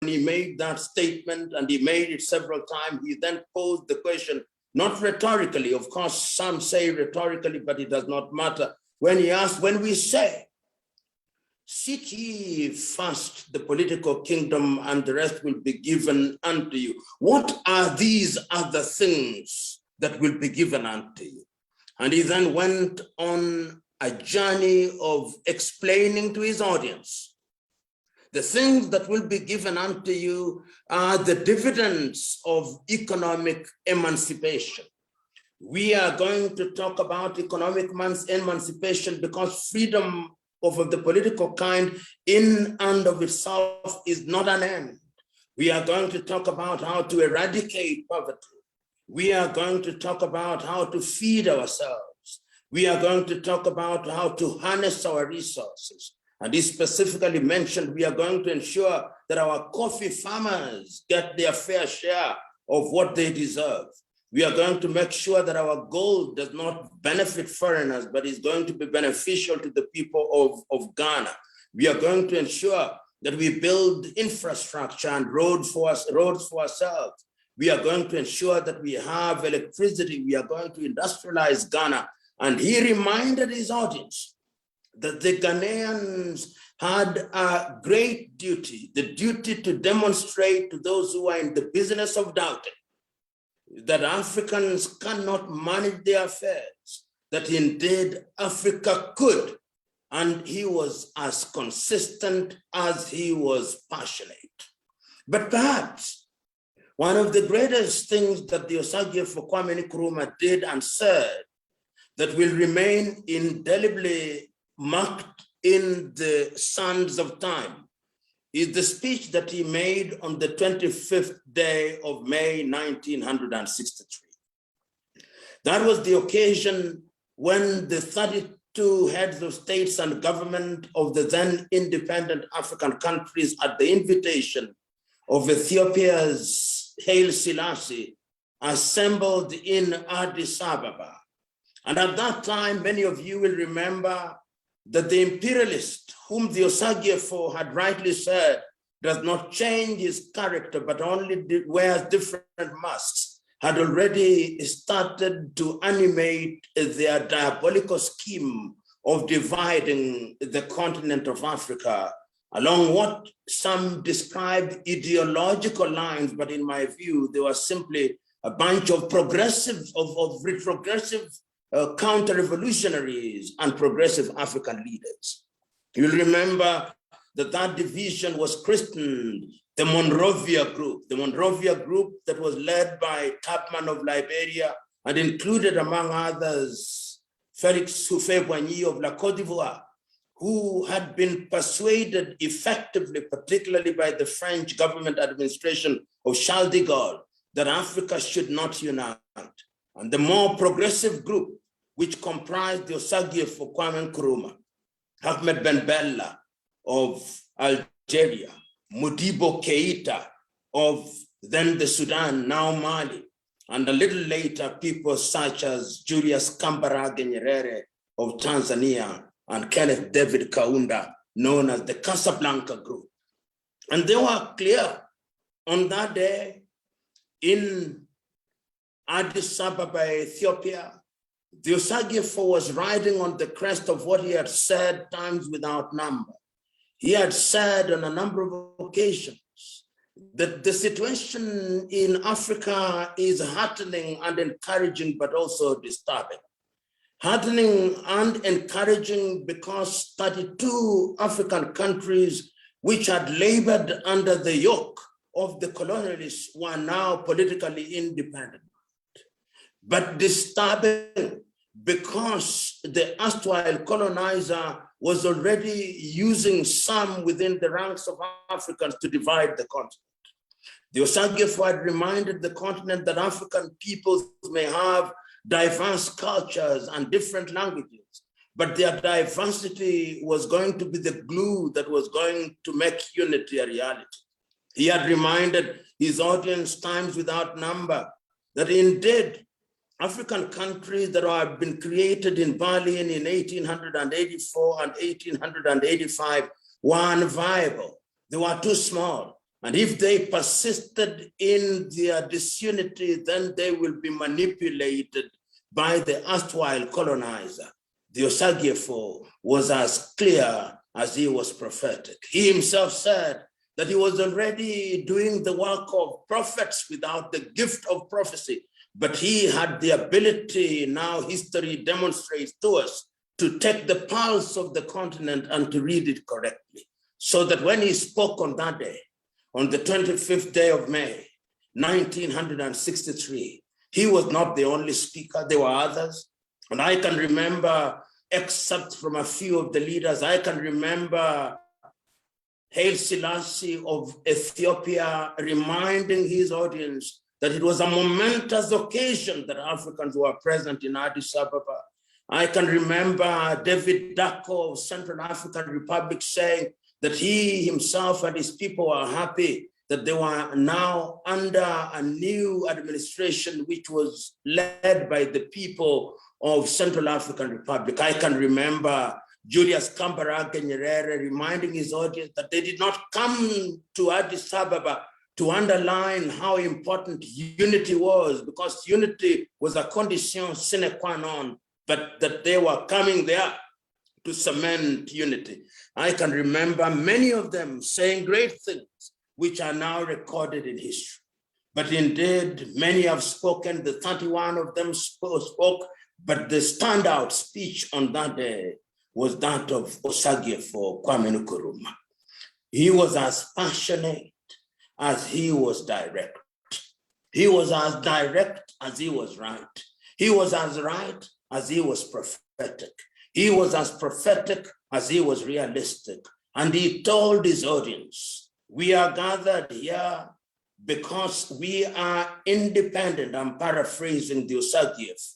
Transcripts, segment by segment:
he made that statement, and he made it several times, he then posed the question, not rhetorically, of course, some say rhetorically, but it does not matter. When he asked, when we say, seek ye first the political kingdom and the rest will be given unto you, what are these other things that will be given unto you? And he then went on a journey of explaining to his audience, the things that will be given unto you are the dividends of economic emancipation. We are going to talk about economic emancipation because freedom of the political kind in and of itself is not an end. We are going to talk about how to eradicate poverty. We are going to talk about how to feed ourselves. We are going to talk about how to harness our resources. And he specifically mentioned we are going to ensure that our coffee farmers get their fair share of what they deserve. We are going to make sure that our gold does not benefit foreigners, but is going to be beneficial to the people of Ghana. We are going to ensure that we build infrastructure and roads for ourselves. We are going to ensure that we have electricity. We are going to industrialize Ghana. And he reminded his audience that the Ghanaians had a great duty, the duty to demonstrate to those who are in the business of doubting that Africans cannot manage their affairs, that indeed Africa could. And he was as consistent as he was passionate. But perhaps one of the greatest things that the Osagyefo Kwame Nkrumah did and said that will remain indelibly marked in the sands of time is the speech that he made on the 25th day of May, 1963. That was the occasion when the 32 heads of states and government of the then independent African countries, at the invitation of Ethiopia's Haile Selassie, assembled in Addis Ababa. And at that time, many of you will remember that the imperialist, whom the Osagyefo had rightly said does not change his character, but only wears different masks, had already started to animate their diabolical scheme of dividing the continent of Africa along what some described ideological lines, but in my view, they were simply a bunch of progressive, retrogressive counter-revolutionaries and progressive African leaders. You'll remember that that division was christened the Monrovia Group, that was led by Tubman of Liberia and included, among others, Felix Houphouët-Boigny of La Côte d'Ivoire, who had been persuaded effectively, particularly by the French government administration of Charles de Gaulle, that Africa should not unite. And the more progressive group, which comprised the Osagyefo Kwame Nkrumah, Ahmed Ben Bella of Algeria, Modibo Keita of then the Sudan, now Mali, and a little later, people such as Julius Kambarage Nyerere of Tanzania and Kenneth David Kaunda, known as the Casablanca Group. And they were clear on that day in Addis Ababa, Ethiopia. The Osagyefo was riding on the crest of what he had said times without number. He had said on a number of occasions that the situation in Africa is heartening and encouraging, but also disturbing. Heartening and encouraging because 32 African countries which had labored under the yoke of the colonialists were now politically independent. But disturbing because the erstwhile colonizer was already using some within the ranks of Africans to divide the continent. The Osagyefo had reminded the continent that African peoples may have diverse cultures and different languages, but their diversity was going to be the glue that was going to make unity a reality. He had reminded his audience times without number that indeed African countries that have been created in Berlin in 1884 and 1885 were unviable. They were too small. And if they persisted in their disunity, then they will be manipulated by the erstwhile colonizer. The Osagyefo was as clear as he was prophetic. He himself said that he was already doing the work of prophets without the gift of prophecy, but he had the ability, now history demonstrates to us, to take the pulse of the continent and to read it correctly. So that when he spoke on that day, on the 25th day of May, 1963, he was not the only speaker, there were others. And I can remember excerpts from a few of the leaders. I can remember Haile Selassie of Ethiopia reminding his audience that it was a momentous occasion that Africans were present in Addis Ababa. I can remember David Dacko of Central African Republic saying that he himself and his people were happy that they were now under a new administration which was led by the people of Central African Republic. I can remember Julius Kambarage Nyerere reminding his audience that they did not come to Addis Ababa to underline how important unity was, because unity was a condition sine qua non, but that they were coming there to cement unity. I can remember many of them saying great things, which are now recorded in history. But indeed, many have spoken, the 31 of them spoke, but the standout speech on that day was that of Osagyefo Kwame Nkrumah. He was as passionate as he was direct. He was as direct as he was right. He was as right as he was prophetic. He was as prophetic as he was realistic. And he told his audience, we are gathered here because we are independent. I'm paraphrasing the Osagyefo.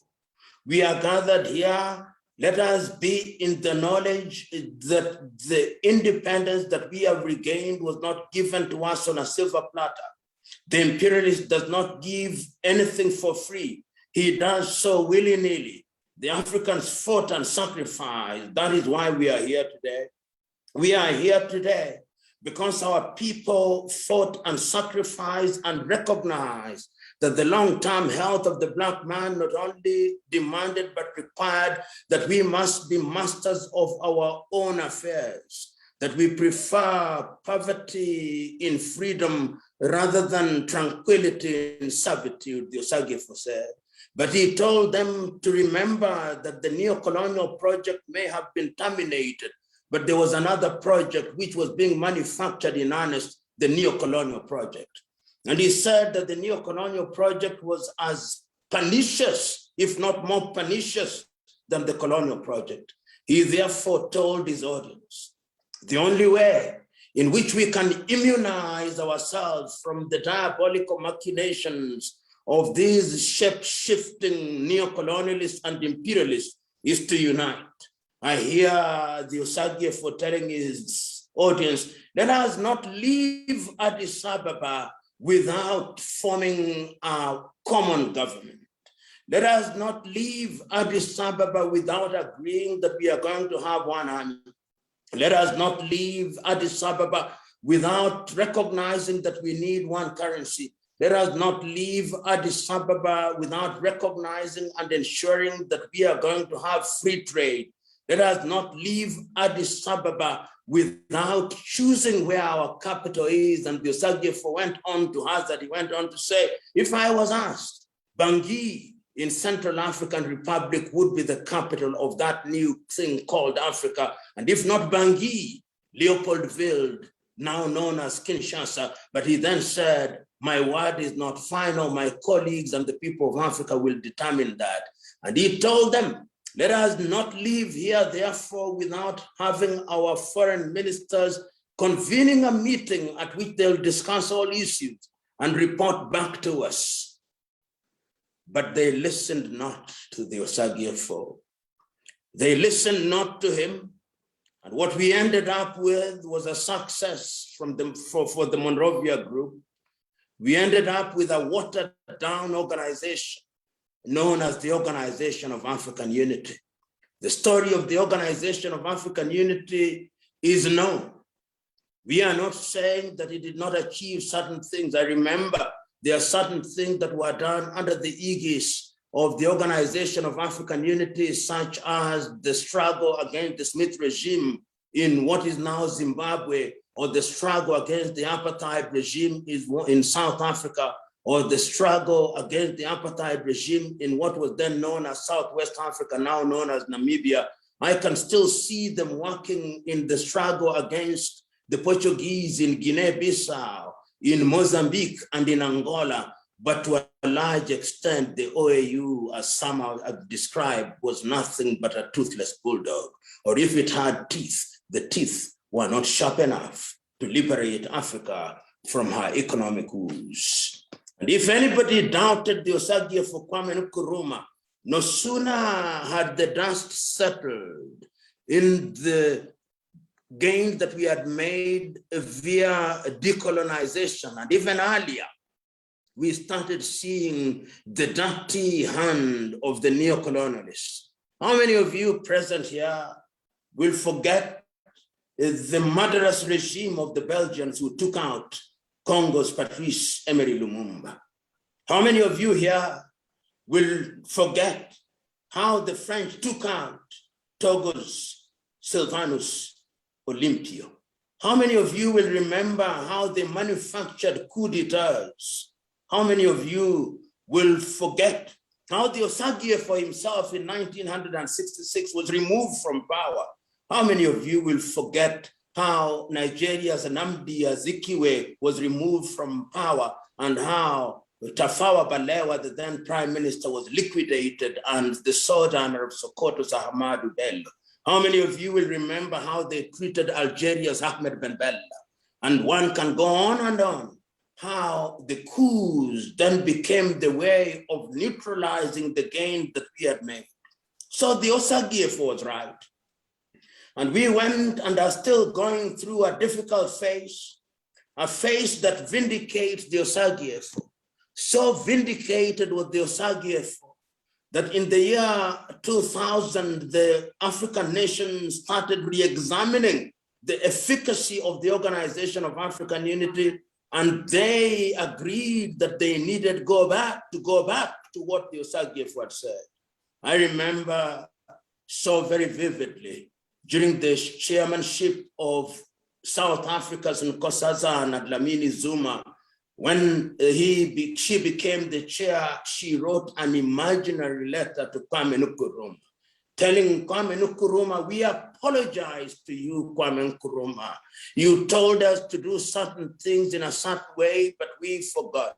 We are gathered here. Let us be in the knowledge that the independence that we have regained was not given to us on a silver platter. The imperialist does not give anything for free. He does so willy-nilly. The Africans fought and sacrificed. That is why we are here today. We are here today because our people fought and sacrificed and recognized that the long-term health of the Black man not only demanded but required that we must be masters of our own affairs, that we prefer poverty in freedom rather than tranquility in servitude, the Osagyefo said. But he told them to remember that the neo-colonial project may have been terminated, but there was another project which was being manufactured in earnest, the neo-colonial project. And he said that the neo-colonial project was as pernicious, if not more pernicious, than the colonial project. He therefore told his audience, the only way in which we can immunize ourselves from the diabolical machinations of these shape-shifting neo-colonialists and imperialists is to unite. I hear the Osagyefo telling his audience, let us not leave Addis Ababa without forming a common government. Let us not leave Addis Ababa without agreeing that we are going to have one army. Let us not leave Addis Ababa without recognizing that we need one currency. Let us not leave Addis Ababa without recognizing and ensuring that we are going to have free trade. Let us not leave Addis Ababa without choosing where our capital is. And the Osagyefo went on to hazard, he went on to say, if I was asked, Bangui in Central African Republic would be the capital of that new thing called Africa. And if not Bangui, Leopoldville, now known as Kinshasa. But he then said, my word is not final. My colleagues and the people of Africa will determine that. And he told them, let us not leave here, therefore, without having our foreign ministers convening a meeting at which they'll discuss all issues and report back to us. But they listened not to the Osagyefo. They listened not to him. And what we ended up with was a success from for the Monrovia group. We ended up with a watered down organization known as the Organization of African Unity. The story of the Organization of African Unity is known. We are not saying that he did not achieve certain things. I remember there are certain things that were done under the aegis of the Organization of African Unity, such as the struggle against the Smith regime in what is now Zimbabwe, or the struggle against the apartheid regime in South Africa, or the struggle against the apartheid regime in what was then known as Southwest Africa, now known as Namibia. I can still see them working in the struggle against the Portuguese in Guinea-Bissau, in Mozambique, and in Angola. But to a large extent, the OAU, as some have described, was nothing but a toothless bulldog. Or if it had teeth, the teeth were not sharp enough to liberate Africa from her economic woes. And if anybody doubted the Osagie for Kwame Nkrumah, no sooner had the dust settled in the gains that we had made via decolonization, and even earlier, we started seeing the dirty hand of the neocolonialists. How many of you present here will forget the murderous regime of the Belgians who took out Congo's Patrice Emery Lumumba? How many of you here will forget how the French took out Togo's Sylvanus Olympio? How many of you will remember how they manufactured coup d'etats? How many of you will forget how the Osagie for himself in 1966 was removed from power? How many of you will forget how Nigeria's Nnamdi Azikiwe was removed from power, and how Tafawa Balewa, the then prime minister, was liquidated, and the sojourner of Sokoto's Ahmadu Bello? How many of you will remember how they treated Algeria's Ahmed Ben Bella? And one can go on and on. How the coups then became the way of neutralizing the gain that we had made. So the Osagie was right. And we went and are still going through a difficult phase, a phase that vindicates the Osagie. So vindicated with the Osagie that in the year 2000, the African nations started re-examining the efficacy of the Organization of African Unity, and they agreed that they needed to go back to what the Osagie had said. I remember so very vividly during the chairmanship of South Africa's Nkosazana and Dlamini Zuma, when she became the chair, she wrote an imaginary letter to Kwame Nkrumah, telling Kwame Nkrumah, we apologize to you, Kwame Nkrumah. You told us to do certain things in a certain way, but we forgot.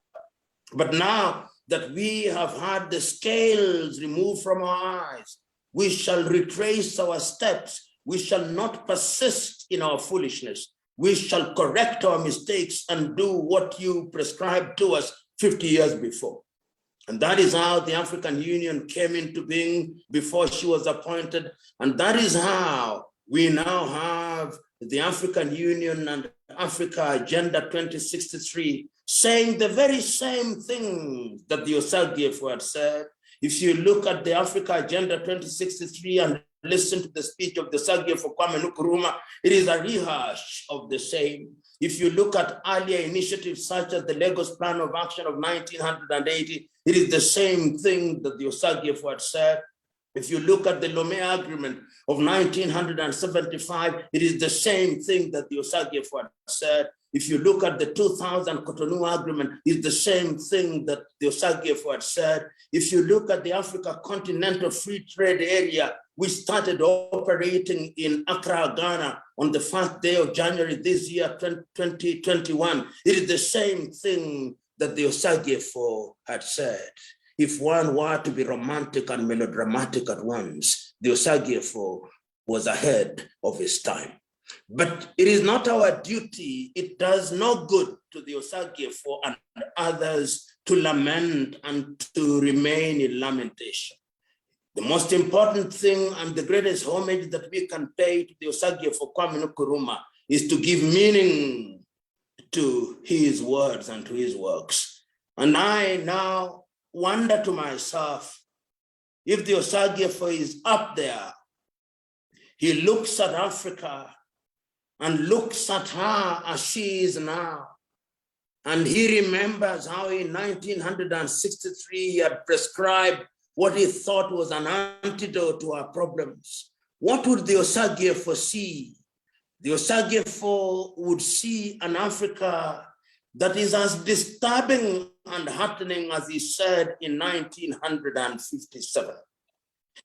But now that we have had the scales removed from our eyes, we shall retrace our steps. We shall not persist in our foolishness. We shall correct our mistakes and do what you prescribed to us 50 years before. And that is how the African Union came into being before she was appointed. And that is how we now have the African Union and Africa Agenda 2063 saying the very same things that the Osagie had said. If you look at the Africa Agenda 2063 and listen to the speech of the Osagie for Kwame Nkrumah, it is a rehash of the same. If you look at earlier initiatives such as the Lagos Plan of Action of 1980, it is the same thing that the Osagie had said. If you look at the Lomé Agreement of 1975, it is the same thing that the Osagie had said. If you look at the 2000 Cotonou Agreement, it's the same thing that the Osagie had said. If you look at the Africa Continental Free Trade Area, we started operating in Accra, Ghana on the first day of January this year, 2021. It is the same thing that the Osagie had said. If one were to be romantic and melodramatic at once, the Osagie was ahead of his time. But it is not our duty, it does no good to the Osagie and others to lament and to remain in lamentation. The most important thing and the greatest homage that we can pay to the Osagie Kwame Nkrumah is to give meaning to his words and to his works. And I now wonder to myself, if the Osagie is up there, he looks at Africa and looks at her as she is now. And he remembers how in 1963 he had prescribed what he thought was an antidote to our problems. What would the Osagie foresee? The Osagie would see an Africa that is as disturbing and heartening as he said in 1957.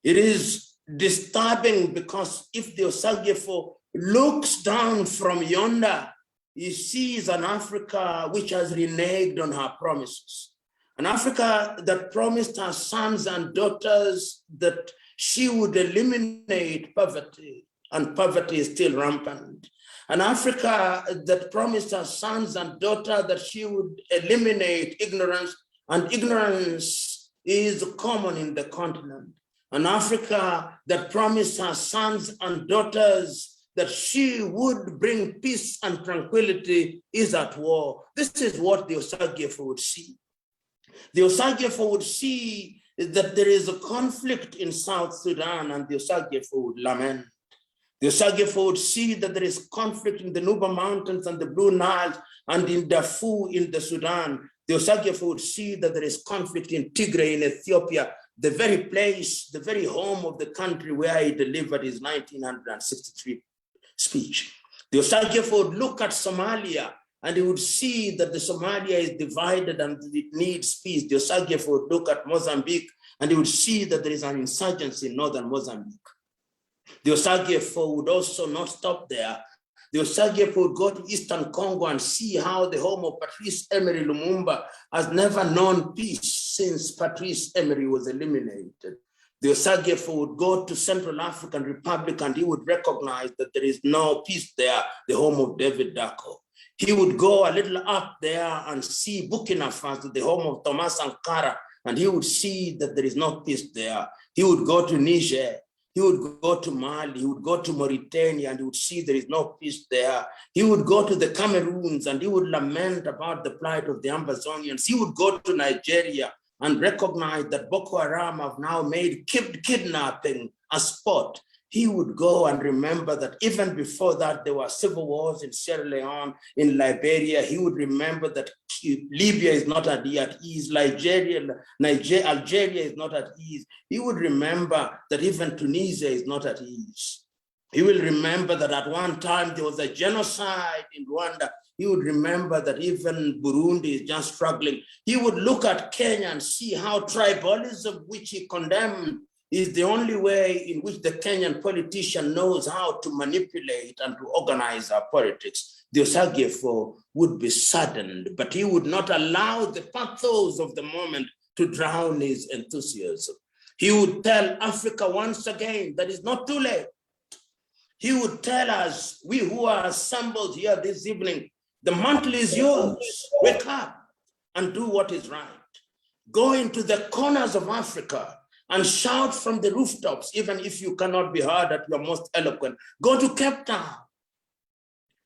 It is disturbing because if the Osagie looks down from yonder, he sees an Africa which has reneged on her promises. An Africa that promised her sons and daughters that she would eliminate poverty, and poverty is still rampant. An Africa that promised her sons and daughters that she would eliminate ignorance, and ignorance is common in the continent. An Africa that promised her sons and daughters that she would bring peace and tranquility is at war. This is what the Osagie would see. The Osagie would see that there is a conflict in South Sudan, and the Osagie would lament. The Osagie would see that there is conflict in the Nuba Mountains and the Blue Nile and in Darfur in the Sudan. The Osagie would see that there is conflict in Tigray in Ethiopia, the very place, the very home of the country where he delivered his 1963 speech. The Osagie would look at Somalia and he would see that the Somalia is divided and it needs peace. The Osagie would look at Mozambique and he would see that there is an insurgency in northern Mozambique. The Osagie would also not stop there. The Osagie would go to Eastern Congo and see how the home of Patrice Emery Lumumba has never known peace since Patrice Emery was eliminated. The Osagie would go to Central African Republic and he would recognize that there is no peace there, the home of David Dacko. He would go a little up there and see Burkina Faso, the home of Thomas Sankara, and he would see that there is no peace there. He would go to Niger. He would go to Mali, he would go to Mauritania and he would see there is no peace there. He would go to the Cameroons and he would lament about the plight of the Amazonians. He would go to Nigeria and recognize that Boko Haram have now made kidnapping a sport. He would go and remember that even before that, there were civil wars in Sierra Leone, in Liberia. He would remember that Libya is not at ease, Algeria is not at ease. He would remember that even Tunisia is not at ease. He will remember that at one time there was a genocide in Rwanda. He would remember that even Burundi is just struggling. He would look at Kenya and see how tribalism, which he condemned, is the only way in which the Kenyan politician knows how to manipulate and to organize our politics. The Osagie would be saddened, but he would not allow the pathos of the moment to drown his enthusiasm. He would tell Africa once again that it's not too late. He would tell us, we who are assembled here this evening, the mantle is yours. Wake up and do what is right. Go into the corners of Africa and shout from the rooftops, even if you cannot be heard at your most eloquent. Go to Cape Town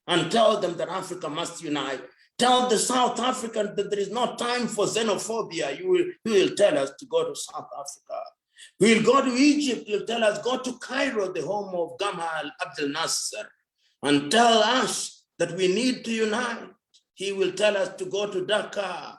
and tell them that Africa must unite. Tell the South Africans that there is no time for xenophobia. You will tell us to go to South Africa. We'll go to Egypt. You'll tell us, go to Cairo, the home of Gamal Abdel Nasser, and tell us that we need to unite. He will tell us to go to Dakar.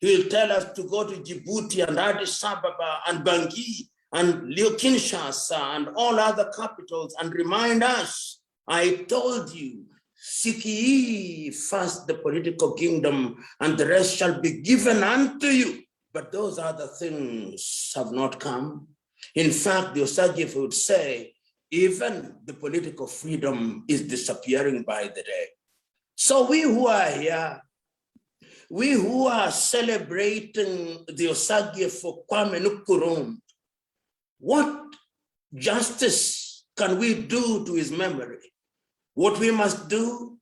He will tell us to go to Djibouti and Addis Ababa and Bangui and Kinshasa and all other capitals and remind us, I told you, seek ye first the political kingdom and the rest shall be given unto you. But those other things have not come. In fact, the Osagie would say, even the political freedom is disappearing by the day. So we who are here, we who are celebrating the Osagie for Kwame Nkrumah, what justice can we do to his memory? What we must do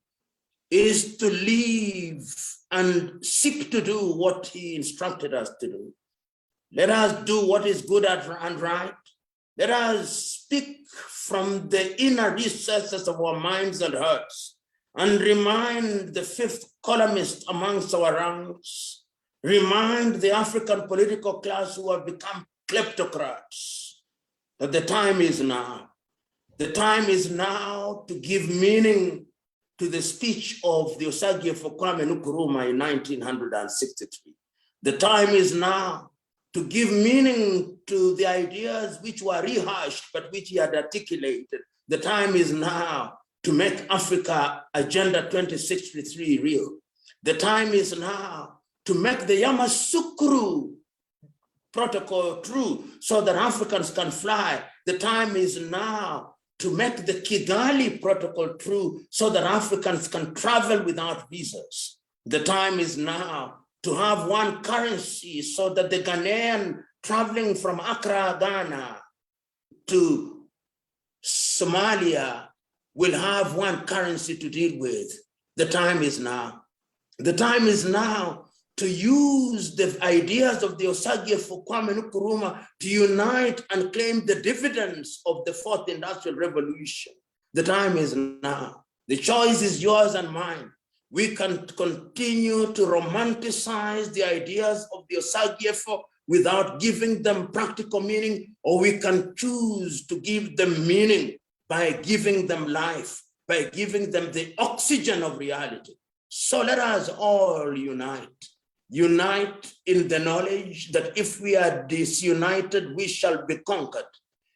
is to live and seek to do what he instructed us to do. Let us do what is good and right. Let us speak from the inner recesses of our minds and hearts and remind the fifth columnist amongst our ranks, remind the African political class who have become kleptocrats that the time is now. The time is now to give meaning to the speech of the Osagyefo Kwame Nkrumah in 1963. The time is now to give meaning to the ideas which were rehashed, but which he had articulated. The time is now to make Africa Agenda 2063 real. The time is now to make the Yamoussoukro protocol true so that Africans can fly. The time is now to make the Kigali protocol true so that Africans can travel without visas. The time is now to have one currency so that the Ghanaian traveling from Accra, Ghana to Somalia will have one currency to deal with. The time is now. The time is now to use the ideas of the Osagyefo Kwame Nkrumah to unite and claim the dividends of the fourth industrial revolution. The time is now. The choice is yours and mine. We can continue to romanticize the ideas of the Osagyefo without giving them practical meaning, or we can choose to give them meaning by giving them life, by giving them the oxygen of reality. So let us all unite. Unite in the knowledge that if we are disunited, we shall be conquered.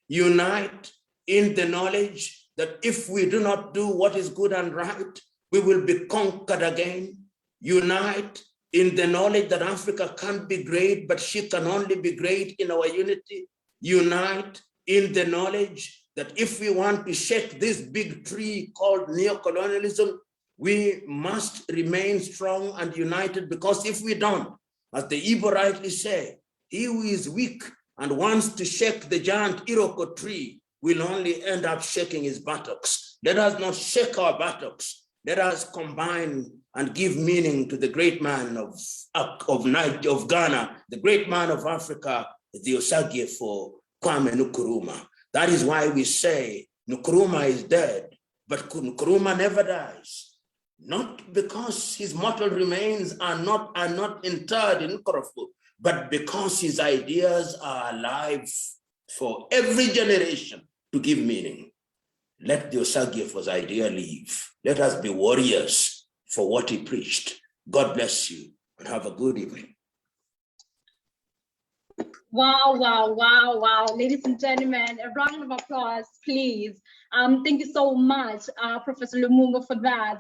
Unite in the knowledge that if we do not do what is good and right, we will be conquered again. Unite in the knowledge that Africa can't be great, but she can only be great in our unity. Unite in the knowledge that if we want to shake this big tree called neocolonialism, we must remain strong and united, because if we don't, as the Igbo rightly say, he who is weak and wants to shake the giant Iroko tree will only end up shaking his buttocks. Let us not shake our buttocks. Let us combine and give meaning to the great man of Ghana, the great man of Africa, the Osagyefo Kwame Nkrumah. That is why we say Nkrumah is dead, but Nkrumah never dies. Not because his mortal remains are not interred in Nkrumah, but because his ideas are alive for every generation to give meaning. Let the Osagyefo's idea live. Let us be warriors for what he preached. God bless you and have a good evening. Wow, wow, wow, wow. Ladies and gentlemen, a round of applause, please. Thank you so much, Professor Lumumba, for that.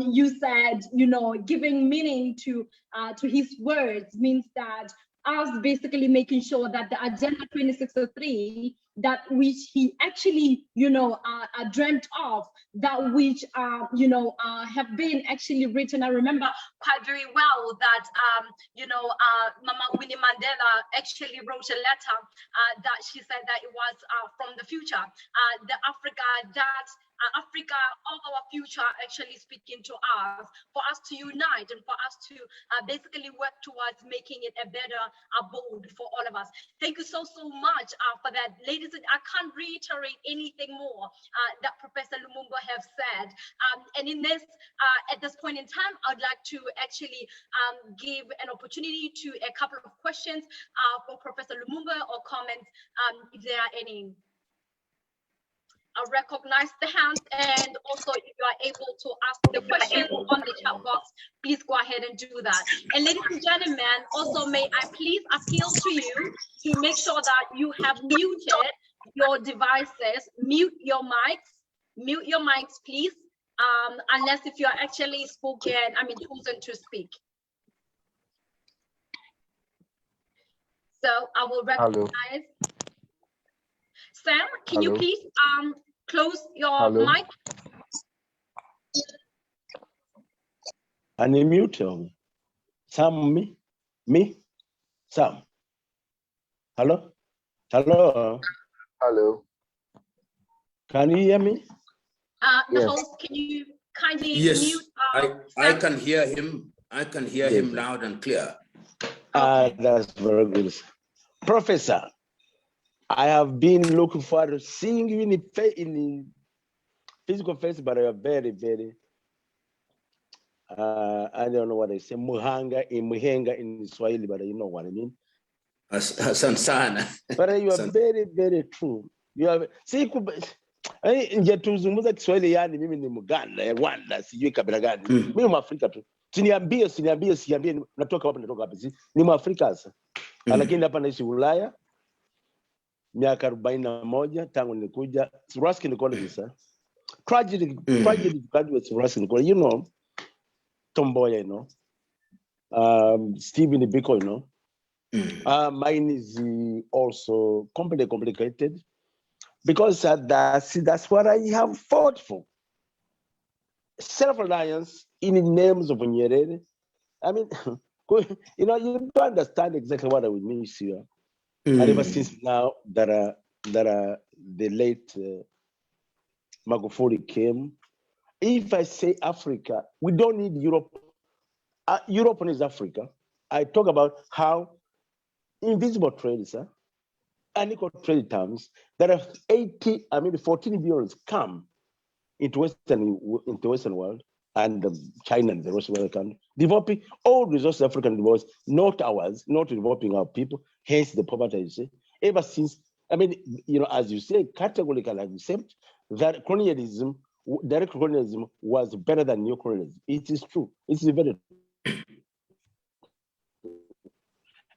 You said, you know, giving meaning to his words means that us basically making sure that the Agenda 2063, that which he actually, you know, dreamt of, that which, you know, have been actually written. I remember quite very well that, you know, Mama Winnie Mandela actually wrote a letter that she said that it was from the future, the Africa that Africa of our future actually speaking to us, for us to unite and for us to basically work towards making it a better abode for all of us. Thank you so much for that. Ladies, I can't reiterate anything more that Professor Lumumba have said. And in this, at this point in time, I'd like to actually give an opportunity to a couple of questions for Professor Lumumba, or comments if there are any. I'll recognize the hands, and also if you are able to ask the question on the chat box, please go ahead and do that. And ladies and gentlemen, also may I please appeal to you to make sure that you have muted your devices, mute your mics, please, unless if you are actually chosen to speak. So I will recognize. Hello. Sam, can you please close your mic? Unmute him. Sam, me, Sam. Hello? Hello? Hello. Can you hear me? The host, can you kindly mute? I can hear him. I can hear him loud and clear. That's very good. Professor, I have been looking forward to seeing you in physical face, but you are very, very, I don't know what I say, muhenga in Swahili, but you know what I mean. Sansana. But you are very, very true. You are, see, nje tuzungumza Kiswahili yani mimi ni Muganda, Rwanda, sijui kabila gani. Mimi ni Mwafrika tu. Siniambie natoka wapi. Ni Mwafrika sasa. Lakini hapa naishi Ulaya. Miaka 41 tangu nilikuja. Ruskin College sir. Tragedy graduates Ruskin College, you know. Tomboya, you know. Stephen Biko, you know. Mine is also complicated because that's what I have fought for. Self-reliance in the names of Nyerere. I mean, you know, you don't understand exactly what I would mean here. And ever since now that the late Magufuli came, if I say Africa, we don't need Europe. Europe needs Africa. I talk about how invisible trade, sir, unequal trade terms, there are 14 billion come into Western world and China and the rest of the country, developing all resources African develops, not ours, not developing our people, hence the poverty, you see. Ever since, I mean, you know, as you say, categorically accept that colonialism, direct colonialism was better than neocolonialism. It is true. It is very true.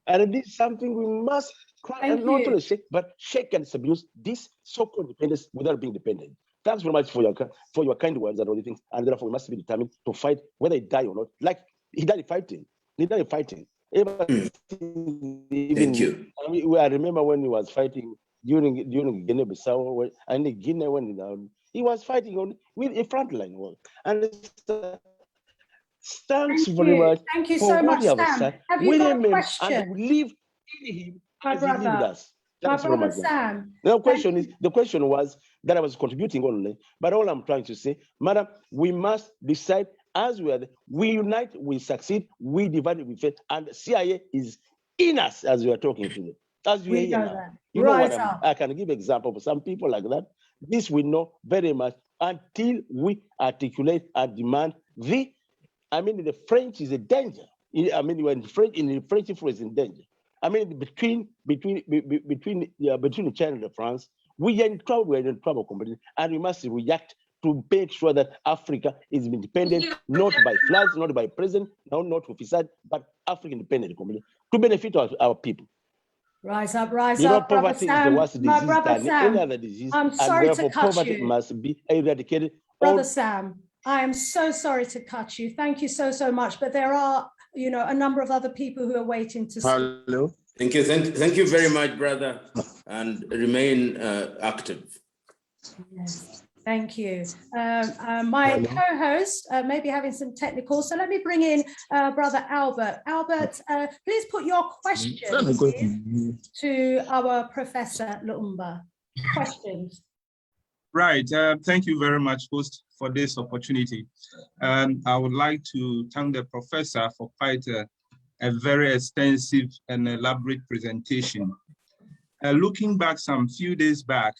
And it is something we must cry and not only shake, but shake and subdue this so-called independence without being dependent. Thanks very much for your kind words and all the things. And therefore, we must be determined to fight whether he die or not. Like he died fighting. Thank you. I remember when he was fighting during Guinea-Bissau, and in Guinea when he was fighting with a frontline war. And thanks very much. Thank you so much, Sam. Have you got a question? And we live in him my as he lived us. My brother Sam. The question was that I was contributing only, but all I'm trying to say, madam, we must decide as we unite, we succeed, we divide, we fail, and CIA is in us as we are talking to them. As we hear now. You know what I can give example for some people like that. This we know very much until we articulate and demand the French is a danger. When French influence is in danger. Between China and France, we are in trouble completely, and we must react to make sure that Africa is independent, not by flags, not by president, not officers, but African independent completely, to benefit our people. Rise up, rise you know, up, poverty Brother is the worst Sam. disease My brother than Sam, any other disease, I'm sorry and therefore to cut poverty you. must be eradicated. Brother Sam, I am so sorry to cut you. Thank you so much. But there are, a number of other people who are waiting to speak. Hello. Thank you very much, brother, and remain active. Yes, thank you. My co-host may be having some technical, so let me bring in Brother Albert. Albert, please put your question to our Professor Lumumba. Questions. Right. Thank you very much, host, for this opportunity. I would like to thank the professor for quite a very extensive and elaborate presentation. Looking back some few days back,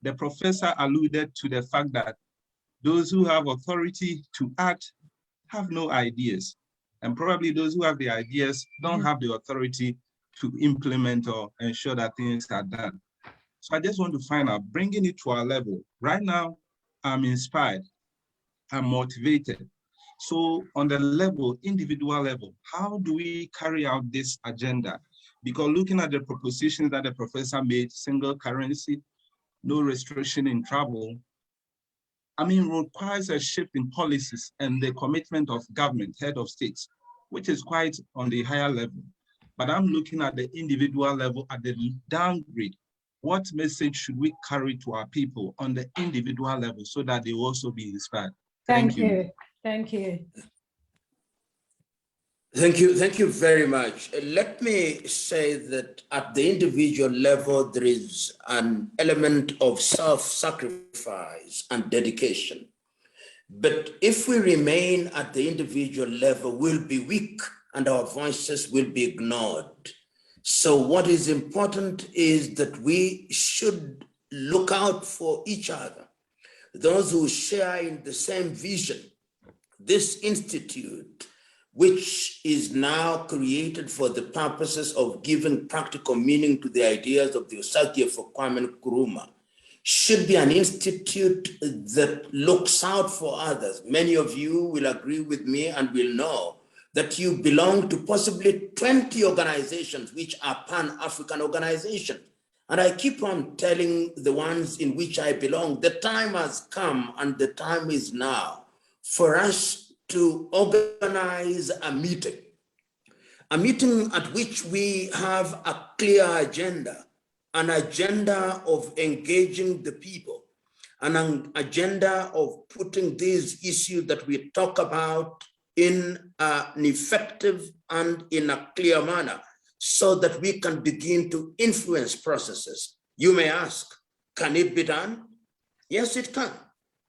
the professor alluded to the fact that those who have authority to act have no ideas. And probably those who have the ideas don't have the authority to implement or ensure that things are done. So I just want to find out, bringing it to our level. Right now, I'm inspired, I'm motivated. So on the level, individual level, how do we carry out this agenda? Because looking at the propositions that the professor made, single currency, no restriction in travel, requires a shift in policies and the commitment of government, head of states, which is quite on the higher level. But I'm looking at the individual level, at the downgrade. What message should we carry to our people on the individual level so that they will also be inspired? Thank you. Thank you. Thank you very much. Let me say that at the individual level, there is an element of self-sacrifice and dedication. But if we remain at the individual level, we'll be weak and our voices will be ignored. So what is important is that we should look out for each other, those who share in the same vision. This institute, which is now created for the purposes of giving practical meaning to the ideas of the Osagie for Kwame Nkrumah, should be an institute that looks out for others. Many of you will agree with me and will know that you belong to possibly 20 organizations which are Pan-African organizations. And I keep on telling the ones in which I belong, the time has come and the time is now for us to organize a meeting at which we have a clear agenda, an agenda of engaging the people, an agenda of putting these issues that we talk about in an effective and in a clear manner so that we can begin to influence processes. You may ask, can it be done? Yes, it can.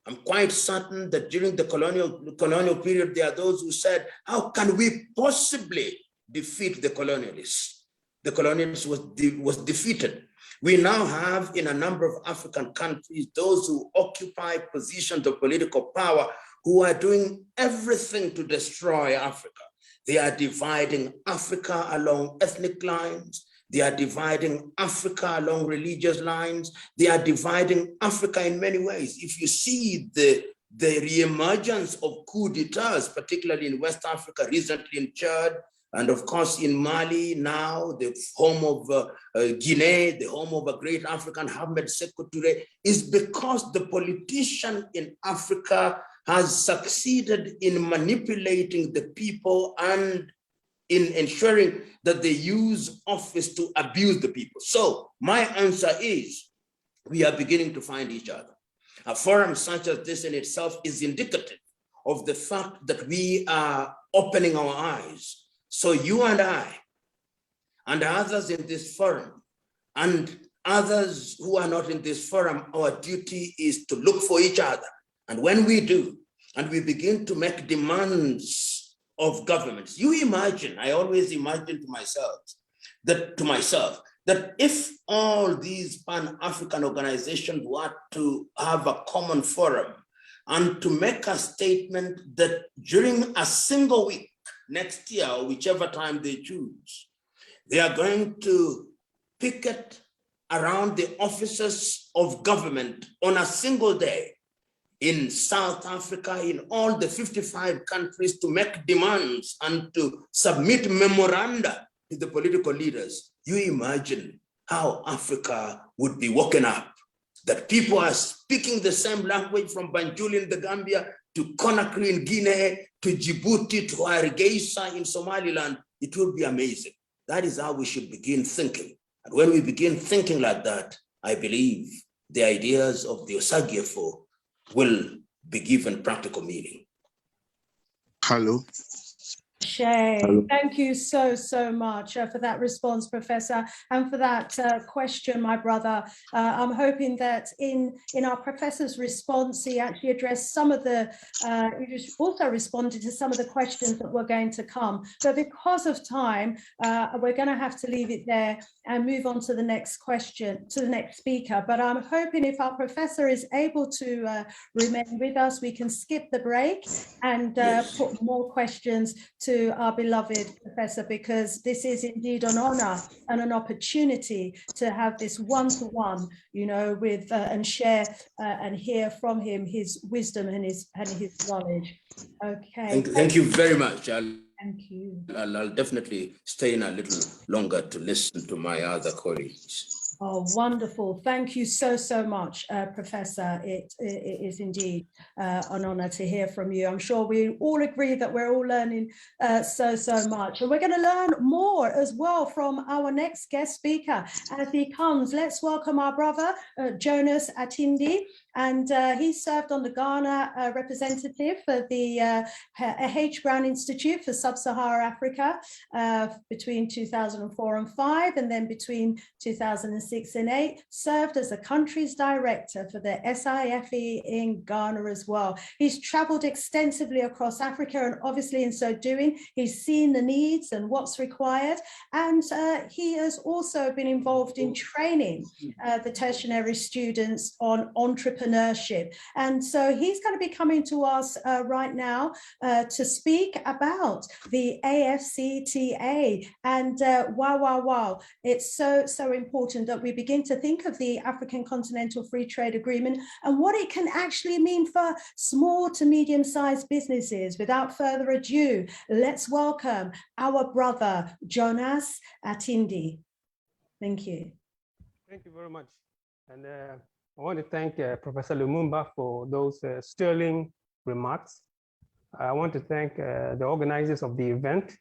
I'm quite certain that during the colonial period, there are those who said, how can we possibly defeat the colonialists? The colonialists was defeated. We now have in a number of African countries, those who occupy positions of political power who are doing everything to destroy Africa. They are dividing Africa along ethnic lines. They are dividing Africa along religious lines. They are dividing Africa in many ways. If you see the reemergence of coup d'etats, particularly in West Africa, recently in Chad, and of course in Mali now, the home of Guinea, the home of a great African, Ahmed Sékou Touré, is because the politician in Africa has succeeded in manipulating the people and in ensuring that they use office to abuse the people. So my answer is, we are beginning to find each other. A forum such as this in itself is indicative of the fact that we are opening our eyes. So you and I, and others in this forum, and others who are not in this forum, our duty is to look for each other. And when we do, and we begin to make demands of governments, you imagine, I always imagine to myself, that if all these Pan-African organizations were to have a common forum and to make a statement that during a single week, next year, or whichever time they choose, they are going to picket around the offices of government on a single day in South Africa, in all the 55 countries, to make demands and to submit memoranda to the political leaders. You imagine how Africa would be woken up, that people are speaking the same language from Banjul in the Gambia to Conakry in Guinea, to Djibouti, to Hargeisa in Somaliland. It will be amazing. That is how we should begin thinking. And when we begin thinking like that, I believe the ideas of the Osagyefo will be given practical meaning. Hello. Shay, thank you so much for that response, Professor, and for that question, my brother. I'm hoping that in our professor's response, he actually addressed some of the, he also responded to some of the questions that were going to come. But because of time, we're going to have to leave it there and move on to the next question, to the next speaker. But I'm hoping if our professor is able to remain with us, we can skip the break and put more questions to our beloved professor, because this is indeed an honor and an opportunity to have this one-to-one, you know, with and share and hear from him his wisdom and his knowledge. Okay. Thank you very much. Thank you. I'll definitely stay in a little longer to listen to my other colleagues. Oh, wonderful. Thank you so much, Professor. It is indeed an honor to hear from you. I'm sure we all agree that we're all learning so much. And we're going to learn more as well from our next guest speaker as he comes. Let's welcome our brother, Jonas Attindi. And he served on the Ghana representative for the H. Brown Institute for Sub-Saharan Africa between 2004 and 5, and then between 2006 and 8, served as a country's director for the SIFE in Ghana as well. He's traveled extensively across Africa, and obviously in so doing, he's seen the needs and what's required. And he has also been involved in training the tertiary students on entrepreneurship entrepreneurship. And so he's going to be coming to us right now to speak about the AfCFTA. And wow, it's so important that we begin to think of the African Continental Free Trade Agreement and what it can actually mean for small to medium-sized businesses. Without further ado, let's welcome our brother, Jonas Attindi. Thank you. Thank you very much. And I want to thank Professor Lumumba for those sterling remarks. I want to thank the organizers of the event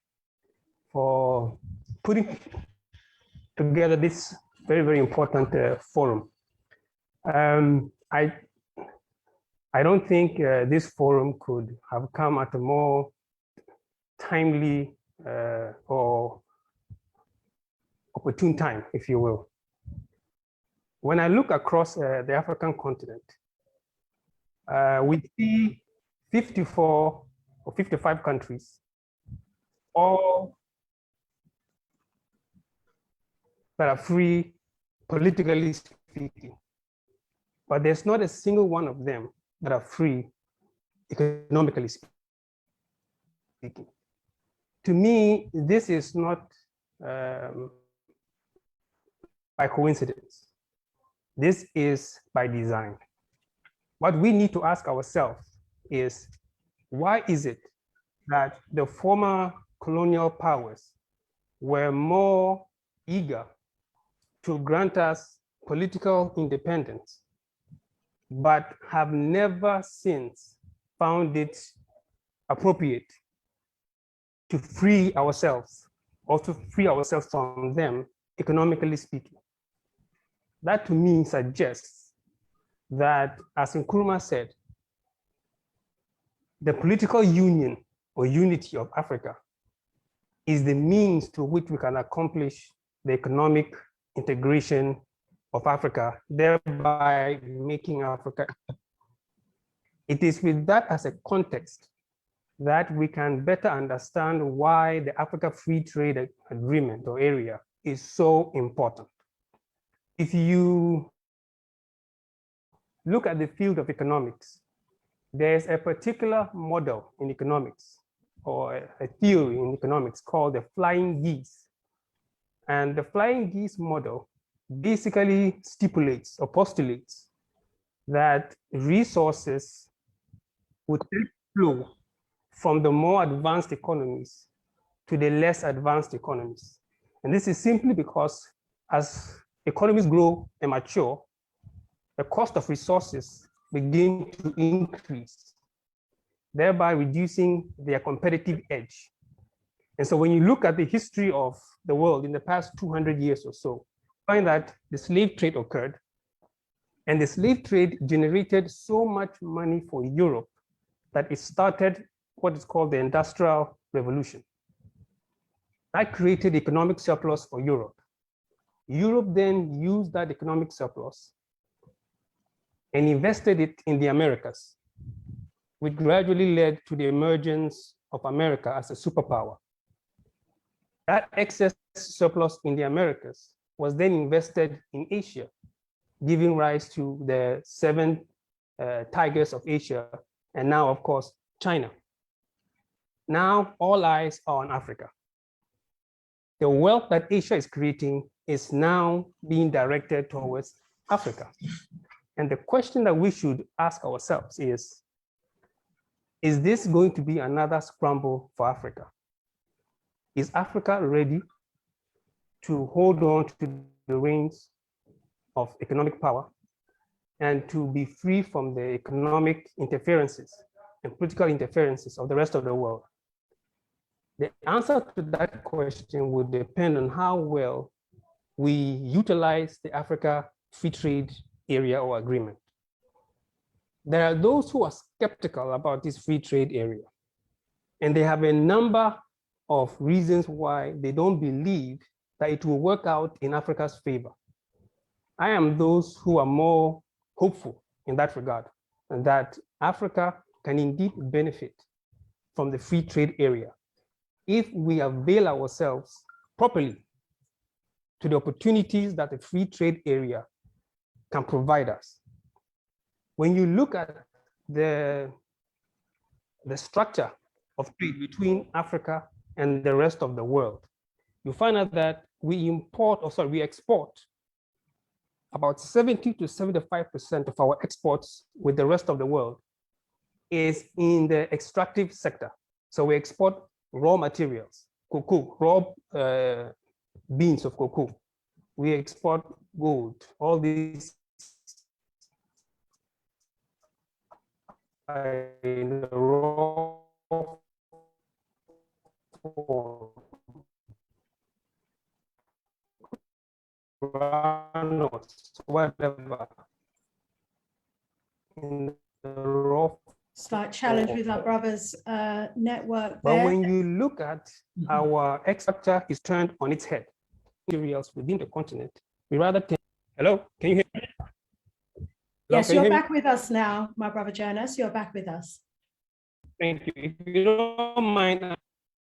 for putting together this very important forum. I don't think this forum could have come at a more timely or opportune time, if you will. When I look across the African continent, we see 54 or 55 countries, all that are free, politically speaking. But there's not a single one of them that are free, economically speaking. To me, this is not by coincidence. This is by design. What we need to ask ourselves is, why is it that the former colonial powers were more eager to grant us political independence, but have never since found it appropriate to free ourselves or to free ourselves from them, economically speaking? That to me suggests that, as Nkrumah said, the political union or unity of Africa is the means to which we can accomplish the economic integration of Africa, thereby making Africa. It is with that as a context that we can better understand why the Africa Free Trade Agreement or area is so important. If you look at the field of economics, there's a particular model in economics or a theory in economics called the flying geese. And the flying geese model basically stipulates or postulates that resources would flow from the more advanced economies to the less advanced economies. And this is simply because as economies grow and mature, the cost of resources begin to increase, thereby reducing their competitive edge. And so when you look at the history of the world in the past 200 years or so, find that the slave trade occurred, and the slave trade generated so much money for Europe that it started what is called the Industrial Revolution. That created economic surplus for Europe. Europe then used that economic surplus and invested it in the Americas, which gradually led to the emergence of America as a superpower. That excess surplus in the Americas was then invested in Asia, giving rise to the 7 tigers of Asia, and now, of course, China. Now, all eyes are on Africa. The wealth that Asia is creating is now being directed towards Africa. And the question that we should ask ourselves is this going to be another scramble for Africa? Is Africa ready to hold on to the reins of economic power and to be free from the economic interferences and political interferences of the rest of the world? The answer to that question would depend on how well we utilize the Africa Free Trade Area or Agreement. There are those who are skeptical about this free trade area, and they have a number of reasons why they don't believe that it will work out in Africa's favor. I am those who are more hopeful in that regard, and that Africa can indeed benefit from the free trade area if we avail ourselves properly to the opportunities that the free trade area can provide us. when you look at the structure of trade between Africa and the rest of the world, you find out that we export about 70 to 75% of our exports with the rest of the world is in the extractive sector. So we export raw materials, cocoa, raw beans of cocoa. We export gold, all these in the raw form. Whatever in the raw Slight challenge with our brother's network but there. when you look at our structure is turned on its head, materials within the continent, we rather take. Hello, can you hear me? Hello, Yes, you're back with us now, my brother Jonas. You're back with us. Thank you. If you don't mind,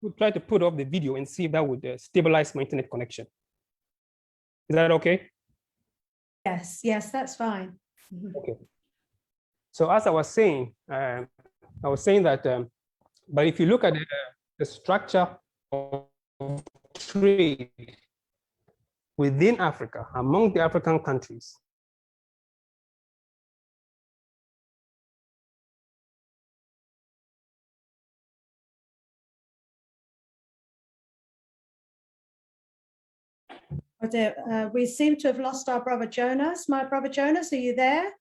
we'll try to put off the video and see if that would stabilize my internet connection. Is that okay? Yes, yes, that's fine. Okay. So as I was saying that, but if you look at the structure of trade within Africa, among the African countries, we seem to have lost our brother Jonas. My brother Jonas, are you there?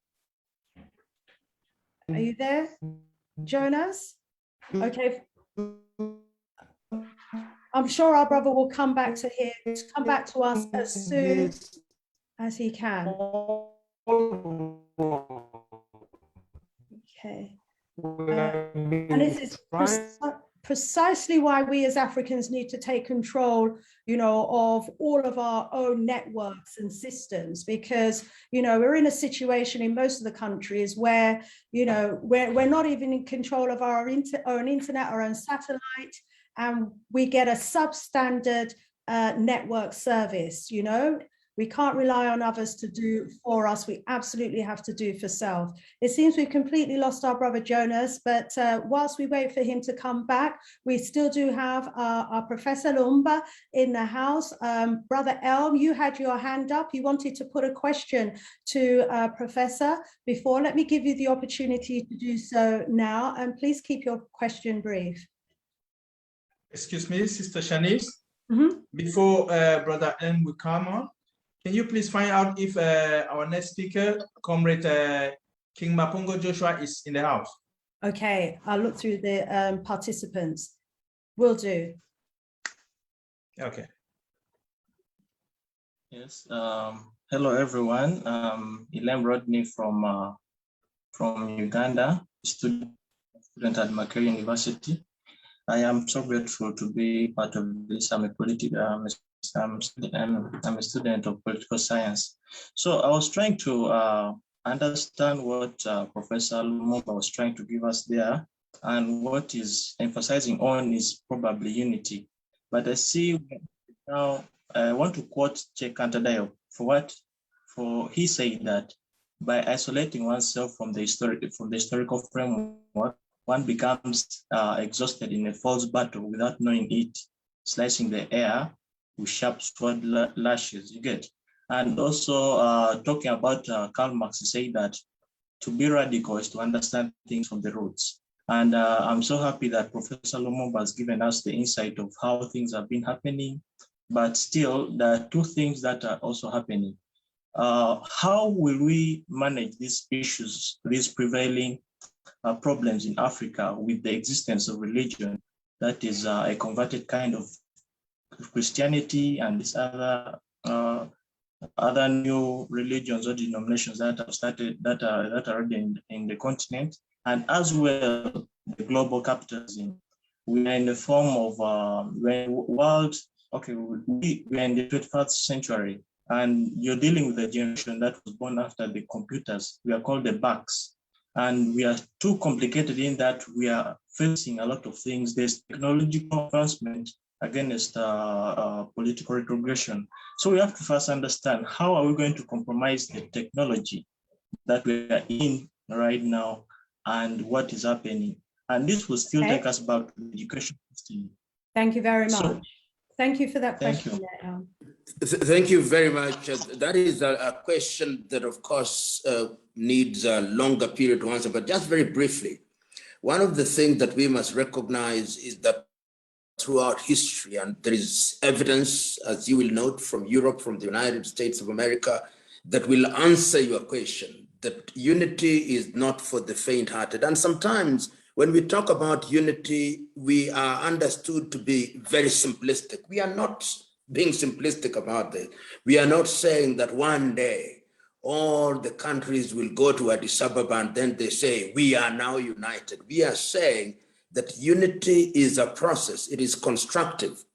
Are you there, Jonas? Okay. I'm sure our brother will come back to us as soon as he can. Okay. And this is precisely why we as Africans need to take control, of all of our own networks and systems, because, we're in a situation in most of the countries where, we're not even in control of our own internet, our own satellite, and we get a substandard network service, We can't rely on others to do for us. We absolutely have to do for self. It seems we've completely lost our brother Jonas, but whilst we wait for him to come back, we still do have our Professor Lumumba in the house. Brother Elm, you had your hand up. You wanted to put a question to Professor before. Let me give you the opportunity to do so now, and please keep your question brief. Excuse me, Sister Shanice. Mm-hmm. Before Brother Elm will come on, can you please find out if our next speaker, Comrade King Mapungo Joshua, is in the house? Okay, I'll look through the participants. Will do. Okay. Yes. Hello, everyone. Ilem Rodney from Uganda, student at Makerere University. I am so grateful to be part of this. I'm a student of political science. So I was trying to understand what Professor Lumumba was trying to give us there, and what is emphasizing on is probably unity. But I see now, I want to quote Cheikh Anta Diop for he said that by isolating oneself from the historical framework, one becomes exhausted in a false battle without knowing it, slicing the air with sharp sword lashes, you get. And also talking about Karl Marx, say that to be radical is to understand things from the roots. And I'm so happy that Professor Lumumba has given us the insight of how things have been happening, but still there are two things that are also happening. How will we manage these issues, these prevailing problems in Africa with the existence of religion that is a converted kind of Christianity and these other new religions or denominations that have started, that are already in the continent, and as well the global capitalism. We are in the form of we're in the 21st century, and you're dealing with a generation that was born after the computers. We are called the bugs. And we are too complicated in that we are facing a lot of things. There's technological advancement against political retrogression. So we have to first understand, how are we going to compromise the technology that we are in right now and what is happening. And this will still take us back to the education system. Thank you very much. So, thank you for that thank question. Thank you very much. That is a question that, of course, needs a longer period to answer, but just very briefly, one of the things that we must recognize is that throughout history, and there is evidence, as you will note, from Europe, from the United States of America, that will answer your question, that unity is not for the faint-hearted. And sometimes when we talk about unity, we are understood to be very simplistic. We are not being simplistic about it. We are not saying that one day all the countries will go to Addis Ababa and then they say, we are now united. We are saying that unity is a process, it is constructive.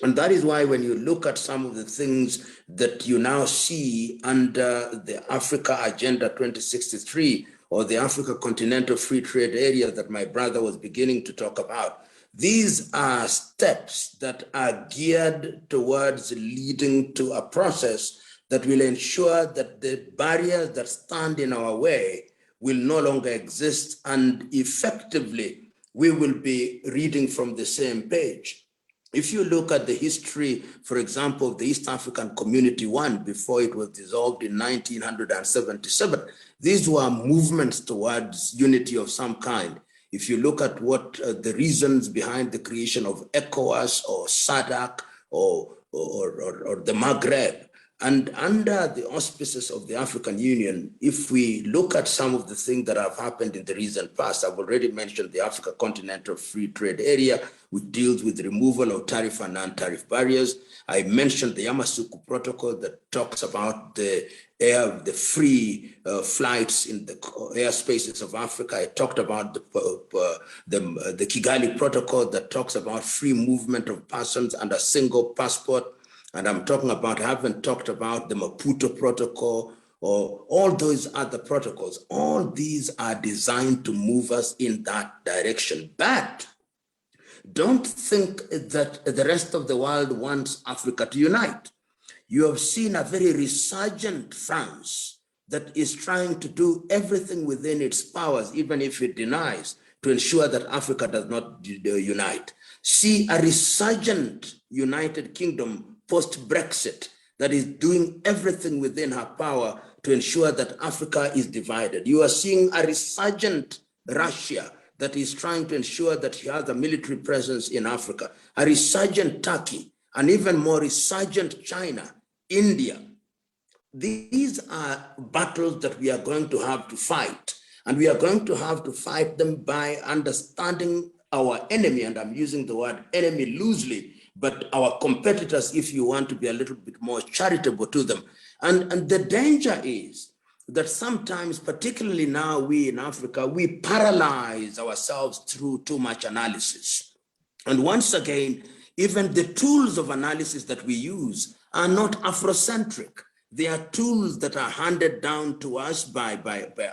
And that is why when you look at some of the things that you now see under the Africa Agenda 2063 or the Africa Continental Free Trade Area that my brother was beginning to talk about, these are steps that are geared towards leading to a process that will ensure that the barriers that stand in our way will no longer exist, and effectively we will be reading from the same page. If you look at the history, for example, of the East African Community One, before it was dissolved in 1977, these were movements towards unity of some kind. If you look at what the reasons behind the creation of ECOWAS or SADC or the Maghreb, and under the auspices of the African Union, if we look at some of the things that have happened in the recent past, I've already mentioned the Africa Continental Free Trade Area, which deals with the removal of tariff and non-tariff barriers. I mentioned the Yamoussoukro Protocol that talks about the free flights in the airspaces of Africa. I talked about the Kigali Protocol that talks about free movement of persons and a single passport. And I'm talking about, I haven't talked about the Maputo Protocol or all those other protocols. All these are designed to move us in that direction. But don't think that the rest of the world wants Africa to unite. You have seen a very resurgent France that is trying to do everything within its powers, even if it denies, to ensure that Africa does not unite. See a resurgent United Kingdom post-Brexit that is doing everything within her power to ensure that Africa is divided. You are seeing a resurgent Russia that is trying to ensure that she has a military presence in Africa, a resurgent Turkey, and even more resurgent China, India. These are battles that we are going to have to fight, and we are going to have to fight them by understanding our enemy, and I'm using the word enemy loosely, but our competitors, if you want to be a little bit more charitable to them. And the danger is that sometimes, particularly now, we in Africa, we paralyze ourselves through too much analysis. And once again, even the tools of analysis that we use are not Afrocentric. They are tools that are handed down to us by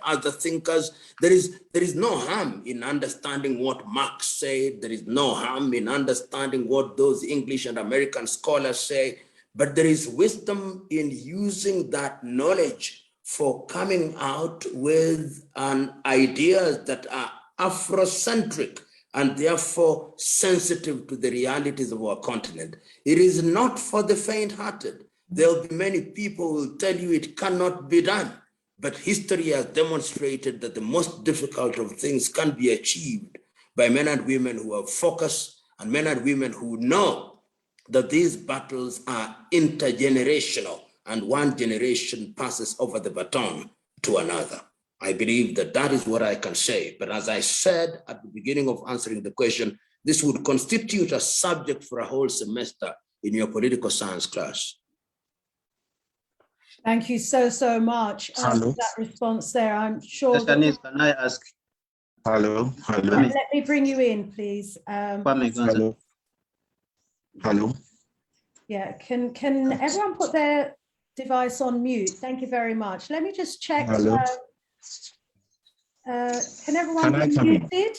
other thinkers. There is no harm in understanding what Marx said. There is no harm in understanding what those English and American scholars say. But there is wisdom in using that knowledge for coming out with ideas that are Afrocentric and therefore sensitive to the realities of our continent. It is not for the faint-hearted. There'll be many people who will tell you it cannot be done, but history has demonstrated that the most difficult of things can be achieved by men and women who have focus and men and women who know that these battles are intergenerational and one generation passes over the baton to another. I believe that that is what I can say. But as I said at the beginning of answering the question, this would constitute a subject for a whole semester in your political science class. Thank you so much for that response there. I'm sure. Can I ask? Hello. Let me bring you in, please. Hello. Yeah, can everyone put their device on mute? Thank you very much. Let me just check. Hello. Can everyone be muted?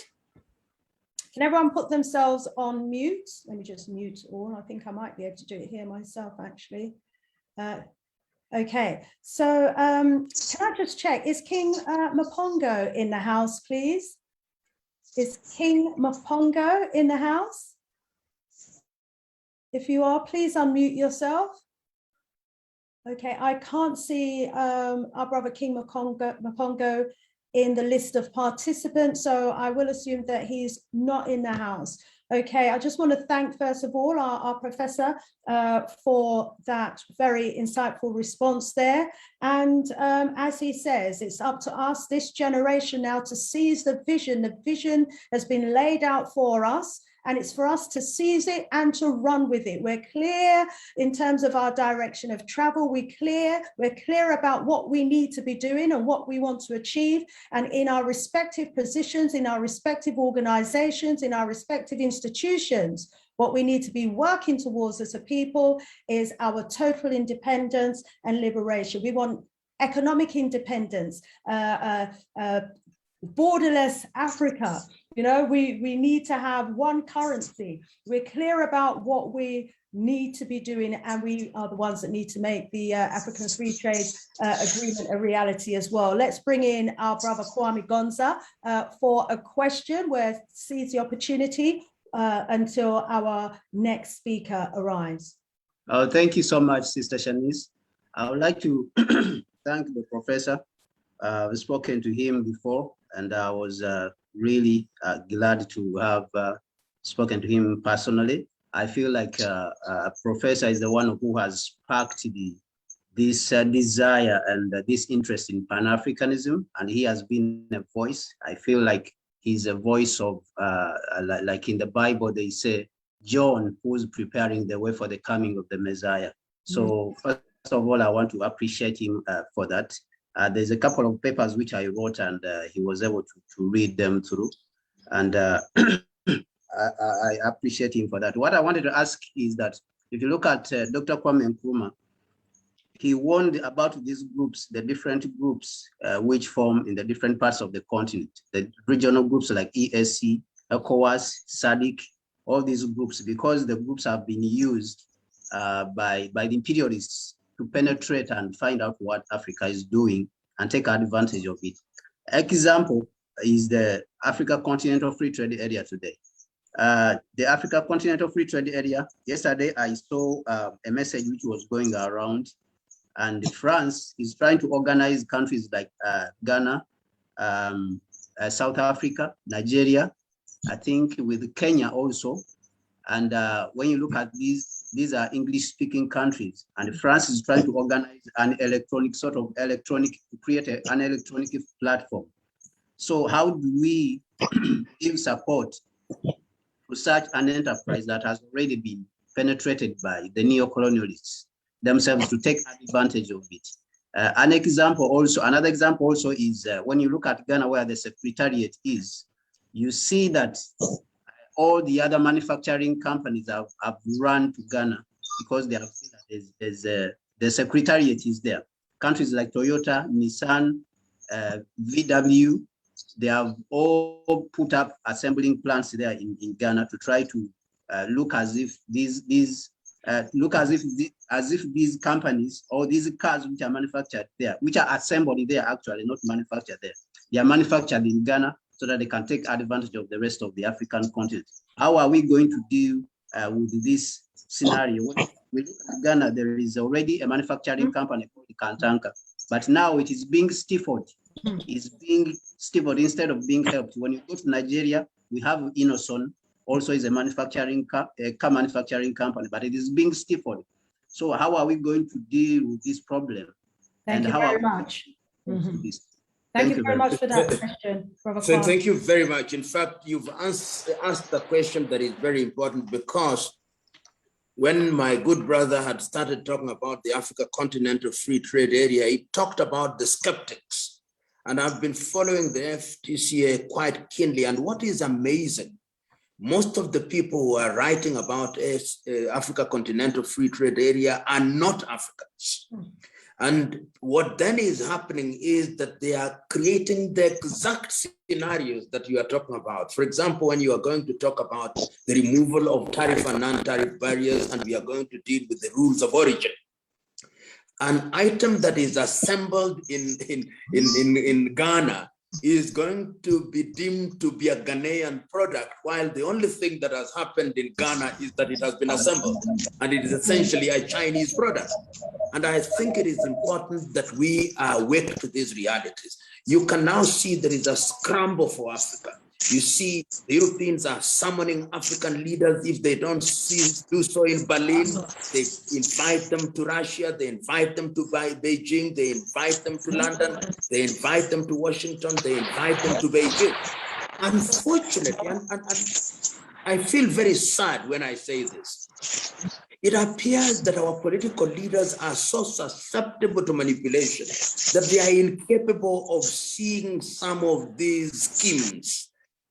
Can everyone put themselves on mute? Let me just mute all. I think I might be able to do it here myself, actually. Okay, so can I just check, is King Mapongo in the house, please? Is King Mapongo in the house? If you are, please unmute yourself. Okay, I can't see our brother King Mapongo in the list of participants, so I will assume that he's not in the house. Okay, I just want to thank, first of all, our professor for that very insightful response there. And as he says, it's up to us, this generation now, to seize the vision. The vision has been laid out for us, and it's for us to seize it and to run with it. We're clear in terms of our direction of travel. We're clear about what we need to be doing and what we want to achieve. And in our respective positions, in our respective organizations, in our respective institutions, what we need to be working towards as a people is our total independence and liberation. We want economic independence, borderless Africa. You know, we need to have one currency. We're clear about what we need to be doing, and we are the ones that need to make the African Free Trade Agreement a reality as well. Let's bring in our brother Kwame Gonza for a question. We'll seize the opportunity until our next speaker arrives. Thank you so much, Sister Shanice. I would like to thank the professor. I've spoken to him before, and I was really glad to have spoken to him personally. I feel like a professor is the one who has sparked this desire and this interest in Pan-Africanism, and he has been a voice. I feel like he's a voice of, like in the Bible, they say, John, who's preparing the way for the coming of the Messiah. So first of all, I want to appreciate him for that. There's a couple of papers which I wrote, and he was able to read them through. And I appreciate him for that. What I wanted to ask is that if you look at Dr. Kwame Nkrumah, he warned about these groups, the different groups which form in the different parts of the continent, the regional groups like ESC, ECOWAS, SADC, all these groups, because the groups have been used by the imperialists to penetrate and find out what Africa is doing and take advantage of it. Example is the Africa Continental Free Trade Area today. The Africa Continental Free Trade Area, yesterday I saw a message which was going around, and France is trying to organize countries like Ghana, South Africa, Nigeria, I think with Kenya also. And when you look at these are English-speaking countries, and France is trying to organize an create an electronic platform. So how do we give support to such an enterprise that has already been penetrated by the neo-colonialists themselves to take advantage of it? Another example also is when you look at Ghana, where the Secretariat is, you see that all the other manufacturing companies have run to Ghana because they have seen that the Secretariat is there. Countries like Toyota, Nissan, VW, they have all put up assembling plants there in Ghana to try to look as if these companies or these cars which are manufactured there, which are assembled there, actually not manufactured there, they are manufactured in Ghana so that they can take advantage of the rest of the African continent. How are we going to deal with this scenario? When we look at Ghana, there is already a manufacturing company called Kantanka, but now it is being stifled. It's being stifled instead of being helped. When you go to Nigeria, we have Inoson, also is a car manufacturing company, but it is being stifled. So how are we going to deal with this problem? Thank you very much. Thank you very much for that question, Brother Kwame. Thank you very much. In fact, you've asked a question that is very important, because when my good brother had started talking about the Africa Continental Free Trade Area, he talked about the skeptics. And I've been following the FTCA quite keenly. And what is amazing, most of the people who are writing about Africa Continental Free Trade Area are not Africans. And what then is happening is that they are creating the exact scenarios that you are talking about. For example, when you are going to talk about the removal of tariff and non-tariff barriers, and we are going to deal with the rules of origin. an item that is assembled in Ghana is going to be deemed to be a Ghanaian product, while the only thing that has happened in Ghana is that it has been assembled, and it is essentially a Chinese product. And I think it is important that we are awake to these realities. You can now see there is a scramble for Africa. You see, the Europeans are summoning African leaders. If they don't do so in Berlin, they invite them to Russia, they invite them to Beijing, they invite them to London, they invite them to Washington, they invite them to Beijing. Unfortunately, and I feel very sad when I say this, it appears that our political leaders are so susceptible to manipulation that they are incapable of seeing some of these schemes.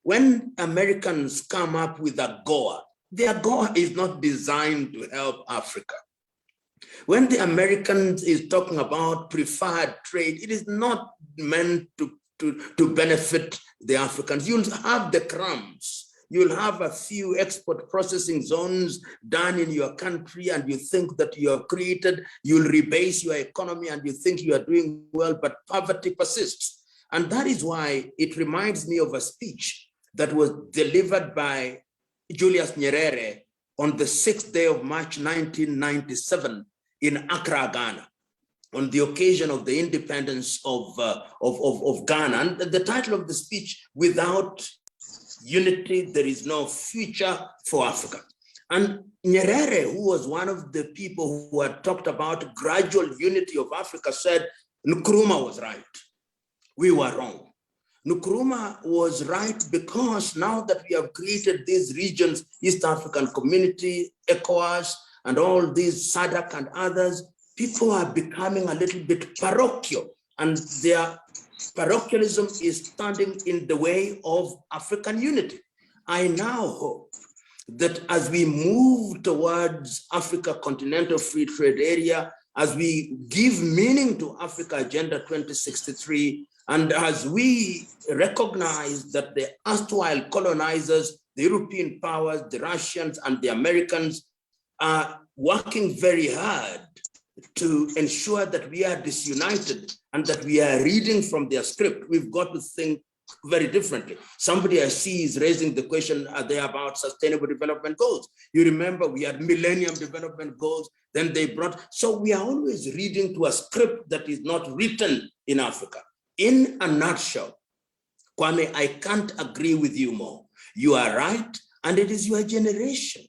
When Americans come up with a GOA, their GOA is not designed to help Africa. When the Americans is talking about preferred trade, it is not meant to benefit the Africans. You'll have the crumbs. You'll have a few export processing zones done in your country, and you think that you have created, you'll rebase your economy and you think you are doing well, but poverty persists. And that is why it reminds me of a speech that was delivered by Julius Nyerere on the 6th day of March, 1997 in Accra, Ghana, on the occasion of the independence of Ghana. And the title of the speech, "Without Unity, There is No Future for Africa." And Nyerere, who was one of the people who had talked about gradual unity of Africa, said Nkrumah was right. We were wrong. Nkrumah was right because now that we have created these regions, East African Community, ECOWAS, and all these SADC and others, people are becoming a little bit parochial, and their parochialism is standing in the way of African unity. I now hope that as we move towards Africa Continental Free Trade Area, as we give meaning to Africa Agenda 2063, and as we recognize that the erstwhile colonizers, the European powers, the Russians and the Americans are working very hard to ensure that we are disunited and that we are reading from their script, we've got to think very differently. Somebody I see is raising the question, are they about sustainable development goals? You remember we had Millennium Development Goals, then they brought, so we are always reading to a script that is not written in Africa. In a nutshell, Kwame, I can't agree with you more. You are right, and it is your generation.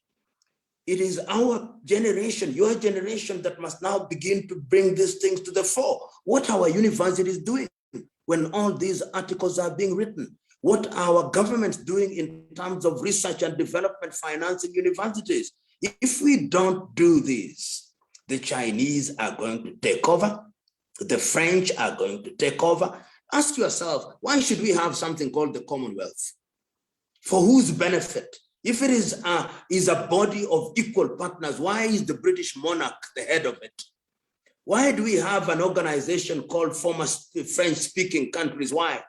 It is our generation, your generation, that must now begin to bring these things to the fore. What our universities doing when all these articles are being written? What our government's doing in terms of research and development financing universities? If we don't do this, the Chinese are going to take over. The French are going to take over. Ask yourself, why should we have something called the Commonwealth? For whose benefit? If it is a body of equal partners, why is the British monarch the head of it? Why do we have an organization called former French-speaking countries? Why?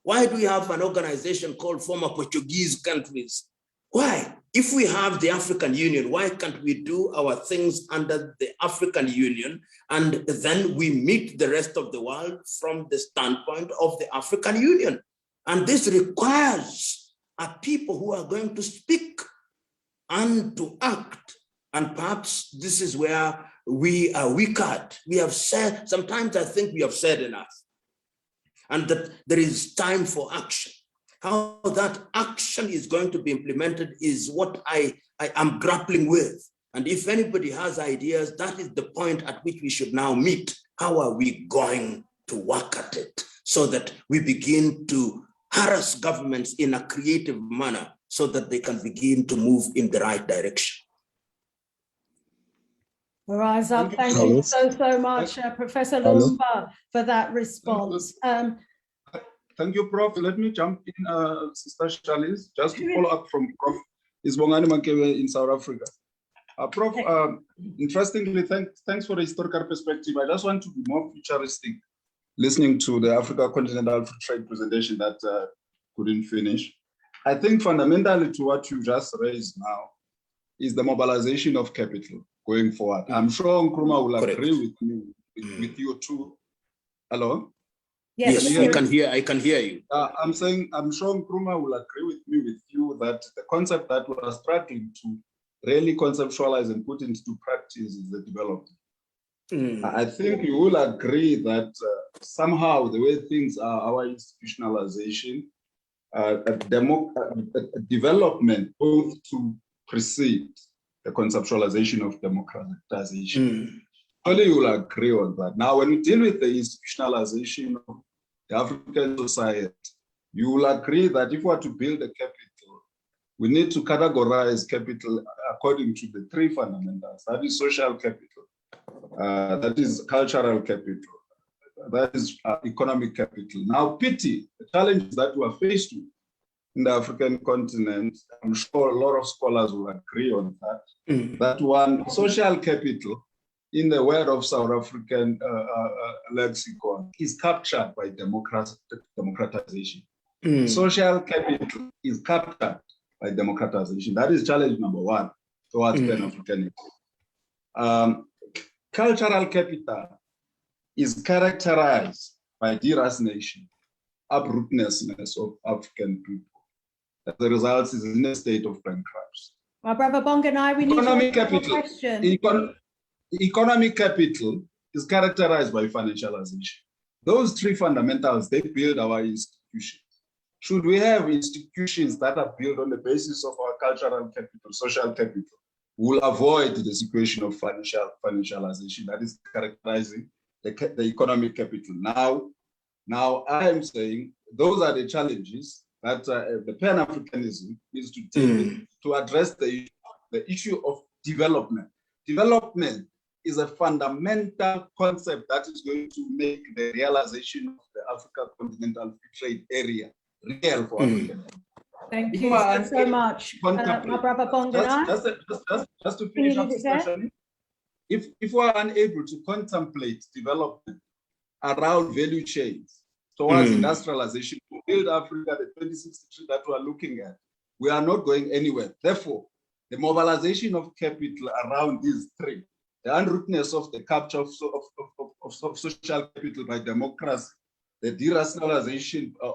Why do we have an organization called former Portuguese countries? Why? If we have the African Union, why can't we do our things under the African Union, and then we meet the rest of the world from the standpoint of the African Union? And this requires a people who are going to speak and to act. And perhaps this is where we are weak at. We have said, sometimes I think we have said enough, and that there is time for action. How that action is going to be implemented is what I am grappling with. And if anybody has ideas, that is the point at which we should now meet. How are we going to work at it so that we begin to harass governments in a creative manner so that they can begin to move in the right direction? Rise up. Thank you so much, Professor Lumumba, for that response. Thank you, Prof. Let me jump in, Sister Charlize, just to follow up from Prof. Isbongani Makewe in South Africa. Prof, interestingly, thanks for the historical perspective. I just want to be more futuristic, listening to the Africa Continental Free Trade presentation that couldn't finish. I think fundamentally to what you just raised now is the mobilization of capital going forward. I'm sure Nkrumah will agree with me with you too. Hello? Yes, Yes, I can hear you. I'm saying, I'm sure Nkrumah will agree with me with you that the concept that we are struggling to really conceptualize and put into practice is the development. I think you will agree that somehow the way things are, our institutionalization, development both to precede the conceptualization of democratization. Only you will agree on that. Now, when we deal with the institutionalization of the African society, you will agree that if we are to build a capital, we need to categorize capital according to the three fundamentals. That is social capital, that is cultural capital, that is economic capital. Now, pity, the challenges that we are faced with in the African continent, I'm sure a lot of scholars will agree on that. That one, social capital, in the word of South African lexicon, is captured by democratization. Social capital is captured by democratization. That is challenge number one towards Pan-Africanism. Cultural capital is characterized by deracination, uprootlessness of African people. The result is in a state of bankruptcy. My brother Bonganai, we need Economic to capital. question. Economic capital is characterized by financialization. Those three fundamentals, they build our institutions. Should we have institutions that are built on the basis of our cultural capital, social capital, we'll avoid the situation of financialization that is characterizing the economic capital. Now I am saying those are the challenges that the Pan-Africanism is to deal with to address the issue of development. Development is a fundamental concept that is going to make the realization of the Africa Continental Free Trade Area real for Africa. Thank you so much, my brother Bonganai. Just to finish up, if we are unable to contemplate development around value chains towards industrialization to build Africa, the 2063 that we are looking at, we are not going anywhere. Therefore, the mobilization of capital around these three, the unrootedness of the capture of social capital by democracy, the derationalization of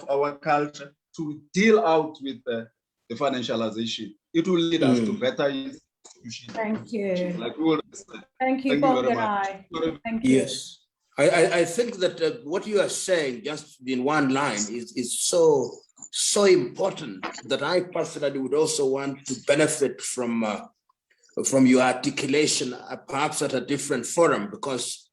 our culture to deal out with the financialization, it will lead us to better institutions. Thank you. Like we Thank you, Bonganai. Thank you. Yes. I think that what you are saying just in one line is so important that I personally would also want to benefit from your articulation, perhaps at a different forum, because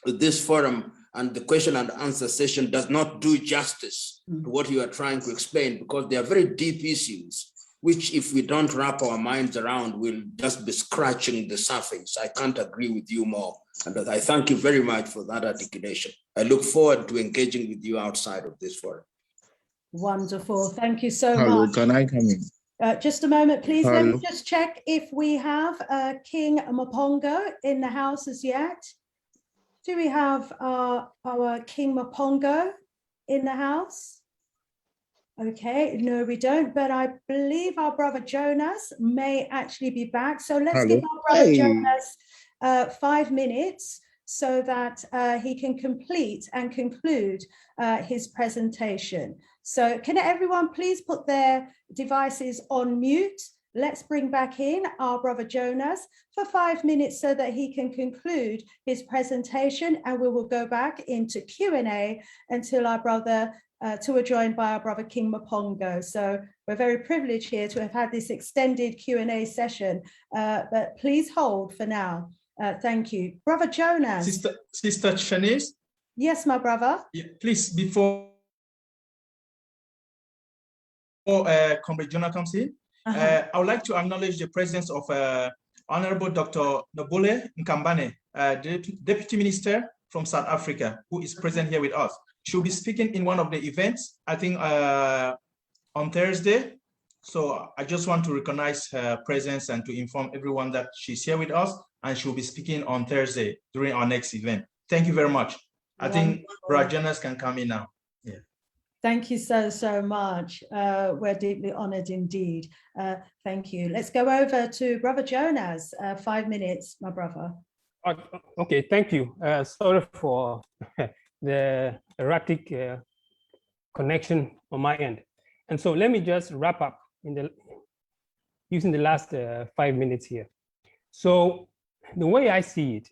this forum and the question and answer session does not do justice to what you are trying to explain, because they are very deep issues, which if we don't wrap our minds around, we'll just be scratching the surface. I can't agree with you more. And I thank you very much for that articulation. I look forward to engaging with you outside of this forum. Wonderful. Thank you so much. Can I come in? Just a moment, please. Hello. Let me just check if we have King Mapongo in the house as yet. Do we have our King Mapongo in the house? Okay, no, we don't, but I believe our brother Jonas may actually be back. So let's give our brother Jonas 5 minutes so that he can complete and conclude his presentation. So can everyone please put their devices on mute? Let's bring back in our brother Jonas for 5 minutes so that he can conclude his presentation, and we will go back into Q&A until our brother we're joined by our brother King Mapongo. So we're very privileged here to have had this extended Q&A session, but please hold for now. Thank you. Brother Jonas. Sister Shanice? Yes, my brother. Yeah, please, before Comrade Jonah comes in, I would like to acknowledge the presence of Honorable Dr. Nobole Nkambane, Deputy Minister from South Africa, who is present here with us. She'll be speaking in one of the events, I think on Thursday. So I just want to recognize her presence and to inform everyone that she's here with us, and she'll be speaking on Thursday during our next event. Thank you very much. I think Brother Jonas can come in now. Yeah. Thank you so much. We're deeply honored indeed. Thank you. Let's go over to Brother Jonas. 5 minutes, my brother. Okay, thank you. Sorry for the erratic connection on my end. And so let me just wrap up using the last 5 minutes here. So the way I see it,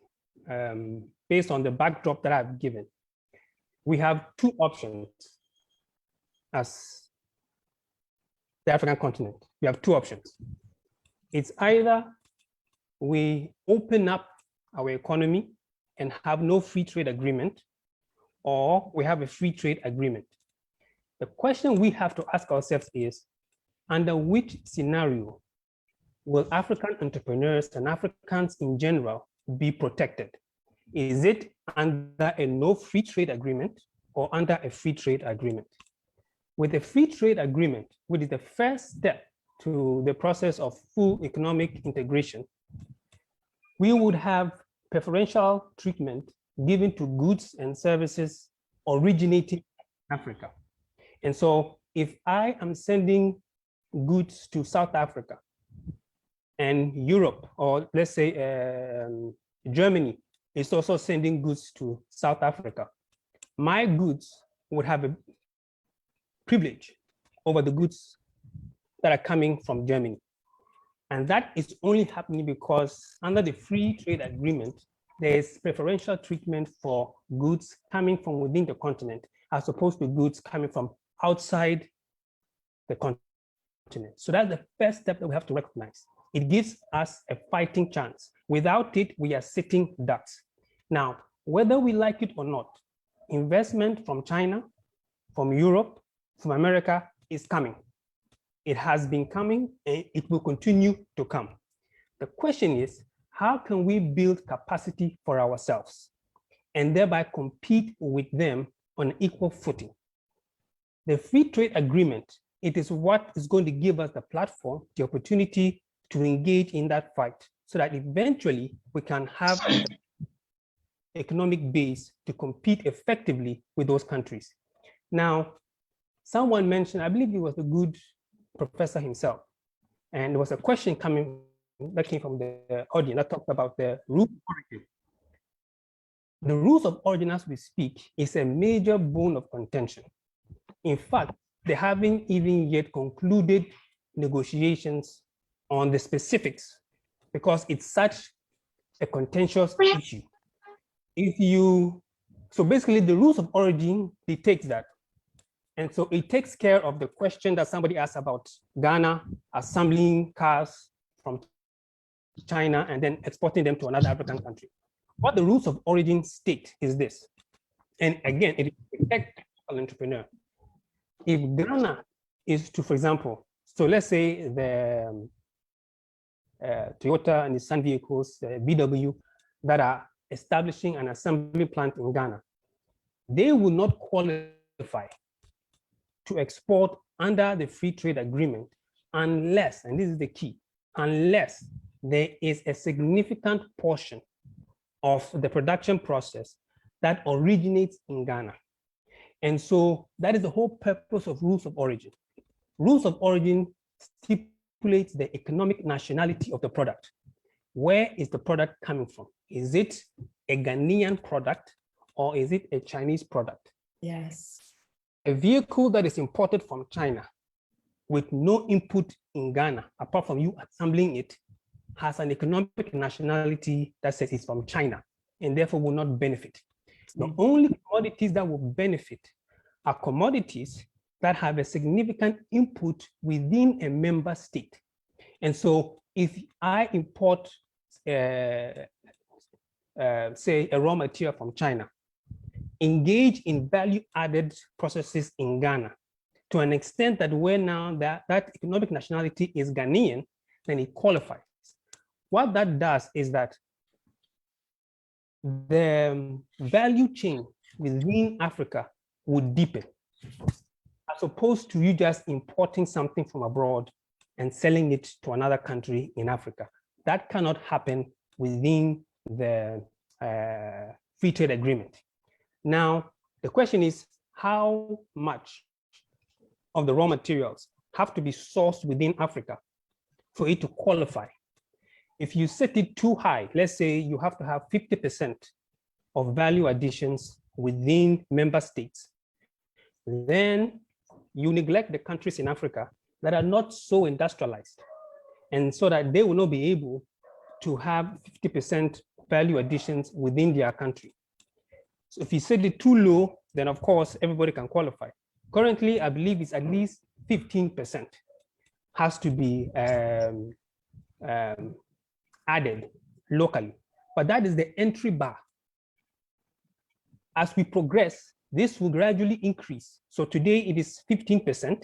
based on the backdrop that I've given, we have two options as the African continent. We have two options. It's either we open up our economy and have no free trade agreement, or we have a free trade agreement. The question we have to ask ourselves is, under which scenario will African entrepreneurs and Africans in general be protected? Is it under a no free trade agreement or under a free trade agreement? With a free trade agreement, which is the first step to the process of full economic integration, we would have preferential treatment given to goods and services originating in Africa. And so if I am sending goods to South Africa and Europe, or let's say Germany is also sending goods to South Africa, my goods would have a privilege over the goods that are coming from Germany. And that is only happening because under the free trade agreement, there is preferential treatment for goods coming from within the continent, as opposed to goods coming from outside the continent. So that's the first step that we have to recognize. It gives us a fighting chance. Without it, we are sitting ducks. Now, whether we like it or not, investment from China, from Europe, from America is coming. It has been coming and it will continue to come. The question is, how can we build capacity for ourselves and thereby compete with them on equal footing? The free trade agreement, it is what is going to give us the platform, the opportunity to engage in that fight so that eventually we can have the economic base to compete effectively with those countries. Now, someone mentioned, I believe it was a good professor himself, and there was a question that came from the audience that talked about the root of origin. The rules of origin, as we speak, is a major bone of contention. In fact, they haven't even yet concluded negotiations on the specifics because it's such a contentious issue. So basically the rules of origin dictates that. And so it takes care of the question that somebody asked about Ghana assembling cars from China and then exporting them to another African country. What the rules of origin state is this. And again, it protects an entrepreneur. If Ghana is to, for example, so let's say the Toyota and Nissan vehicles, the VW, that are establishing an assembly plant in Ghana, they will not qualify to export under the free trade agreement unless, and this is the key, unless there is a significant portion of the production process that originates in Ghana. And so that is the whole purpose of rules of origin. Rules of origin stipulates the economic nationality of the product. Where is the product coming from? Is it a Ghanaian product or is it a Chinese product? Yes. A vehicle that is imported from China with no input in Ghana, apart from you assembling it, has an economic nationality that says it's from China and therefore will not benefit. The only commodities that will benefit are commodities that have a significant input within a member state. And so if I import, say, a raw material from China, engage in value-added processes in Ghana to an extent that where now that economic nationality is Ghanaian, then it qualifies. What that does is that the value chain within Africa would deepen, as opposed to you just importing something from abroad and selling it to another country in Africa. That cannot happen within the free trade agreement. Now, the question is how much of the raw materials have to be sourced within Africa for it to qualify? If you set it too high, let's say you have to have 50% of value additions within member states, then you neglect the countries in Africa that are not so industrialized, and so that they will not be able to have 50% value additions within their country. So if you set it too low, then of course everybody can qualify. Currently, I believe it's at least 15% has to be added locally, but that is the entry bar. As we progress, this will gradually increase. So today it is 15%,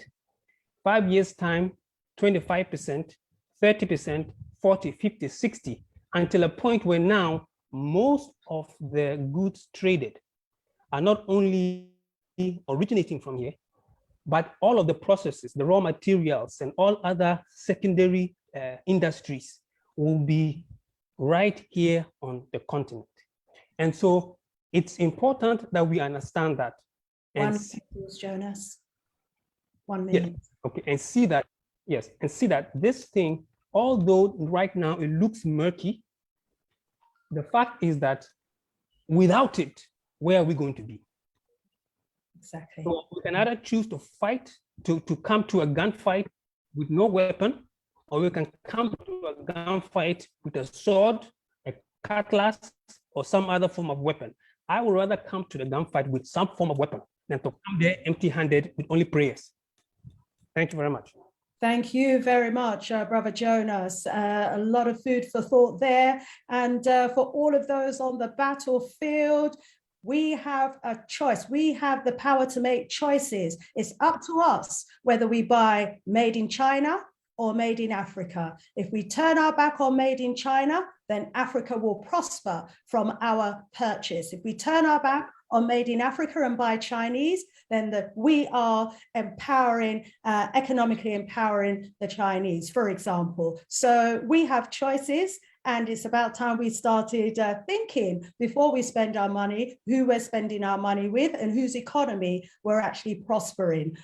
5 years time, 25%, 30%, 40, 50, 60, until a point where now most of the goods traded are not only originating from here, but all of the processes, the raw materials and all other secondary industries will be right here on the continent. And so it's important that we understand that. And Jonas. 1 minute. Yes, okay, and see that, yes, and see that this thing, although right now it looks murky, the fact is that without it, where are we going to be? Exactly. So we can either choose to fight, to come to a gunfight with no weapon, or we can come to a gunfight with a sword, a cutlass, or some other form of weapon. I would rather come to the gunfight with some form of weapon than to come there empty-handed with only prayers. Thank you very much. Thank you very much, Brother Jonas. A lot of food for thought there. And for all of those on the battlefield, we have a choice. We have the power to make choices. It's up to us whether we buy made in China or made in Africa. If we turn our back on made in China, then Africa will prosper from our purchase. If we turn our back on made in Africa and buy Chinese, then we are empowering, economically empowering the Chinese, for example. So we have choices, and it's about time we started thinking before we spend our money, who we're spending our money with and whose economy we're actually prospering.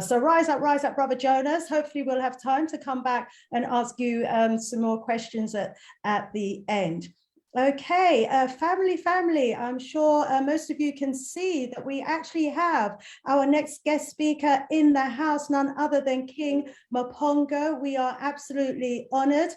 So rise up, Brother Jonas. Hopefully we'll have time to come back and ask you some more questions at the end. Okay, family, I'm sure most of you can see that we actually have our next guest speaker in the house, none other than King Mapongo. We are absolutely honored.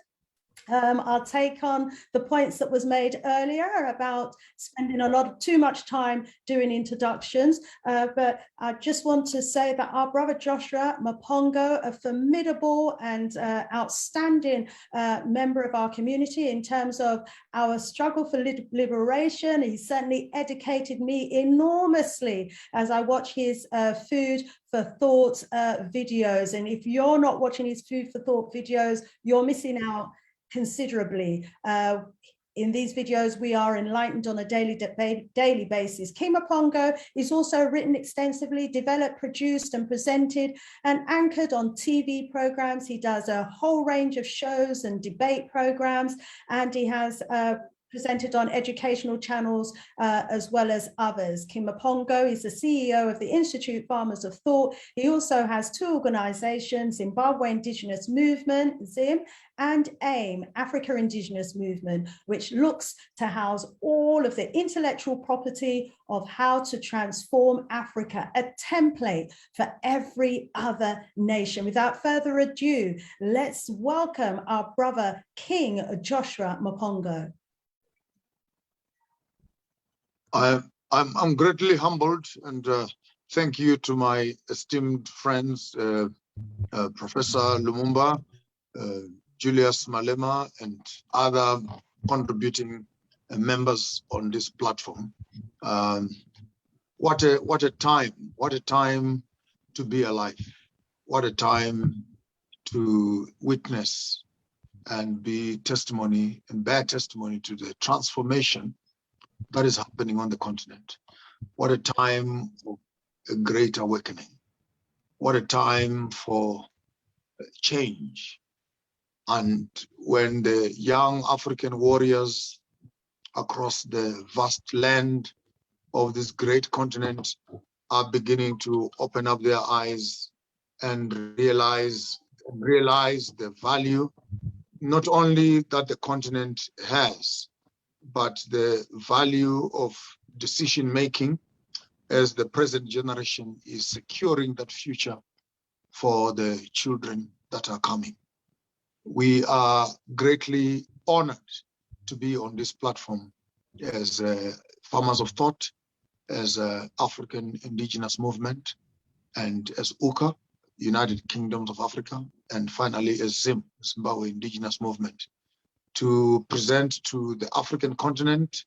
I'll take on the points that was made earlier about spending too much time doing introductions, but I just want to say that our brother Joshua Mapongo, a formidable and outstanding member of our community in terms of our struggle for liberation. He certainly educated me enormously as I watch his food for thought videos. And if you're not watching his food for thought videos, you're missing out considerably. In these videos, we are enlightened on a daily basis. King Mapongo is also written extensively, developed, produced, and presented, and anchored on TV programs. He does a whole range of shows and debate programs, and he has presented on educational channels as well as others. King Mapongo is the CEO of the Institute Farmers of Thought. He also has two organizations, Zimbabwe Indigenous Movement, ZIM, and AIM, Africa Indigenous Movement, which looks to house all of the intellectual property of how to transform Africa, a template for every other nation. Without further ado, let's welcome our brother, King Joshua Mapongo. I'm greatly humbled, and thank you to my esteemed friends, Professor Lumumba, Julius Malema, and other contributing members on this platform. What a time to be alive. What a time to witness and be testimony and bear testimony to the transformation that is happening on the continent. What a time of a great awakening. What a time for change. And when the young African warriors across the vast land of this great continent are beginning to open up their eyes and realize the value not only that the continent has, but the value of decision-making as the present generation is securing that future for the children that are coming. We are greatly honored to be on this platform as farmers of thought, as African Indigenous Movement, and as UCA, United Kingdoms of Africa, and finally as ZIM, Zimbabwe Indigenous Movement, to present to the African continent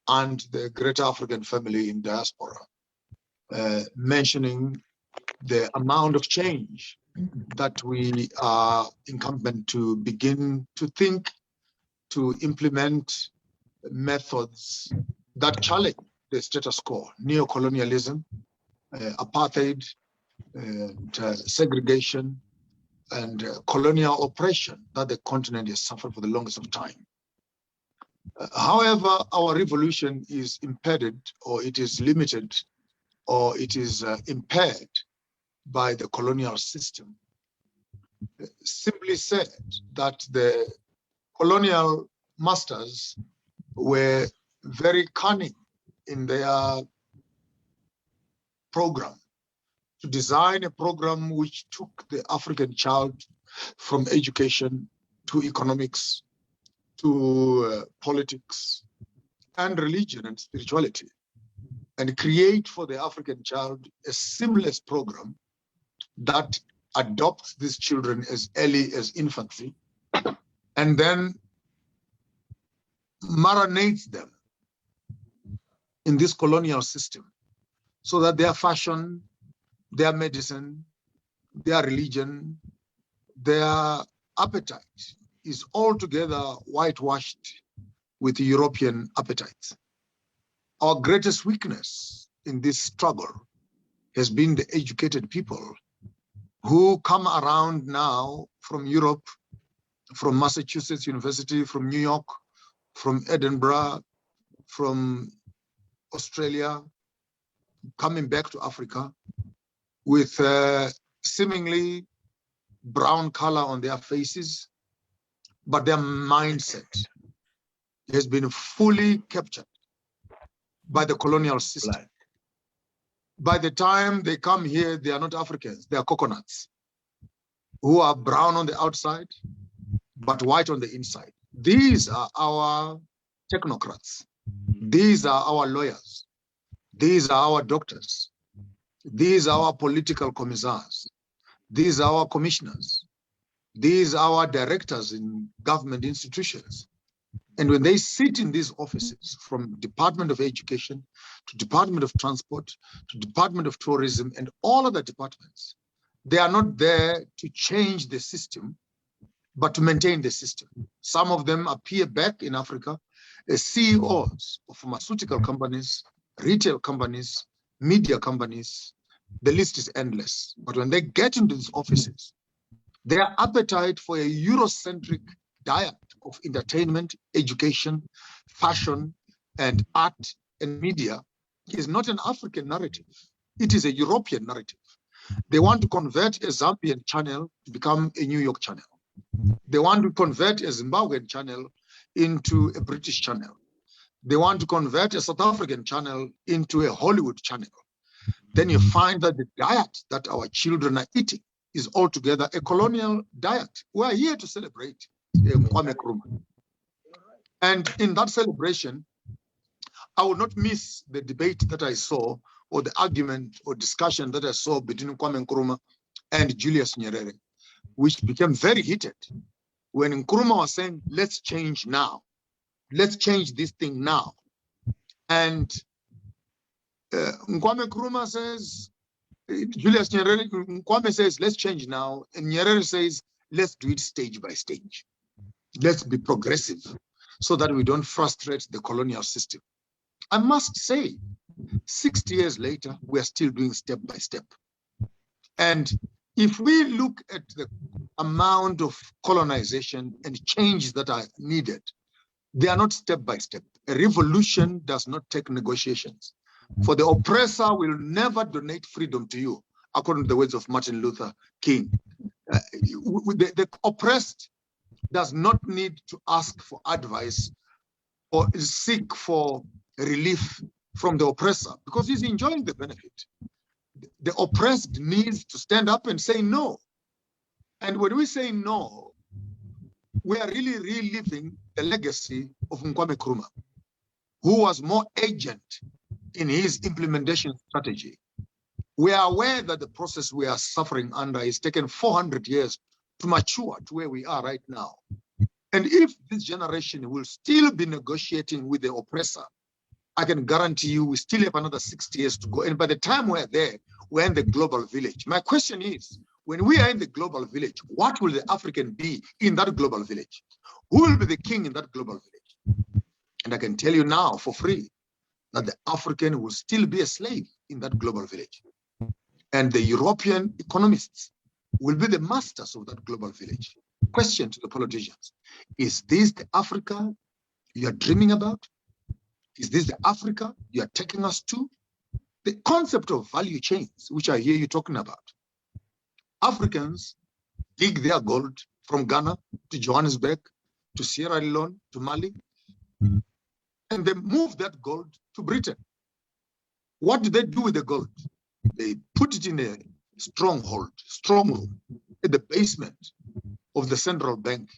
and the greater African family in diaspora, mentioning the amount of change that we are incumbent to begin to think, to implement methods that challenge the status quo, neocolonialism, apartheid, segregation, and colonial oppression that the continent has suffered for the longest of time. However, our revolution is impeded, or it is limited, or it is impaired by the colonial system. Simply said, that the colonial masters were very cunning in their program to design a program which took the African child from education to economics to politics and religion and spirituality, and create for the African child a seamless program that adopts these children as early as infancy and then marinates them in this colonial system so that their fashion, their medicine, their religion, their appetite is altogether whitewashed with European appetites. Our greatest weakness in this struggle has been the educated people who come around now from Europe, from Massachusetts University, from New York, from Edinburgh, from Australia, coming back to Africa with seemingly brown color on their faces, but their mindset has been fully captured by the colonial system. By the time they come here, they are not Africans, they are coconuts who are brown on the outside, but white on the inside. These are our technocrats. These are our lawyers. These are our doctors. These are our political commissars. These are our commissioners. These are our directors in government institutions. And when they sit in these offices, from Department of Education to Department of Transport to Department of Tourism and all other departments, they are not there to change the system, but to maintain the system. Some of them appear back in Africa as CEOs of pharmaceutical companies, retail companies, media companies. The list is endless. But when they get into these offices, their appetite for a Eurocentric diet of entertainment, education, fashion, and art and media is not an African narrative. It is a European narrative. They want to convert a Zambian channel to become a New York channel. They want to convert a Zimbabwean channel into a British channel. They want to convert a South African channel into a Hollywood channel. Then you find that the diet that our children are eating is altogether a colonial diet. We are here to celebrate Kwame Nkrumah. And in that celebration, I will not miss the debate that I saw, or the argument or discussion that I saw between Kwame Nkrumah and Julius Nyerere, which became very heated when Nkrumah was saying, let's change now. Let's change this thing now. And Kwame Nkrumah says, Julius Nyerere, Kwame says, let's change now. And Nyerere says, let's do it stage by stage. Let's be progressive so that we don't frustrate the colonial system. I must say, 60 years later, we are still doing step by step. And if we look at the amount of colonization and change that are needed, they are not step by step. A revolution does not take negotiations. For the oppressor will never donate freedom to you, according to the words of Martin Luther King. The oppressed does not need to ask for advice or seek for relief from the oppressor because he's enjoying the benefit. The oppressed needs to stand up and say no. And when we say no, we are really reliving the legacy of Kwame Nkrumah, who was more agent in his implementation strategy. We are aware that the process we are suffering under is taken 400 years to mature to where we are right now. And if this generation will still be negotiating with the oppressor, I can guarantee you we still have another 60 years to go. And by the time we're there, we're in the global village. My question is, when we are in the global village, what will the African be in that global village? Who will be the king in that global village? And I can tell you now for free that the African will still be a slave in that global village. And the European economists will be the masters of that global village. Question to the politicians, is this the Africa you are dreaming about? Is this the Africa you are taking us to? The concept of value chains, which I hear you talking about. Africans dig their gold from Ghana to Johannesburg, to Sierra Leone, to Mali, and they move that gold to Britain. What do they do with the gold? They put it in a strong room, in the basement of the central bank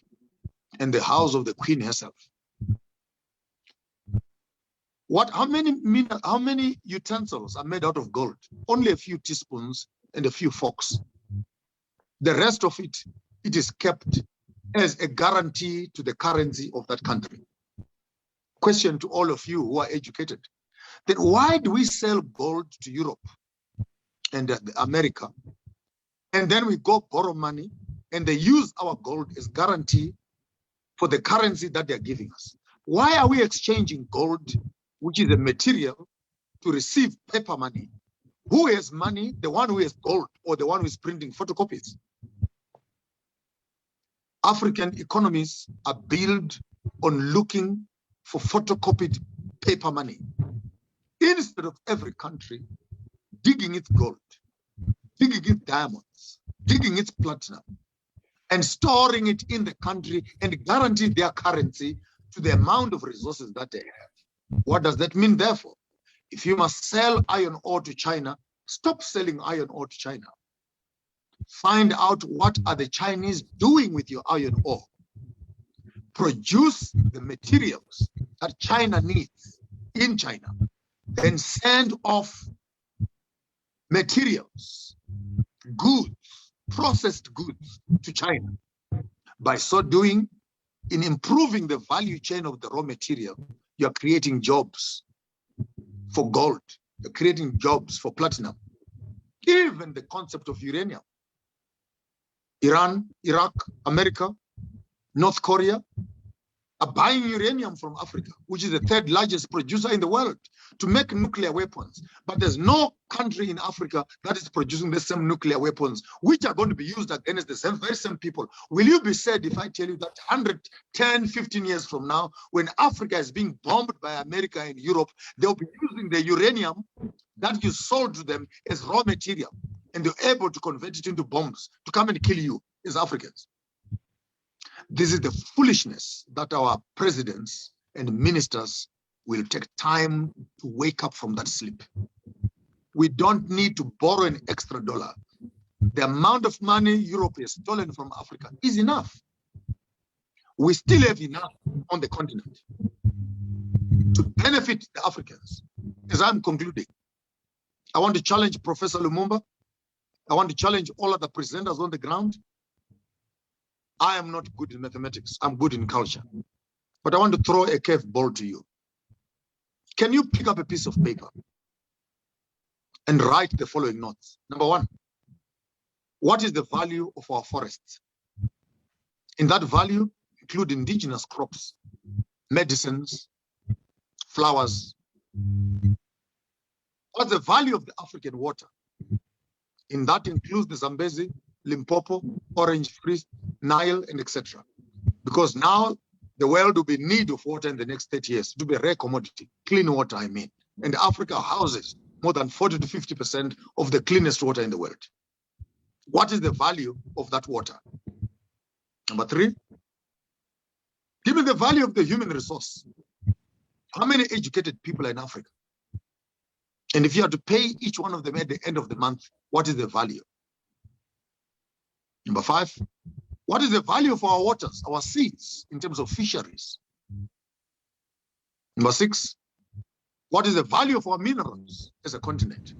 and the house of the Queen herself. How many utensils are made out of gold? Only a few teaspoons and a few forks. The rest of it, it is kept as a guarantee to the currency of that country. Question to all of you who are educated. Then why do we sell gold to Europe and America? And then we go borrow money and they use our gold as guarantee for the currency that they're giving us. Why are we exchanging gold, which is a material, to receive paper money? Who has money, the one who has gold or the one who is printing photocopies? African economies are built on looking for photocopied paper money. Instead of every country digging its gold, digging its diamonds, digging its platinum, and storing it in the country and guarantee their currency to the amount of resources that they have. What does that mean, therefore? If you must sell iron ore to China, stop selling iron ore to China. Find out what are the Chinese doing with your iron ore. Produce the materials that China needs in China. Then send off materials, goods, processed goods to China. By so doing, in improving the value chain of the raw material, you're creating jobs for gold, you're creating jobs for platinum. Even the concept of uranium. Iran, Iraq, America, North Korea are buying uranium from Africa, which is the third largest producer in the world, to make nuclear weapons. But there's no country in Africa that is producing the same nuclear weapons, which are going to be used against the very same people. Will you be sad if I tell you that 110, 15 years from now, when Africa is being bombed by America and Europe, they'll be using the uranium that you sold to them as raw material, and they're able to convert it into bombs to come and kill you as Africans? This is the foolishness that our presidents and ministers will take time to wake up from that sleep. We don't need to borrow an extra dollar. The amount of money Europe has stolen from Africa is enough. We still have enough on the continent to benefit the Africans. As I'm concluding, I want to challenge Professor Lumumba. I want to challenge all other presenters on the ground. I am not good in mathematics. I'm good in culture. But I want to throw a curveball to you. Can you pick up a piece of paper and write the following notes? Number one, what is the value of our forests? In that value, include indigenous crops, medicines, flowers. What's the value of the African water? In that includes the Zambezi, Limpopo, Orange Free, Nile, and etc. Because now the world will be in need of water in the next 30 years. It will be a rare commodity, clean water, I mean. And Africa houses more than 40 to 50% of the cleanest water in the world. What is the value of that water? Number three, Give me the value of the human resource. How many educated people are in Africa? And if you have to pay each one of them at the end of the month, what is the value? Number 5, what is the value for our waters, our seas, in terms of fisheries? Number 6, what is the value of our minerals as a continent?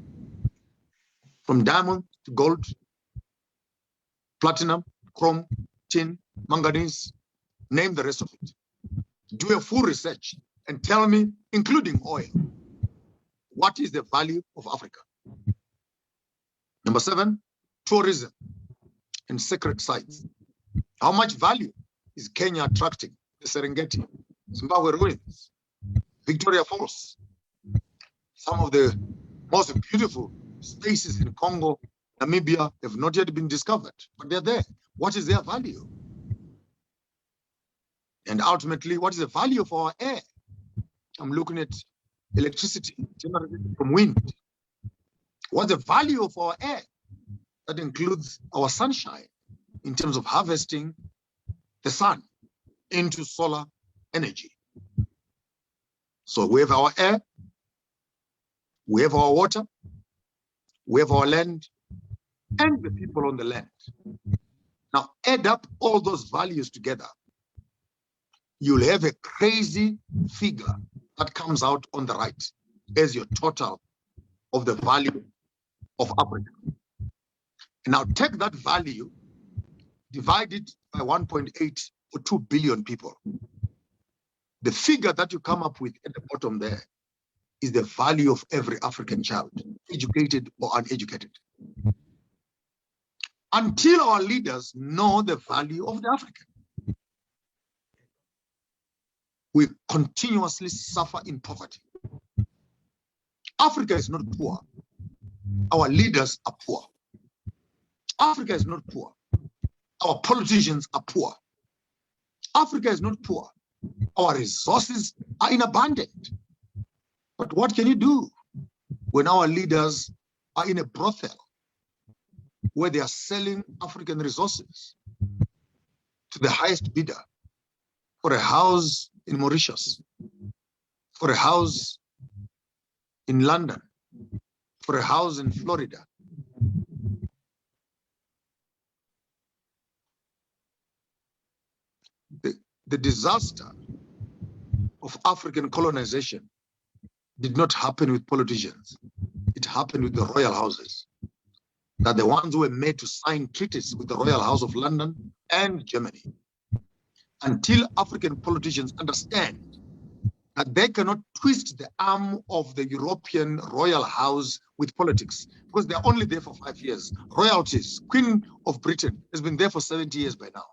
From diamond to gold, platinum, chrome, tin, manganese, name the rest of it. Do a full research and tell me, including oil, what is the value of Africa? Number 7, tourism and sacred sites. How much value is Kenya attracting? The Serengeti, Zimbabwe ruins, Victoria Falls, some of the most beautiful spaces in Congo, Namibia have not yet been discovered, but they're there. What is their value? And ultimately, what is the value of our air? I'm looking at electricity generated from wind. What's the value of our air? That includes our sunshine in terms of harvesting the sun into solar energy. So we have our air, we have our water, we have our land, and the people on the land. Now add up all those values together, you'll have a crazy figure that comes out on the right as your total of the value of Africa. And now take that value, divide it by 1.8 or 2 billion people. The figure that you come up with at the bottom there is the value of every African child, educated or uneducated. Until our leaders know the value of the African, we continuously suffer in poverty. Africa is not poor. Our leaders are poor. Africa is not poor. Our politicians are poor. Africa is not poor. Our resources are in abundance. But what can you do when our leaders are in a brothel where they are selling African resources to the highest bidder for a house in Mauritius, for a house in London, for a house in Florida? The disaster of African colonization did not happen with politicians. It happened with the royal houses. That the ones who were made to sign treaties with the Royal House of London and Germany. Until African politicians understand that they cannot twist the arm of the European royal house with politics, because they're only there for 5 years. Royalties, Queen of Britain has been there for 70 years by now.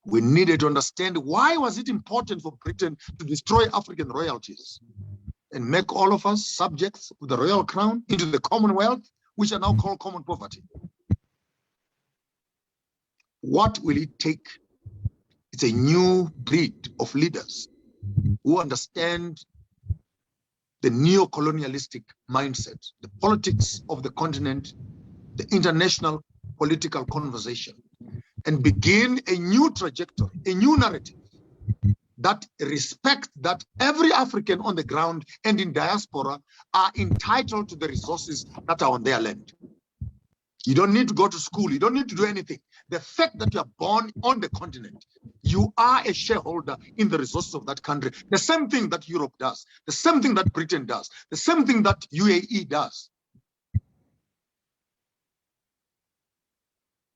We needed to understand why was it important for Britain to destroy African royalties and make all of us subjects of the royal crown into the Commonwealth, which are now called common poverty. What will it take? It's a new breed of leaders who understand the neo-colonialistic mindset, the politics of the continent, the international political conversation, and begin a new trajectory, a new narrative that respects that every African on the ground and in diaspora are entitled to the resources that are on their land. You don't need to go to school. You don't need to do anything. The fact that you are born on the continent, you are a shareholder in the resources of that country. The same thing that Europe does, the same thing that Britain does, the same thing that UAE does.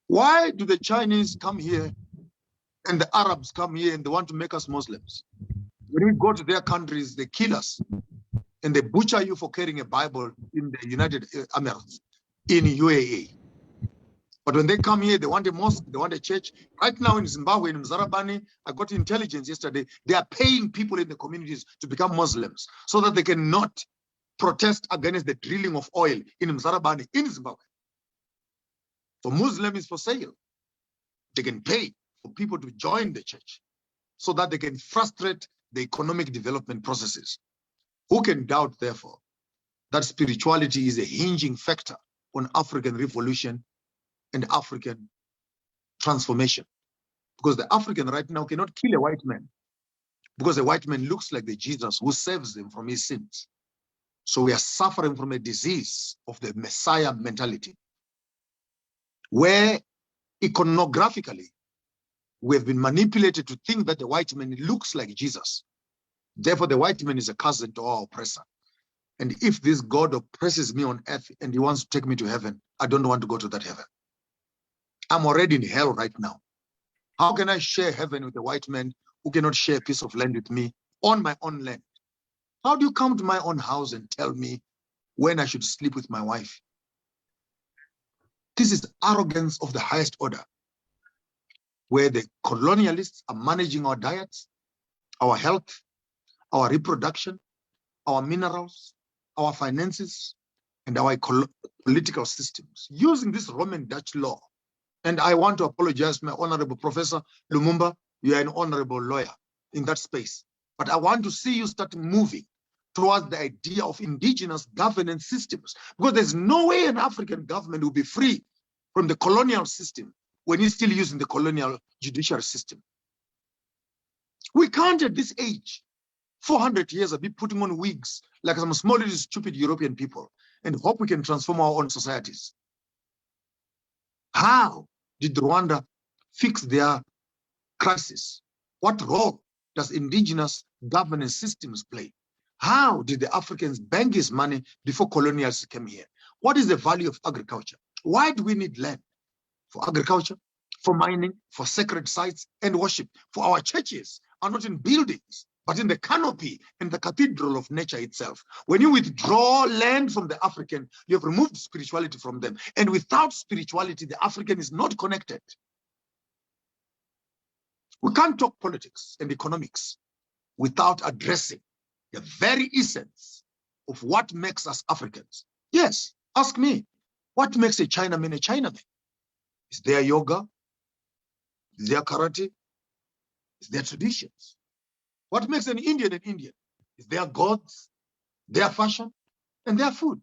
Why do the Chinese come here and the Arabs come here and they want to make us Muslims? When we go to their countries, they kill us and they butcher you for carrying a Bible in the United Emirates, in UAE. But when they come here, they want a mosque, they want a church. Right now in Zimbabwe, in Mzarabani, I got intelligence yesterday, they are paying people in the communities to become Muslims so that they cannot protest against the drilling of oil in Mzarabani, in Zimbabwe. For Muslim is for sale. They can pay for people to join the church so that they can frustrate the economic development processes. Who can doubt, therefore, that spirituality is a hinging factor on African revolution and African transformation? because the African right now cannot kill a white man because the white man looks like the Jesus who saves them from his sins. So we are suffering from a disease of the Messiah mentality, where iconographically we have been manipulated to think that the white man looks like Jesus. Therefore, the white man is a cousin to our oppressor. And if this God oppresses me on earth and he wants to take me to heaven, I don't want to go to that heaven. I'm already in hell right now. How can I share heaven with a white man who cannot share a piece of land with me on my own land? How do you come to my own house and tell me when I should sleep with my wife? This is arrogance of the highest order, where the colonialists are managing our diets, our health, our reproduction, our minerals, our finances, and our political systems using this Roman Dutch law. And I want to apologize, my honorable Professor Lumumba, you are an honorable lawyer in that space. But I want to see you start moving towards the idea of indigenous governance systems, because there's no way an African government will be free from the colonial system when he's still using the colonial judicial system. We can't at this age, 400 years, be putting on wigs like some small little stupid European people and hope we can transform our own societies. How did Rwanda fix their crisis? What role does indigenous governance systems play? How did the Africans bank his money before colonials came here? What is the value of agriculture? Why do we need land? For agriculture, for mining, for sacred sites and worship. For our churches are not in buildings, but in the canopy and the cathedral of nature itself. When you withdraw land from the African, you have removed spirituality from them. And without spirituality, the African is not connected. We can't talk politics and economics without addressing the very essence of what makes us Africans. Yes, ask me, what makes a Chinaman a Chinaman? Is their yoga? Is their karate? Is their traditions? What makes an Indian an Indian? Is their gods, their fashion, and their food?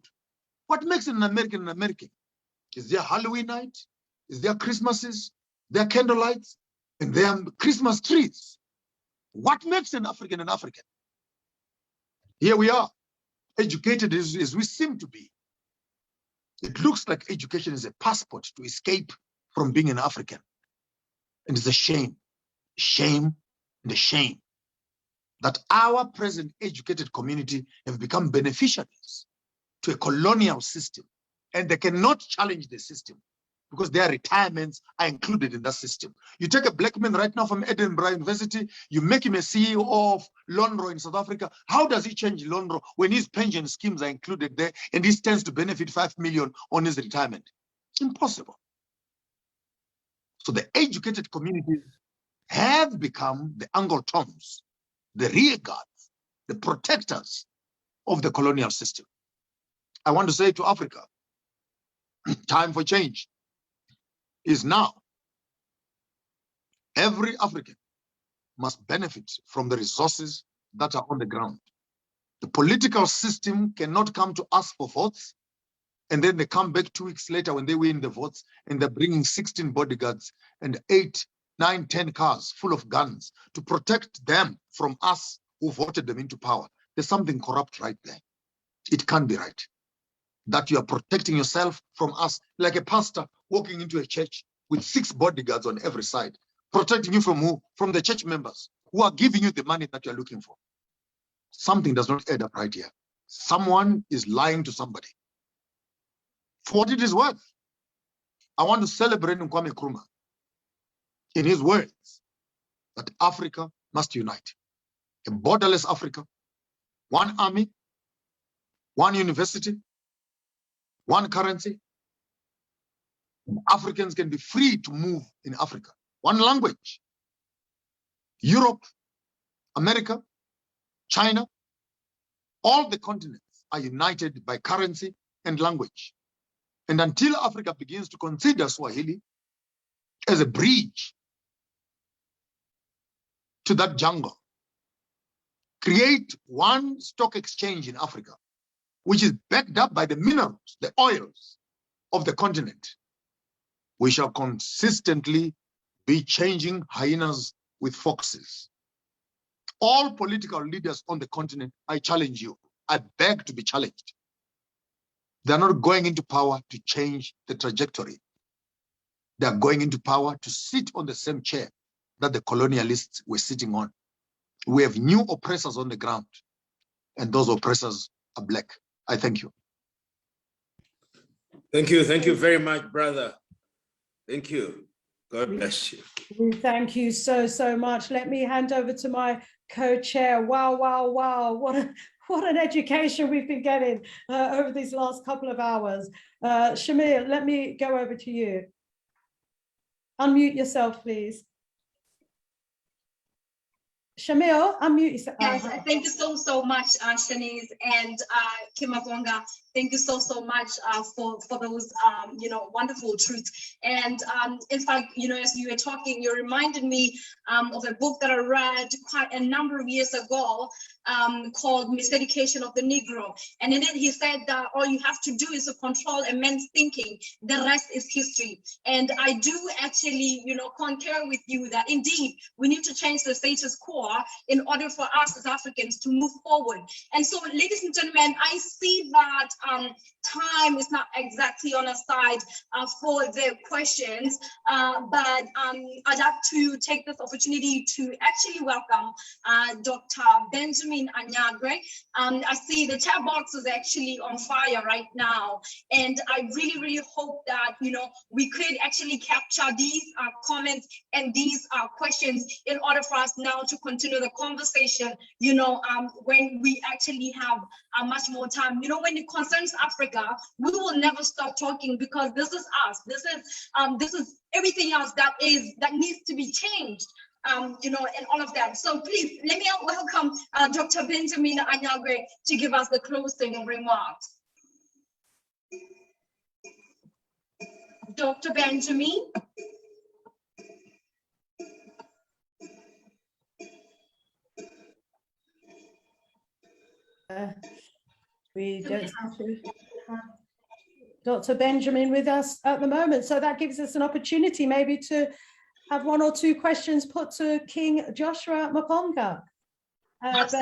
What makes an American an American? Is their Halloween night? Is their Christmases, their candlelights, and their Christmas trees? What makes an African an African? Here we are, educated as we seem to be. It looks like education is a passport to escape from being an African. And it's a shame, and a shame that our present educated community have become beneficiaries to a colonial system, and they cannot challenge the system because their retirements are included in that system. You take a black man right now from Edinburgh University, you make him a CEO of Lonro in South Africa. How does he change Lonro when his pension schemes are included there and he stands to benefit 5 million on his retirement? Impossible. So the educated communities have become the Uncle Toms, the rear guards, the protectors of the colonial system. I want to say to Africa, time for change is now. Every African must benefit from the resources that are on the ground. The political system cannot come to us for votes, and then they come back 2 weeks later when they win the votes, and they're bringing 16 bodyguards and 8, 9, 10 cars full of guns to protect them from us who voted them into power. There's something corrupt right there. It can't be right that you are protecting yourself from us, like a pastor walking into a church with 6 bodyguards on every side. Protecting you from who? From the church members who are giving you the money that you're looking for. Something does not add up right here. Someone is lying to somebody. For what it is worth, I want to celebrate Kwame Nkrumah in his words that Africa must unite. A borderless Africa, one army, one university, one currency. Africans can be free to move in Africa. One language. Europe, America, China, all the continents are united by currency and language. And until Africa begins to consider Swahili as a bridge to that jungle, create one stock exchange in Africa, which is backed up by the minerals, the oils of the continent, we shall consistently be changing hyenas with foxes. All political leaders on the continent, I challenge you. I beg to be challenged. They're not going into power to change the trajectory. They're going into power to sit on the same chair that the colonialists were sitting on. We have new oppressors on the ground, and those oppressors are black. I thank you. Thank you. Thank you very much, brother. Thank you. God bless you. Thank you so much. Let me hand over to my co-chair. Wow. What an education we've been getting over these last couple of hours. Shamir, let me go over to you. Unmute yourself, please. Shamil, unmute yourself. Yes, thank you so much, Shanice and Kimabonga. Thank you so much for those wonderful truths. And in fact, as you were talking, you reminded me of a book that I read quite a number of years ago called Miseducation of the Negro. And in it, he said that all you have to do is to control a man's thinking. The rest is history. And I do actually, concur with you that indeed we need to change the status quo in order for us as Africans to move forward. And so, ladies and gentlemen, I see that time is not exactly on our side for the questions, but I'd like to take this opportunity to actually welcome Dr. Benjamin Anyagwe. I see the chat box is actually on fire right now, and I really hope that we could actually capture these comments and these questions in order for us now to continue the conversation, when we actually have much more time. When it concerns Africa, we will never stop talking, because this is us. This is everything else that needs to be changed. And all of that. So please let me welcome Dr. Benjamin Anyagwe to give us the closing remarks. Dr. Benjamin. We don't have to have Dr. Benjamin with us at the moment, so that gives us an opportunity maybe to have one or two questions put to King Joshua Maponga. But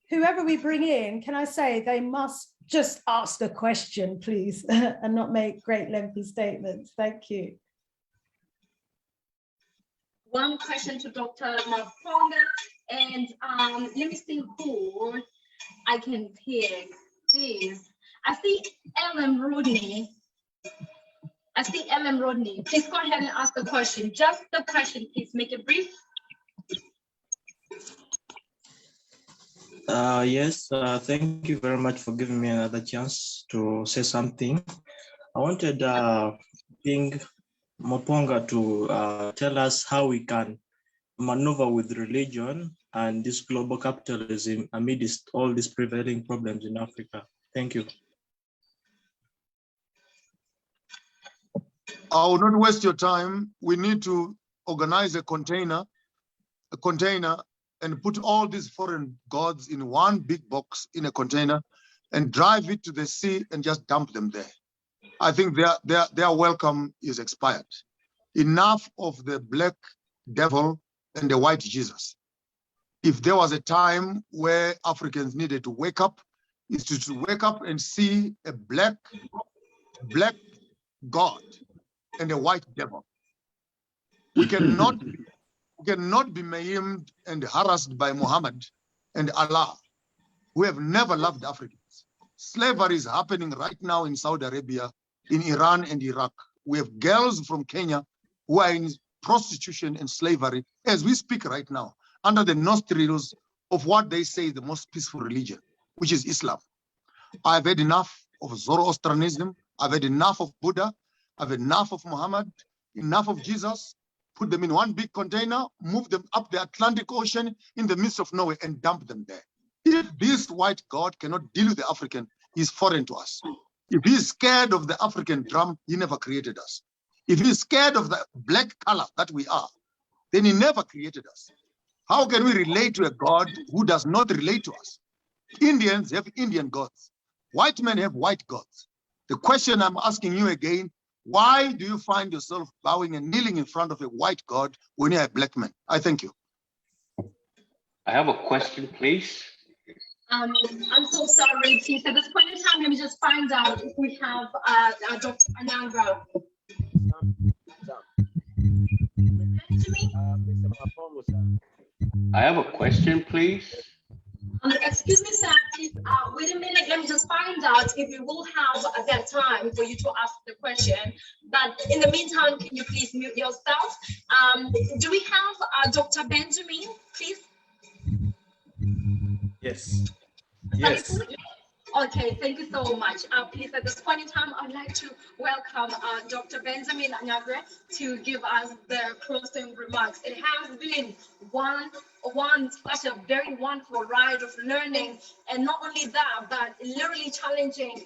whoever we bring in, can I say they must just ask a question, please, and not make great lengthy statements. Thank you. One question to Dr. Maponga, and let me see who I can pick. Please, I see Ellen Rodney. Please go ahead and ask the question. Just the question, please. Make it brief. Yes, thank you very much for giving me another chance to say something. I wanted King Maponga to tell us how we can maneuver with religion and this global capitalism amidst all these prevailing problems in Africa. Thank you. I will not waste your time. We need to organize a container and put all these foreign gods in one big box in a container and drive it to the sea and just dump them there. I think their welcome is expired. Enough of the black devil and the white Jesus. If there was a time where Africans needed to wake up, is to wake up and see a black God and a white devil. We cannot be maimed and harassed by Muhammad and Allah, who have never loved Africans. Slavery is happening right now in Saudi Arabia, in Iran and Iraq. We have girls from Kenya who are in prostitution and slavery as we speak right now, under the nostrils of what they say is the most peaceful religion, which is Islam. I've had enough of Zoroastrianism. I've had enough of Buddha. I've had enough of Muhammad, enough of Jesus. Put them in one big container, move them up the Atlantic Ocean in the midst of nowhere and dump them there. If this white God cannot deal with the African, he's foreign to us. If he's scared of the African drum, he never created us. If he's scared of the black color that we are, then he never created us. How can we relate to a God who does not relate to us? Indians have Indian gods. White men have white gods. The question I'm asking you again, Why do you find yourself bowing and kneeling in front of a white God when you're a black man? I thank you. I have a question, please. I'm so sorry, please. At this point in time, let me just find out if we have Dr. Anyangra. I have a question, please. Excuse me, sir, please, wait a minute. Let me just find out if we will have that time for you to ask the question. But in the meantime, can you please mute yourself? Do we have Dr. Benjamin, please? Yes. Yes. Okay, thank you so much. Please, at this point in time, I'd like to welcome Dr. Benjamin Anyagre to give us the closing remarks. It has been such a very wonderful ride of learning, and not only that, but literally challenging,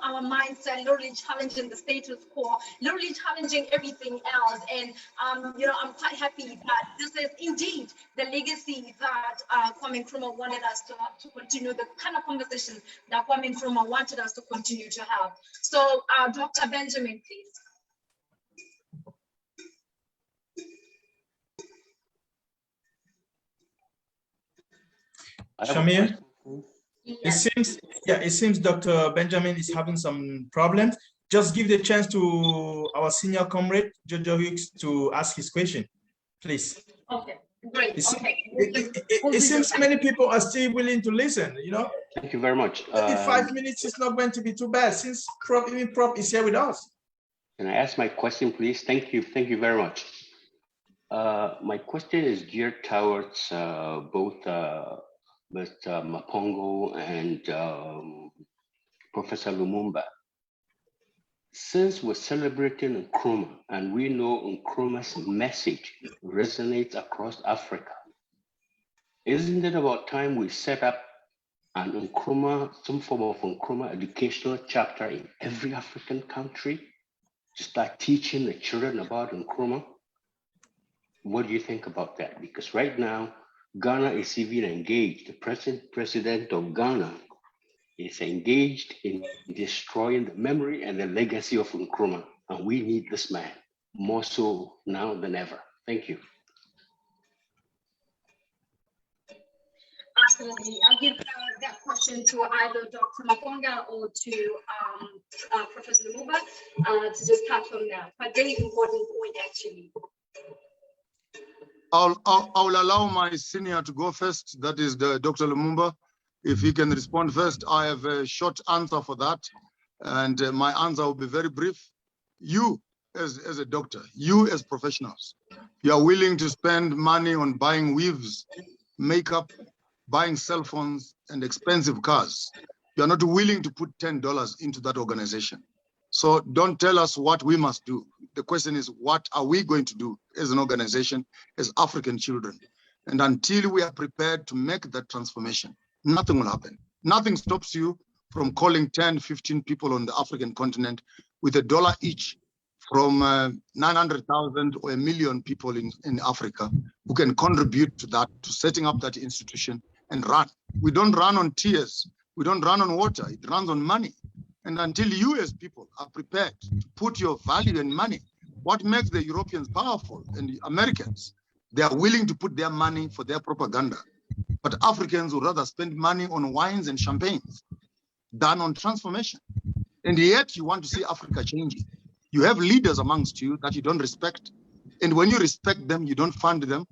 our mindset, literally challenging the status quo, literally challenging everything else. And I'm quite happy that this is indeed the legacy that Kwame Nkrumah wanted us to continue, the kind of conversation that Kwame Nkrumah wanted us to continue to have. So, Dr. Benjamin, please. Shamir, it seems Dr. Benjamin is having some problems. Just give the chance to our senior comrade, Jojo Hicks, to ask his question, please. Okay, great. It seems many people are still willing to listen, Thank you very much. 5 minutes is not going to be too bad since Prof is here with us. Can I ask my question, please? Thank you very much. My question is geared towards both Mr. Mapongo and Professor Lumumba. Since we're celebrating Nkrumah and we know Nkrumah's message resonates across Africa, isn't it about time we set up an some form of Nkrumah educational chapter in every African country to start teaching the children about Nkrumah? What do you think about that? Because right now, Ghana is even engaged. The present president of Ghana is engaged in destroying the memory and the legacy of Nkrumah. And we need this man more so now than ever. Thank you. Absolutely. I'll give that question to either Dr. Maponga or to Professor Lumumba to just touch on that. But very important point, actually. I'll allow my senior to go first. That is the Dr. Lumumba. If he can respond first, I have a short answer for that. And my answer will be very brief. You as a doctor, you as professionals, you are willing to spend money on buying weaves, makeup, buying cell phones and expensive cars. You're not willing to put $10 into that organization. So don't tell us what we must do. The question is, what are we going to do as an organization, as African children? And until we are prepared to make that transformation, nothing will happen. Nothing stops you from calling 10, 15 people on the African continent with $1 each from 900,000 or 1 million people in Africa who can contribute to that, to setting up that institution and run. We don't run on tears. We don't run on water. It runs on money. And until you as people are prepared to put your value in money, what makes the Europeans powerful and the Americans, they are willing to put their money for their propaganda. But Africans would rather spend money on wines and champagnes than on transformation. And yet you want to see Africa changing. You have leaders amongst you that you don't respect. And when you respect them, you don't fund them.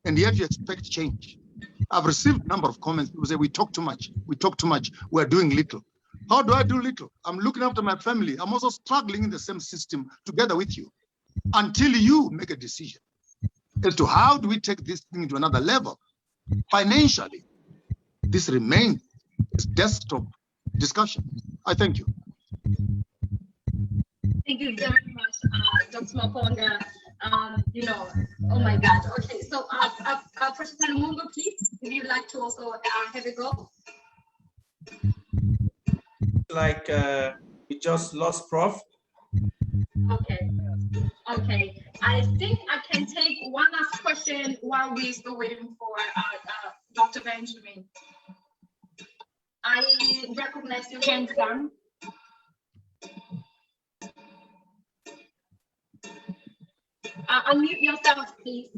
And yet you expect change. I've received a number of comments. People say, we talk too much. We talk too much. We're doing little. How do I do little? I'm looking after my family. I'm also struggling in the same system together with you until you make a decision as to how do we take this thing to another level. Financially, this remains a desktop discussion. I thank you. Thank you very much, Dr. Maponga. Oh my God. Okay, so Professor Lumumba, please, if you'd like to also have a go. Like we just lost Prof. Okay. I think I can take one last question while we're still waiting for Dr. Benjamin. I recognize your hands down. Unmute yourself, please.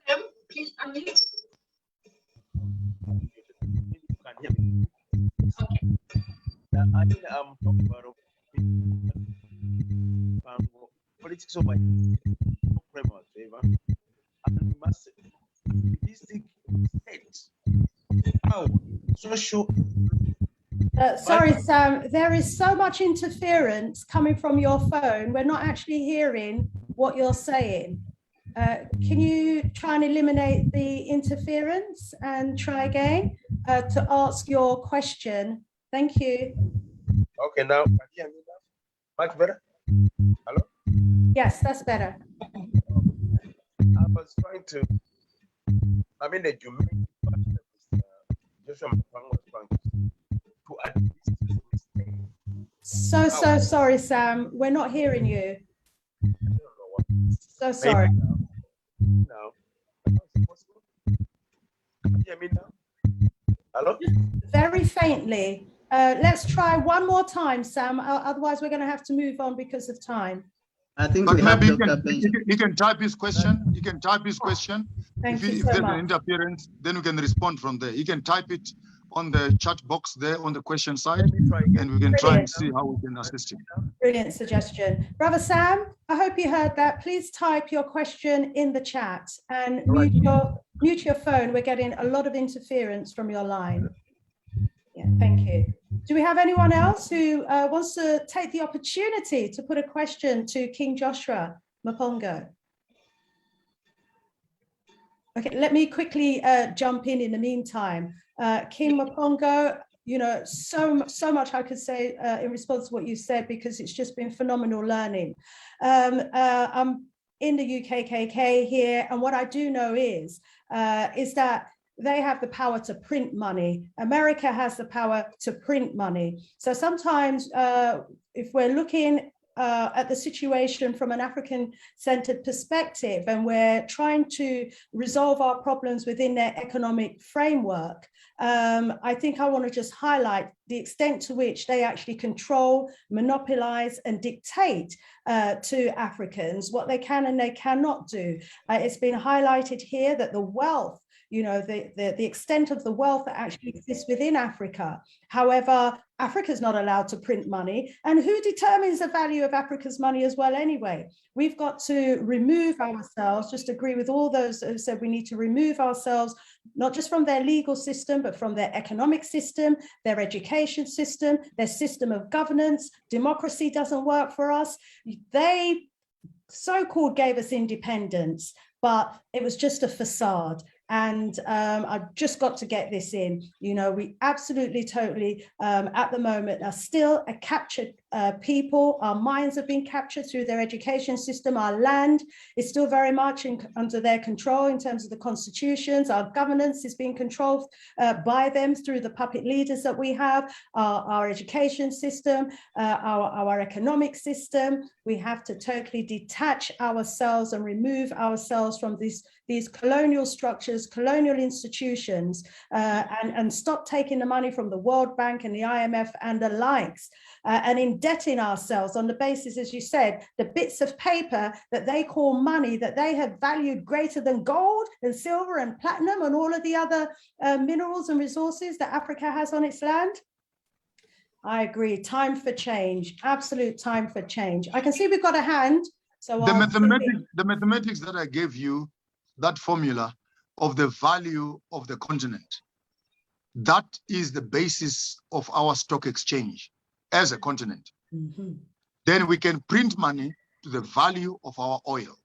Sam, please unmute. Okay. I'm talking about politics of favor and massive realistic state power, social. Sorry, Sam, there is so much interference coming from your phone. We're not actually hearing what you're saying. Can you try and eliminate the interference and try again to ask your question? Thank you. Okay, now, can you hear me now? Much better? Hello? Yes, that's better. I was trying to, I mean, that you made Joshua Mpang was trying to administer. So sorry, Sam. We're not hearing you. So sorry. Now, can you hear me now? Hello? Very faintly. Let's try one more time, Sam. Otherwise, we're going to have to move on because of time. I think But we have maybe Dr. he can type his question. He can type his question. Thank you If so there's much. an interference, then we can respond from there. He can type it on the chat box there on the question side, and we can try and see how we can assist him. Brilliant suggestion. Brother Sam, I hope you heard that. Please type your question in the chat and mute your phone. We're getting a lot of interference from your line. Yeah, thank you. Do we have anyone else who wants to take the opportunity to put a question to King Joshua Mpanga? Okay, let me quickly jump in the meantime. King Mpanga, you know, so much I could say in response to what you said, because it's just been phenomenal learning. I'm in the UKKK here, and what I do know is that they have the power to print money. America has the power to print money. So sometimes if we're looking at the situation from an African-centered perspective, and we're trying to resolve our problems within their economic framework, I think I want to just highlight the extent to which they actually control, monopolize, and dictate to Africans what they can and they cannot do. It's been highlighted here that the wealth, you know, the extent of the wealth that actually exists within Africa. However, Africa is not allowed to print money. And who determines the value of Africa's money as well anyway? We've got to remove ourselves, just agree with all those who said we need to remove ourselves, not just from their legal system, but from their economic system, their education system, their system of governance. Democracy doesn't work for us. They so-called gave us independence, but it was just a facade. And I've just got to get this in. You know, we absolutely, totally, at the moment, are still a captured people. Our minds have been captured through their education system. Our land is still very much under their control in terms of the constitutions. Our governance is being controlled by them through the puppet leaders that we have. Our education system, our economic system. We have to totally detach ourselves and remove ourselves from these colonial structures, colonial institutions, and stop taking the money from the World Bank and the IMF and the likes, and indebting ourselves on the basis, as you said, the bits of paper that they call money, that they have valued greater than gold and silver and platinum and all of the other minerals and resources that Africa has on its land. I agree, time for change, absolute time for change. I can see we've got a hand. So the mathematics that I gave you, that formula of the value of the continent, that is the basis of our stock exchange as a continent. Mm-hmm. Then we can print money to the value of our oil.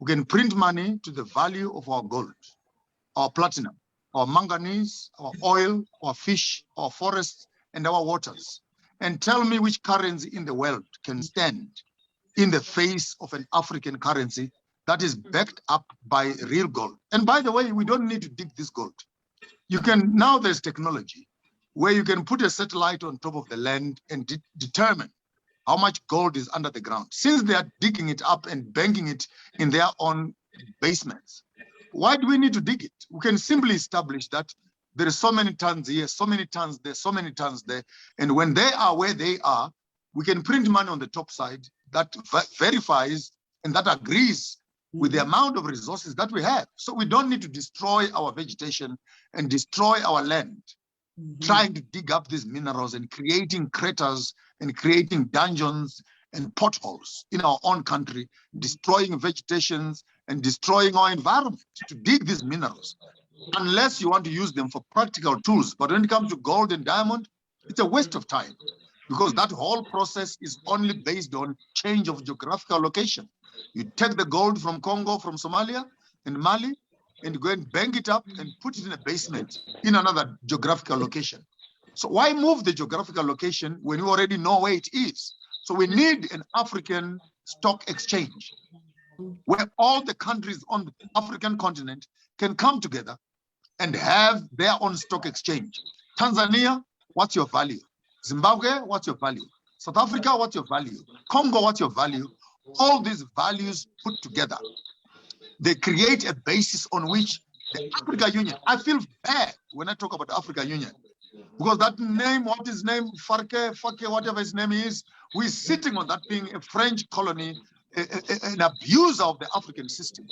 We can print money to the value of our gold, our platinum, our manganese, our oil, our fish, our forests, and our waters. And tell me which currency in the world can stand in the face of an African currency that is backed up by real gold. And by the way, we don't need to dig this gold. You can, now there's technology where you can put a satellite on top of the land and determine how much gold is under the ground. Since they are digging it up and banking it in their own basements, why do we need to dig it? We can simply establish that there is so many tons here, so many tons there, so many tons there. And when they are where they are, We can print money on the top side that verifies and that agrees with the amount of resources that we have. So we don't need to destroy our vegetation and destroy our land, trying to dig up these minerals and creating craters and creating dungeons and potholes in our own country, destroying vegetations and destroying our environment to dig these minerals, unless you want to use them for practical tools. But when it comes to gold and diamond, it's a waste of time, because that whole process is only based on change of geographical location. You take the gold from Congo, from Somalia and Mali, and go and bank it up and put it in a basement in another geographical location. So why move the geographical location when you already know where it is? So we need an African stock exchange where all the countries on the African continent can come together and have their own stock exchange. Tanzania, what's your value? Zimbabwe, what's your value? South Africa, what's your value? Congo, what's your value? All these values put together, they create a basis on which the African Union, I feel bad when I talk about the African Union, because that name, what his name, Farke, whatever his name is, we're sitting on that being a French colony, an abuser of the African system,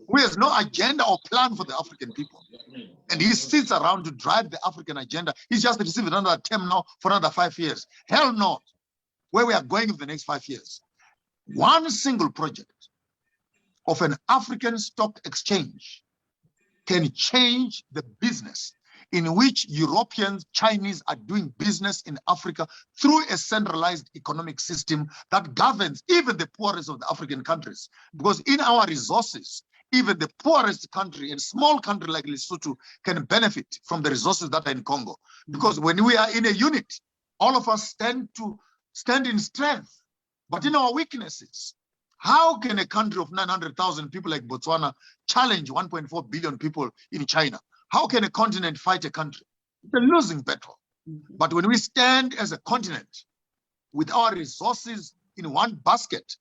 who has no agenda or plan for the African people. And he sits around to drive the African agenda. He's just received another term now for another 5 years. Hell no, where we are going in the next 5 years. One single project of an African stock exchange can change the business in which Europeans, Chinese are doing business in Africa through a centralized economic system that governs even the poorest of the African countries. Because in our resources, even the poorest country and small country like Lesotho can benefit from the resources that are in Congo. Because when we are in a unit, all of us stand in strength. But in our weaknesses, how can a country of 900,000 people like Botswana challenge 1.4 billion people in China? How can a continent fight a country? It's a losing battle. But when we stand as a continent with our resources in one basket,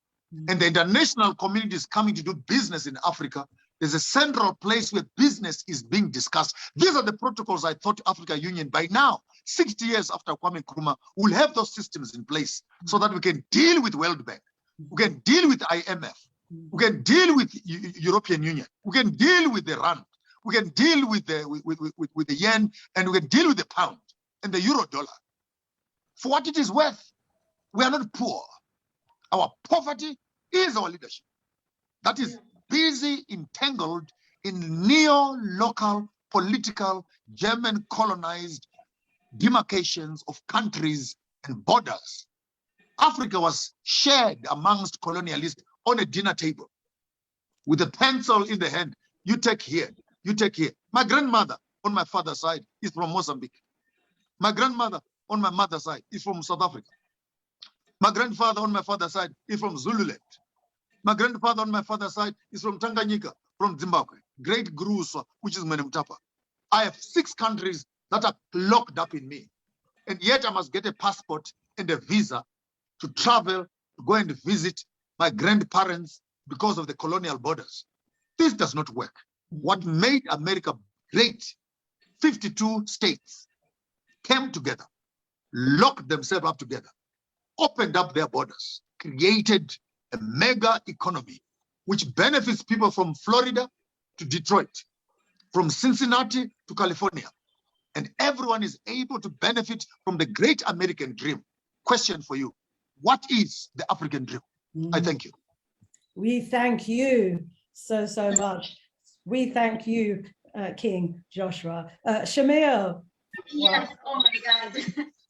and the international community is coming to do business in Africa, there's a central place where business is being discussed. These are the protocols I thought African Union by now, 60 years after Kwame Nkrumah, will have those systems in place so that we can deal with World Bank, we can deal with IMF, we can deal with European Union, we can deal with the rand, we can deal with the yen, and we can deal with the pound and the euro dollar. For what it is worth, we are not poor. Our poverty is our leadership that is busy entangled in neo-local political German colonized demarcations of countries and borders. Africa was shared amongst colonialists on a dinner table with a pencil in the hand. You take here, you take here. My grandmother on my father's side is from Mozambique. My grandmother on my mother's side is from South Africa. My grandfather on my father's side is from Zululand. My grandfather on my father's side is from Tanganyika, from Zimbabwe. Great Gruswa, which is Menemtapa. I have 6 countries that are locked up in me. And yet I must get a passport and a visa to travel, to go and visit my grandparents because of the colonial borders. This does not work. What made America great, 52 states came together, locked themselves up together, opened up their borders, created a mega economy which benefits people from Florida to Detroit, from Cincinnati to California. And everyone is able to benefit from the great American dream. Question for you: what is the African dream? I thank you. We thank you so much. We thank you, King Joshua. Shamil. Yes, oh my God.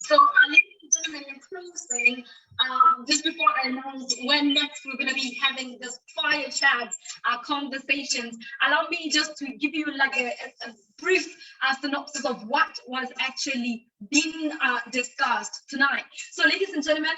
So, ladies and gentlemen, in closing, just before I announce when next we're going to be having this fire chat conversations, allow me just to give you like a brief synopsis of what was actually being discussed tonight. So, ladies and gentlemen,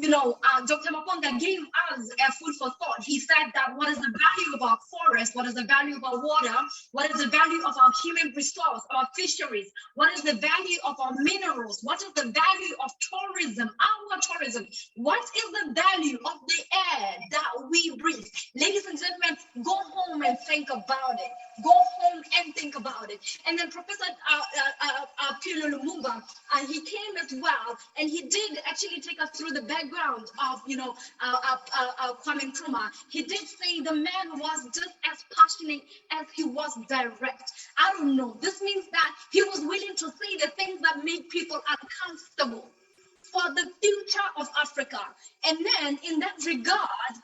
Dr. Maponda gave us a food for thought. He said that what is the value of our forest? What is the value of our water? What is the value of our human resource, our fisheries? What is the value of our minerals? What is the value of tourism, our tourism? What is the value of the air that we breathe? Ladies and gentlemen, go home and think about it. Go home and think about it. And then Professor PLO LUMUMBA, he came as well, and he did actually take us through the background of, Kwame Nkrumah. He did say the man was just as passionate as he was direct. I don't know. This means that he was willing to say the things that made people uncomfortable for the future of Africa. And then in that regard,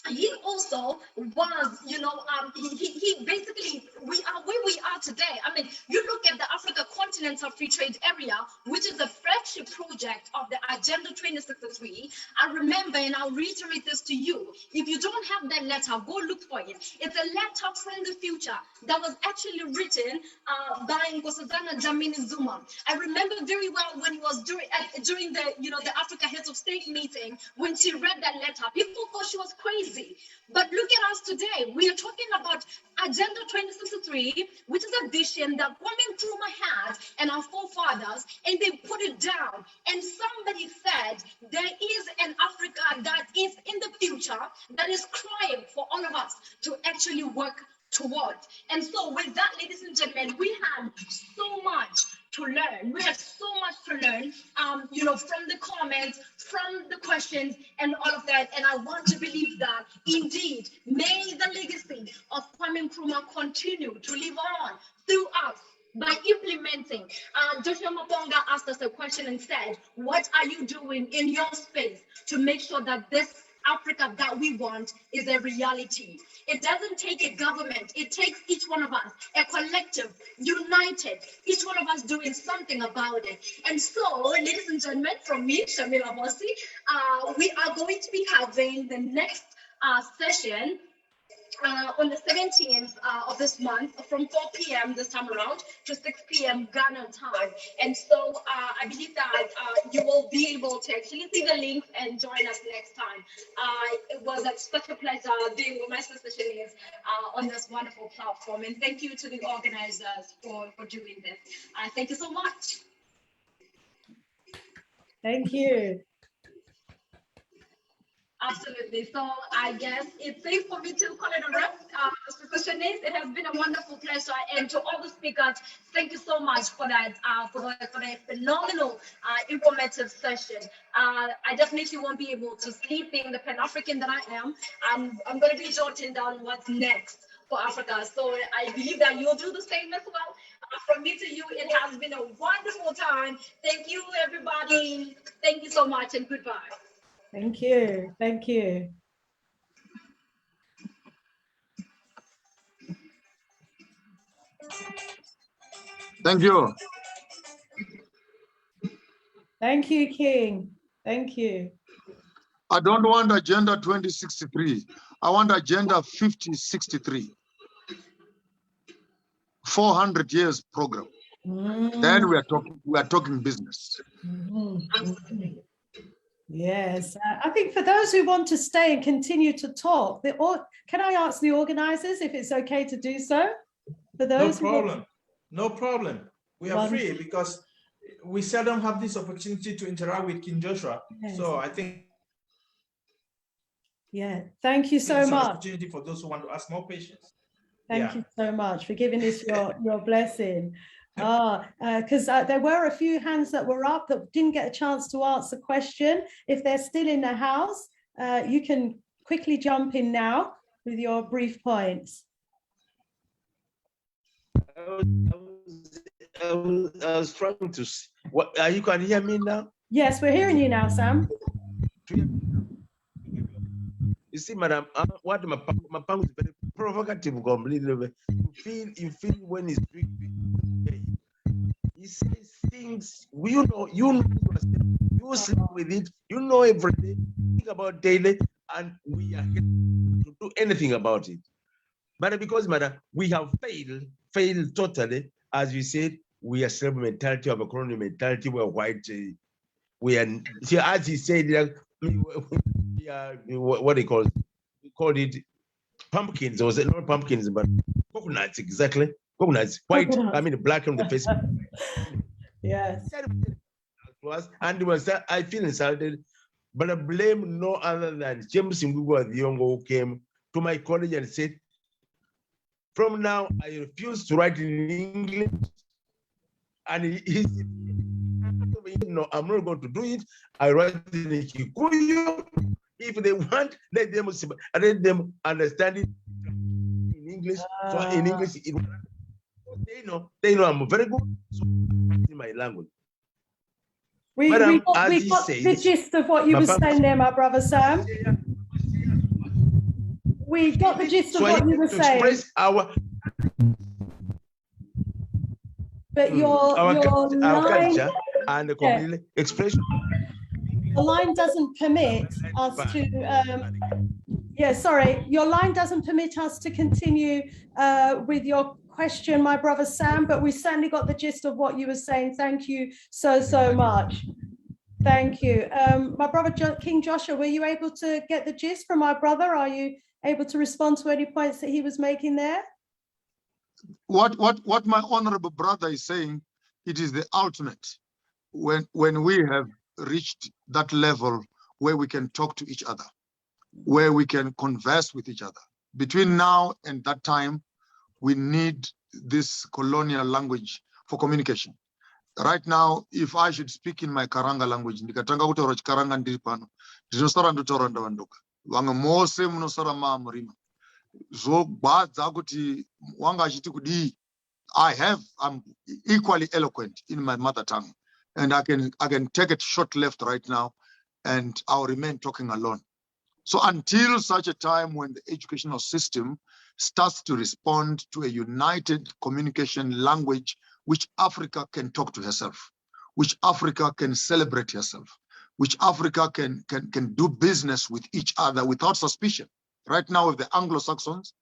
he also was, he basically, we are where we are today. I mean, you look at the Africa Continental Free Trade Area, which is a flagship project of the Agenda 2063. I remember, and I'll reiterate this to you, if you don't have that letter, go look for it. It's a letter from the future that was actually written by Nkosazana Dlamini Zuma. I remember very well when he was during the, the Africa Heads of State meeting, when she read that letter, people thought she was crazy. But look at us today. We are talking about Agenda 2063, which is a vision that Kwame Nkrumah had and our forefathers, and they put it down. And somebody said there is an Africa that is in the future that is crying for all of us to actually work toward. And so with that, ladies and gentlemen, we had so much to learn. We had so much to learn, from the comments, from the questions, and all of that. And I want to believe that indeed, may the legacy of Kwame Nkrumah continue to live on through us by implementing. Joshua Maponga asked us a question and said, what are you doing in your space to make sure that this Africa that we want is a reality? It doesn't take a government. It takes each one of us, a collective, united, each one of us doing something about it. And so, ladies and gentlemen, from me, Shamila Bossi, we are going to be having the next session on the 17th of this month from 4 p.m. this time around to 6 p.m. Ghana time. And so I believe that you will be able to actually see the link and join us next time. It was such a pleasure being with my sister Shanice on this wonderful platform. And thank you to the organizers for doing this. Thank you so much. Thank you. Absolutely. So I guess it's safe for me to call it a wrap. Sister Shanice, it has been a wonderful pleasure. And to all the speakers, thank you so much for that, for that phenomenal, informative session. I definitely won't be able to sleep being the Pan-African that I am. I'm going to be jotting down what's next for Africa. So I believe that you'll do the same as well. From me to you, it has been a wonderful time. Thank you, everybody. Thank you so much, and goodbye. Thank you. Thank you. Thank you. Thank you, King. Thank you. I don't want Agenda 2063. I want Agenda 5063. 400 years program. Then we are talking business. Yes, I think for those who want to stay and continue to talk, can I ask the organizers if it's okay to do so? For those No problem. We are free because we seldom have this opportunity to interact with King Joshua. Yes. So I think. Yeah, thank you so much. Opportunity for those who want to ask more questions. Thank you so much for giving us your blessing. Because there were a few hands that were up that didn't get a chance to answer the question. If they're still in the house, you can quickly jump in now with your brief points. I was trying to see. You can hear me now? Yes, we're hearing you now, Sam. You see, madam, what my pang is very provocative completely. You feel when he's speaking. He says things, you sleep with it, you know everything, think about daily, and we are to do anything about it. But because, madam, we have failed totally, as we said, we are slave mentality, of a colonial mentality, we're white. We are, as he said, we are, what they call it, pumpkins, or was it not pumpkins, but coconuts, exactly. Coconuts, white, I mean black on the face. Yes. And I feel insulted, but I blame no other than James Nguwa, the young who came to my college and said, From now, I refuse to write in English. And no, I'm not going to do it. I write in Kikuyu. If they want, let them understand it in English. So in English, they know I'm very good in my language. We got the gist of what you were saying there, my brother Sam. We got the gist of what you were saying. But your culture and the community expression. The line doesn't permit us to. Sorry, your line doesn't permit us to continue with your question, my brother Sam. But we certainly got the gist of what you were saying. Thank you so much. Thank you, my brother King Joshua. Were you able to get the gist from my brother? Are you able to respond to any points that he was making there? What my honorable brother is saying, it is the ultimate. When we have reached that level where we can talk to each other, where we can converse with each other. Between now and that time, we need this colonial language for communication. Right now, if I should speak in my Karanga language, ndikatanga kutaura chikaranga ndiri pano, ndinosara ndotaura ndavandoka. Vamwe mose munosara maamurima. Zobadza kuti wanga achiti kudii. I'm equally eloquent in my mother tongue, and I can take it short left right now, and I'll remain talking alone. So until such a time when the educational system starts to respond to a united communication language, which Africa can talk to herself, which Africa can celebrate herself, which Africa can do business with each other without suspicion. Right now, with the Anglo-Saxons,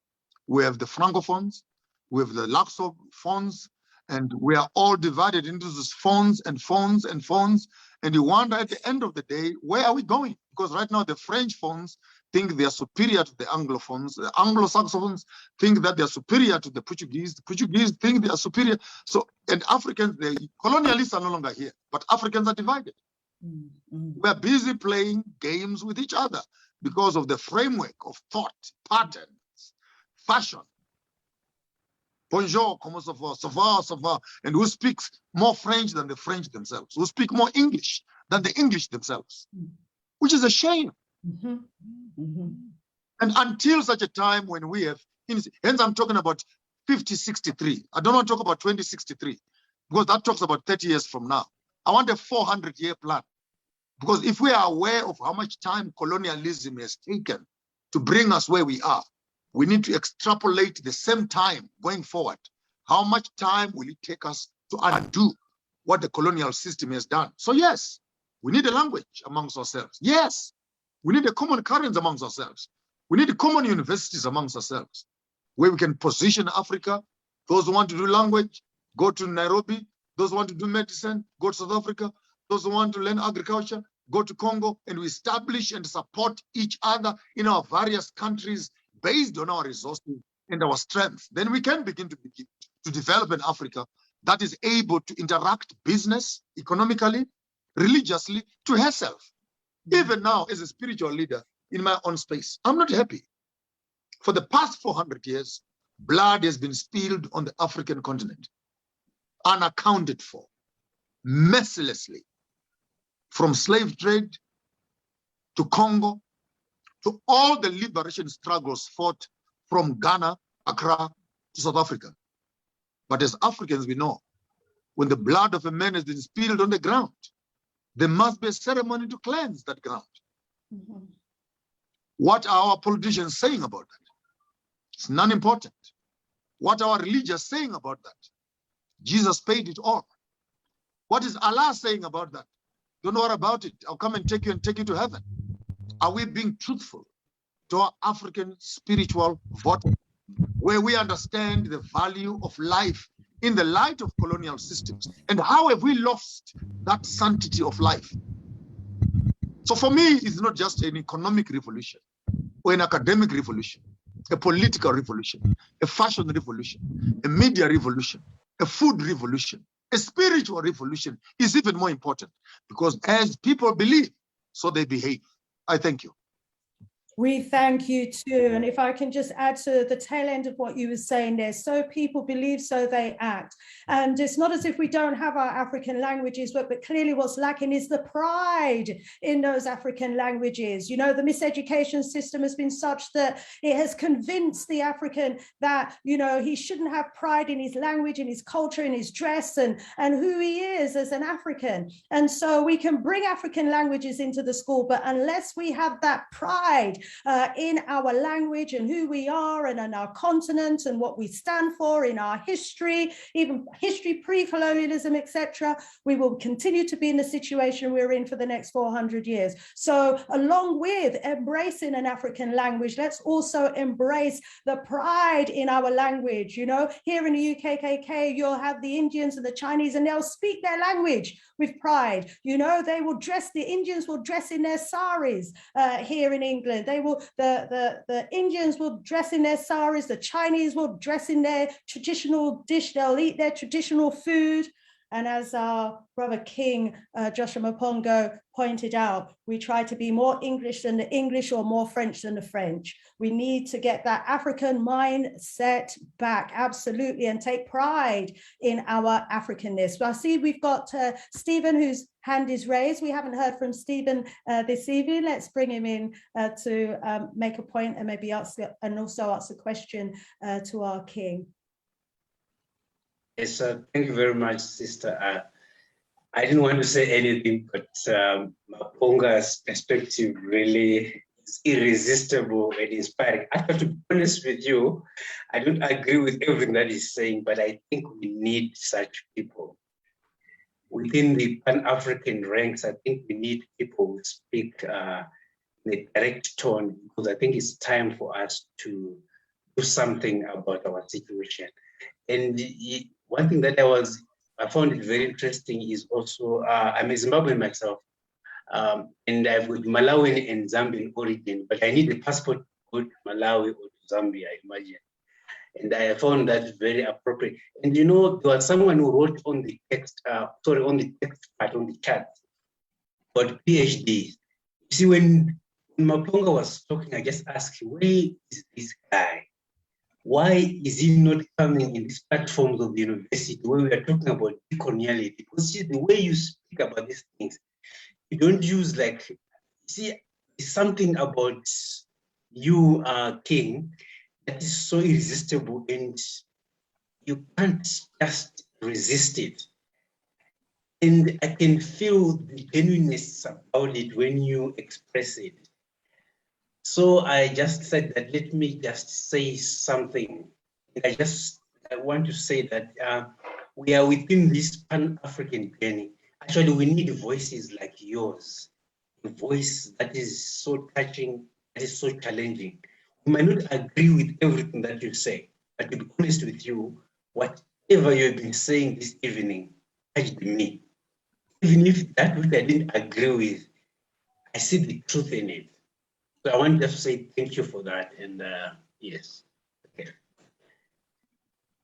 we have the Francophones, we have the Luxophones, and we are all divided into these phones and phones and phones. And you wonder at the end of the day, where are we going? Because right now the French phones think they are superior to the Anglophones. The Anglo-Saxons think that they are superior to the Portuguese. The Portuguese think they are superior. So, and Africans, the colonialists are no longer here, but Africans are divided. We are busy playing games with each other because of the framework of thought, patterns, fashion. Bonjour, comment ça va, ça va, and who speaks more French than the French themselves, who speak more English than the English themselves, which is a shame. And until such a time when we have, hence I'm talking about 5063. I don't want to talk about 2063, because that talks about 30 years from now. I want a 400-year plan, because if we are aware of how much time colonialism has taken to bring us where we are, we need to extrapolate the same time going forward. How much time will it take us to undo what the colonial system has done? So yes, we need a language amongst ourselves. Yes, we need a common currency amongst ourselves. We need common universities amongst ourselves, where we can position Africa. Those who want to do language, go to Nairobi. Those who want to do medicine, go to South Africa. Those who want to learn agriculture, go to Congo. And we establish and support each other in our various countries based on our resources and our strengths. Then we can begin to develop an Africa that is able to interact business, economically, religiously, to herself. Even now, as a spiritual leader in my own space, I'm not happy. For the past 400 years, blood has been spilled on the African continent, unaccounted for, mercilessly, from slave trade to Congo, to all the liberation struggles fought from Ghana, Accra, to South Africa. But as Africans, we know, when the blood of a man has been spilled on the ground, there must be a ceremony to cleanse that ground. What are our politicians saying about that? It's non-important. What are our religious saying about that? Jesus paid it all. What is Allah saying about that? Don't worry about it. I'll come and take you to heaven. Are we being truthful to our African spiritual vote, where we understand the value of life in the light of colonial systems? And how have we lost that sanctity of life? So for me, it's not just an economic revolution or an academic revolution, a political revolution, a fashion revolution, a media revolution, a food revolution, a spiritual revolution is even more important, because as people believe, so they behave. I thank you. We thank you too. And if I can just add to the tail end of what you were saying there, so people believe, so they act. And it's not as if we don't have our African languages, but clearly what's lacking is the pride in those African languages. You know, the miseducation system has been such that it has convinced the African that, you know, he shouldn't have pride in his language, in his culture, in his dress, and who he is as an African. And so we can bring African languages into the school, but unless we have that pride in our language and who we are and in our continent and what we stand for in our history, even history, pre-colonialism, etc., we will continue to be in the situation we're in for the next 400 years. So along with embracing an African language, let's also embrace the pride in our language. You know, here in the UKKK, you'll have the Indians and the Chinese, and they'll speak their language with pride. You know, they will dress, the Indians will dress in their saris here in England. The Indians will dress in their saris, the Chinese will dress in their traditional dish, they'll eat their traditional food. And as our brother King, Joshua Mapongo, pointed out, we try to be more English than the English or more French than the French. We need to get that African mindset back, absolutely, and take pride in our Africanness. Well, I see we've got Stephen, whose hand is raised. We haven't heard from Stephen this evening. Let's bring him in to make a point and maybe ask, and also ask a question to our King. Yes, thank you very much, sister. I didn't want to say anything, but Maponga's perspective really is irresistible and inspiring. Actually, to be honest with you, I don't agree with everything that he's saying, but I think we need such people. Within the Pan-African ranks, I think we need people who speak in a direct tone, because I think it's time for us to do something about our situation. And one thing that I found it very interesting is also, I'm a Zimbabwean myself, and I've got Malawian and Zambian origin, but I need a passport to go to Malawi or to Zambia, I imagine. And I found that very appropriate. And you know, there was someone who wrote on the text, on the text part, on the chat, about PhDs. You see, when Maponga was talking, I just asked him, where is this guy? Why is he not coming in these platforms of the university where we are talking about decoloniality? Because see, the way you speak about these things, you don't use like, see, it's something about you, King, that is so irresistible and you can't just resist it. And I can feel the genuineness about it when you express it. So I just said that, let me just say something. I want to say that we are within this Pan-African journey. Actually, we need voices like yours, a voice that is so touching, that is so challenging. We might not agree with everything that you say, but to be honest with you, whatever you've been saying this evening touched me. Even if that which I didn't agree with, I see the truth in it. So I want to just say thank you for that, and yes. Okay.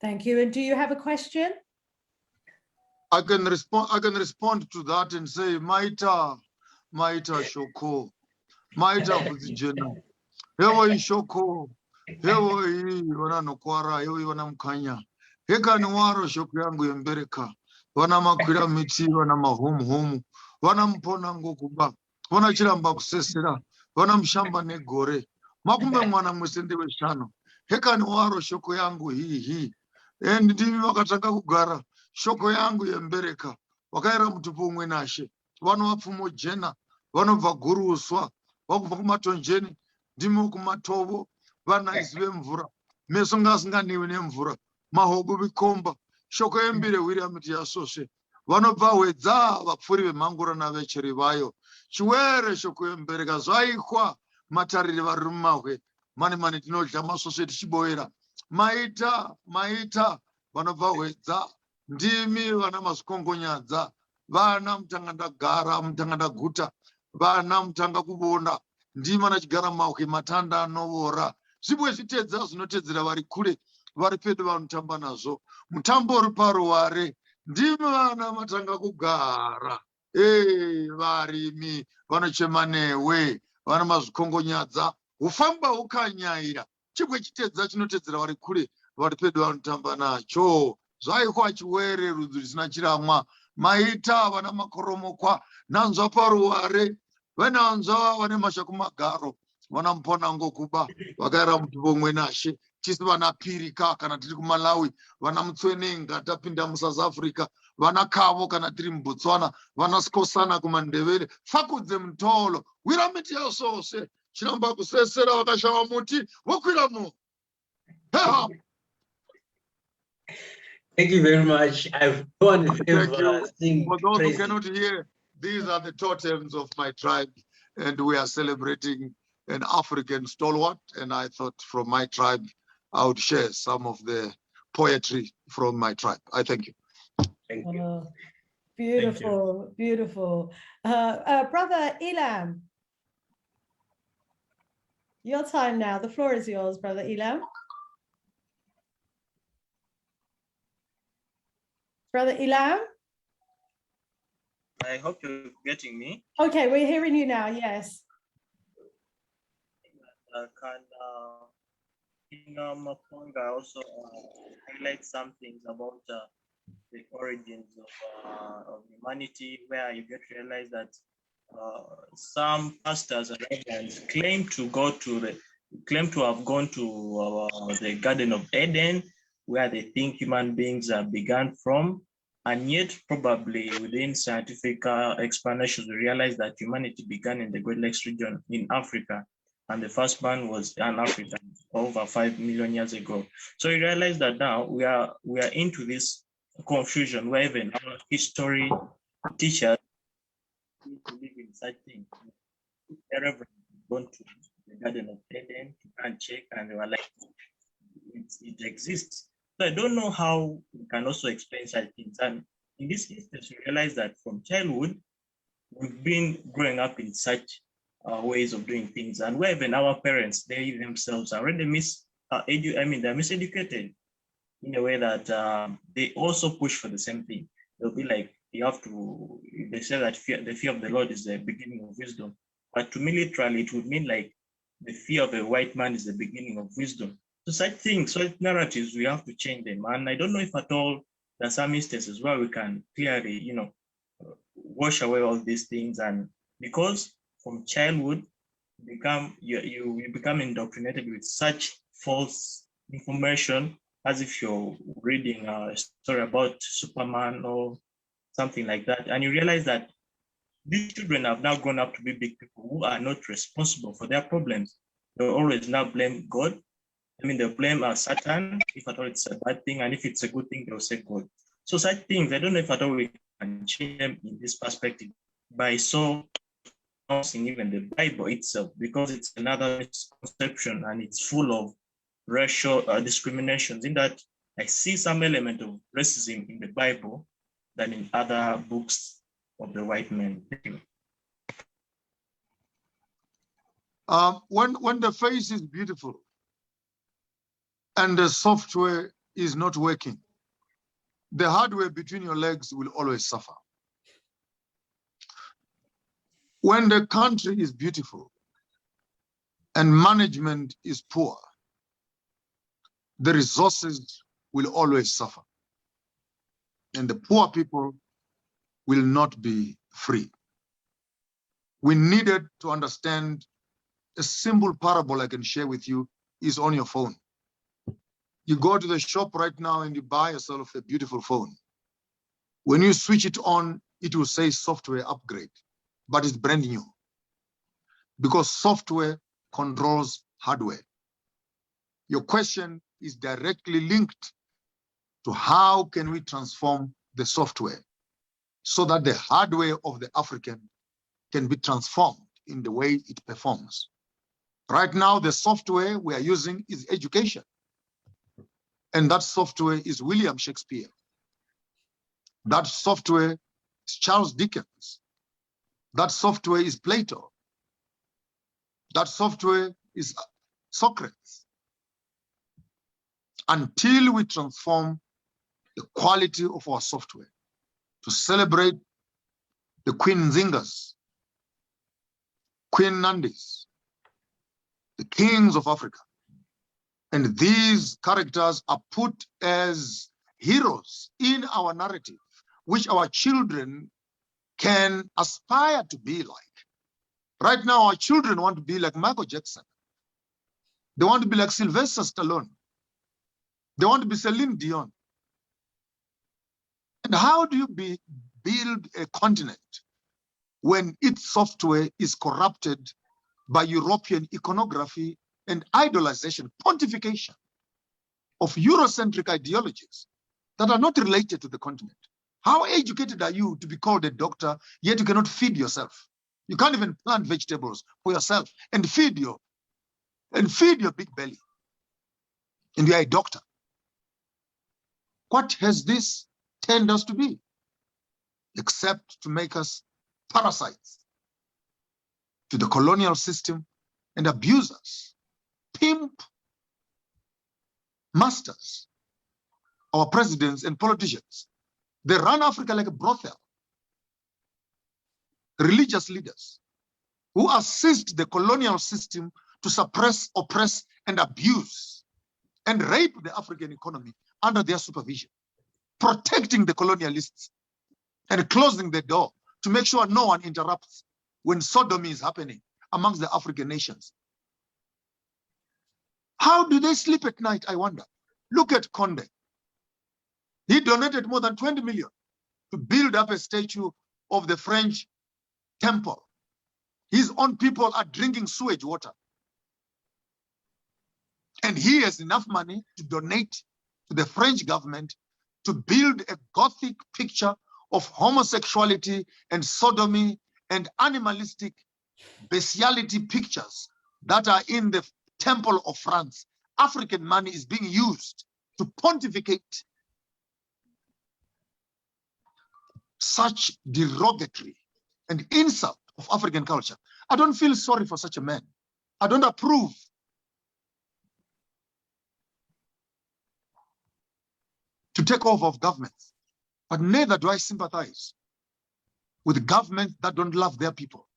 Thank you. And do you have a question? I can respond to that and say, Maita Shoko, Maita Vujena, Hewa Shoko, Hewa Wana Nokwara, Hewa Wana Mkanya, Heka Nwaro Shoko yangu Embereka, Wana Makwira Miti, Wana Mahum, Wana Mpona Ngokuba, Wana Chilamba Kusesera, Wana Mshamba Negore, Makumbe Mwana Mwesende Weshano, Heka Nwaro Shoko yangu hii. And ndimi wakatanga kugara shoko yangu yembereka wakaira mutupu umwe nashe vano vapfumo jena vanobva guruswa vakubva kumatonjeni ndimo kumatovo vanaisi vemvura meso ngasinganiwi nemvura mahobu vikomba shoko yembire wiriamiti yasosve vanobva hwedza vapfuri vemhangura navecheri vayo chiwere shoko yembereka zvaikwa matariri vari mumahwe mani tinodya masosve tichiboera Maita, vanobva hwedza, ndimi vana mazvikongonyadza, vana mutangandagara, mutangandaguta, vana mutanga kuvona, ndimi vana chigara mahwe matanda anovora. Zvibwe zvitedza zvinotedzera vari kure, vari pedo vanotamba nazvo. Mutambo uri paruware, ndimi vana matanga kugara. Varimi, vanochema newe, vana mazvikongonyadza, ufamba ukanyaira chibwe chitedza chinotedzera vari kure vari pedu vanotamba nacho zvaikwa chiwere rudzi risina chiramwa maita vana makoromokwa nanzva paruware vananzva vane mashako magaro vana muponango kuba vakaera mutupo umwe nashe tisi vana pirika kana tiri kuMalawi vana mutswenenga tapinda muSouth Africa vana kavo kana tiri muBotswana vana skosana kumandevere fakudze mutolo wiramiti yasose chiramba kusesera vakashava muti vokwira mu. Thank you very much. I've gone Thank you. sing For those praise. who cannot hear, these are the totems of my tribe, and we are celebrating an African stalwart. And I thought from my tribe, I would share some of the poetry from my tribe. I thank you. Thank you. Oh, beautiful, beautiful. Brother Elam, your time now. The floor is yours, Brother Elam. Brother Elam? I hope you're getting me. Okay, we're hearing you now, yes. Can Mapunga also highlight some things about the origins of humanity, where you get to realize that some pastors and rabbis claim to have gone to the Garden of Eden, where they think human beings began from, and yet probably within scientific explanations, we realize that humanity began in the Great Lakes region in Africa, and the first man was an African over 5 million years ago. So we realize that now we are into this confusion where even our history teachers believe in such things. The Reverend gone to the Garden of Eden to and check, and they were like, it exists. So I don't know how we can also explain such things. And in this instance, we realize that from childhood, we've been growing up in such ways of doing things, and where even our parents, they themselves are already they're miseducated in a way that they also push for the same thing. They'll be like, they say that the fear of the Lord is the beginning of wisdom. But to me, literally, it would mean like the fear of a white man is the beginning of wisdom. So such things, such narratives, we have to change them. And I don't know if at all there are some instances where we can clearly, wash away all these things. And because from childhood, you become indoctrinated with such false information, as if you're reading a story about Superman or something like that. And you realize that these children have now grown up to be big people who are not responsible for their problems. They'll always now blame God. They'll blame Satan, if at all it's a bad thing, and if it's a good thing, they'll say God. So such things, I don't know if at all we can change them in this perspective by so in even the Bible itself, because it's another misconception and it's full of racial discriminations, in that I see some element of racism in the Bible than in other books of the white men. Thank you. When the face is beautiful and the software is not working, the hardware between your legs will always suffer. When the country is beautiful and management is poor, the resources will always suffer. And the poor people will not be free. We needed to understand a simple parable I can share with you is on your phone. You go to the shop right now and you buy yourself a beautiful phone. When you switch it on, it will say software upgrade, but it's brand new because software controls hardware. Your question is directly linked to how can we transform the software so that the hardware of the African can be transformed in the way it performs. Right now, the software we are using is education. And that software is William Shakespeare. That software is Charles Dickens. That software is Plato. That software is Socrates. Until we transform the quality of our software to celebrate the Queen Nzingas, Queen Nandis, the kings of Africa. And these characters are put as heroes in our narrative, which our children can aspire to be like. Right now, our children want to be like Michael Jackson. They want to be like Sylvester Stallone. They want to be Celine Dion. And how do you build a continent when its software is corrupted by European iconography and idolization, pontification of Eurocentric ideologies that are not related to the continent? How educated are you to be called a doctor, yet you cannot feed yourself? You can't even plant vegetables for yourself and feed your big belly. And you are a doctor. What has this turned us to be? Except to make us parasites to the colonial system and abusers, pimp masters, our presidents and politicians. They run Africa like a brothel. Religious leaders who assist the colonial system to suppress, oppress, and abuse and rape the African economy under their supervision, protecting the colonialists and closing the door to make sure no one interrupts when sodomy is happening amongst the African nations. How do they sleep at night, I wonder? Look at Conde. He donated more than 20 million to build up a statue of the French temple. His own people are drinking sewage water. And he has enough money to donate to the French government to build a Gothic picture of homosexuality and sodomy and animalistic bestiality pictures that are in the temple of France. African money is being used to pontificate such derogatory and insult of African culture. I don't feel sorry for such a man. I don't approve to take over of governments, but neither do I sympathize with governments that don't love their people,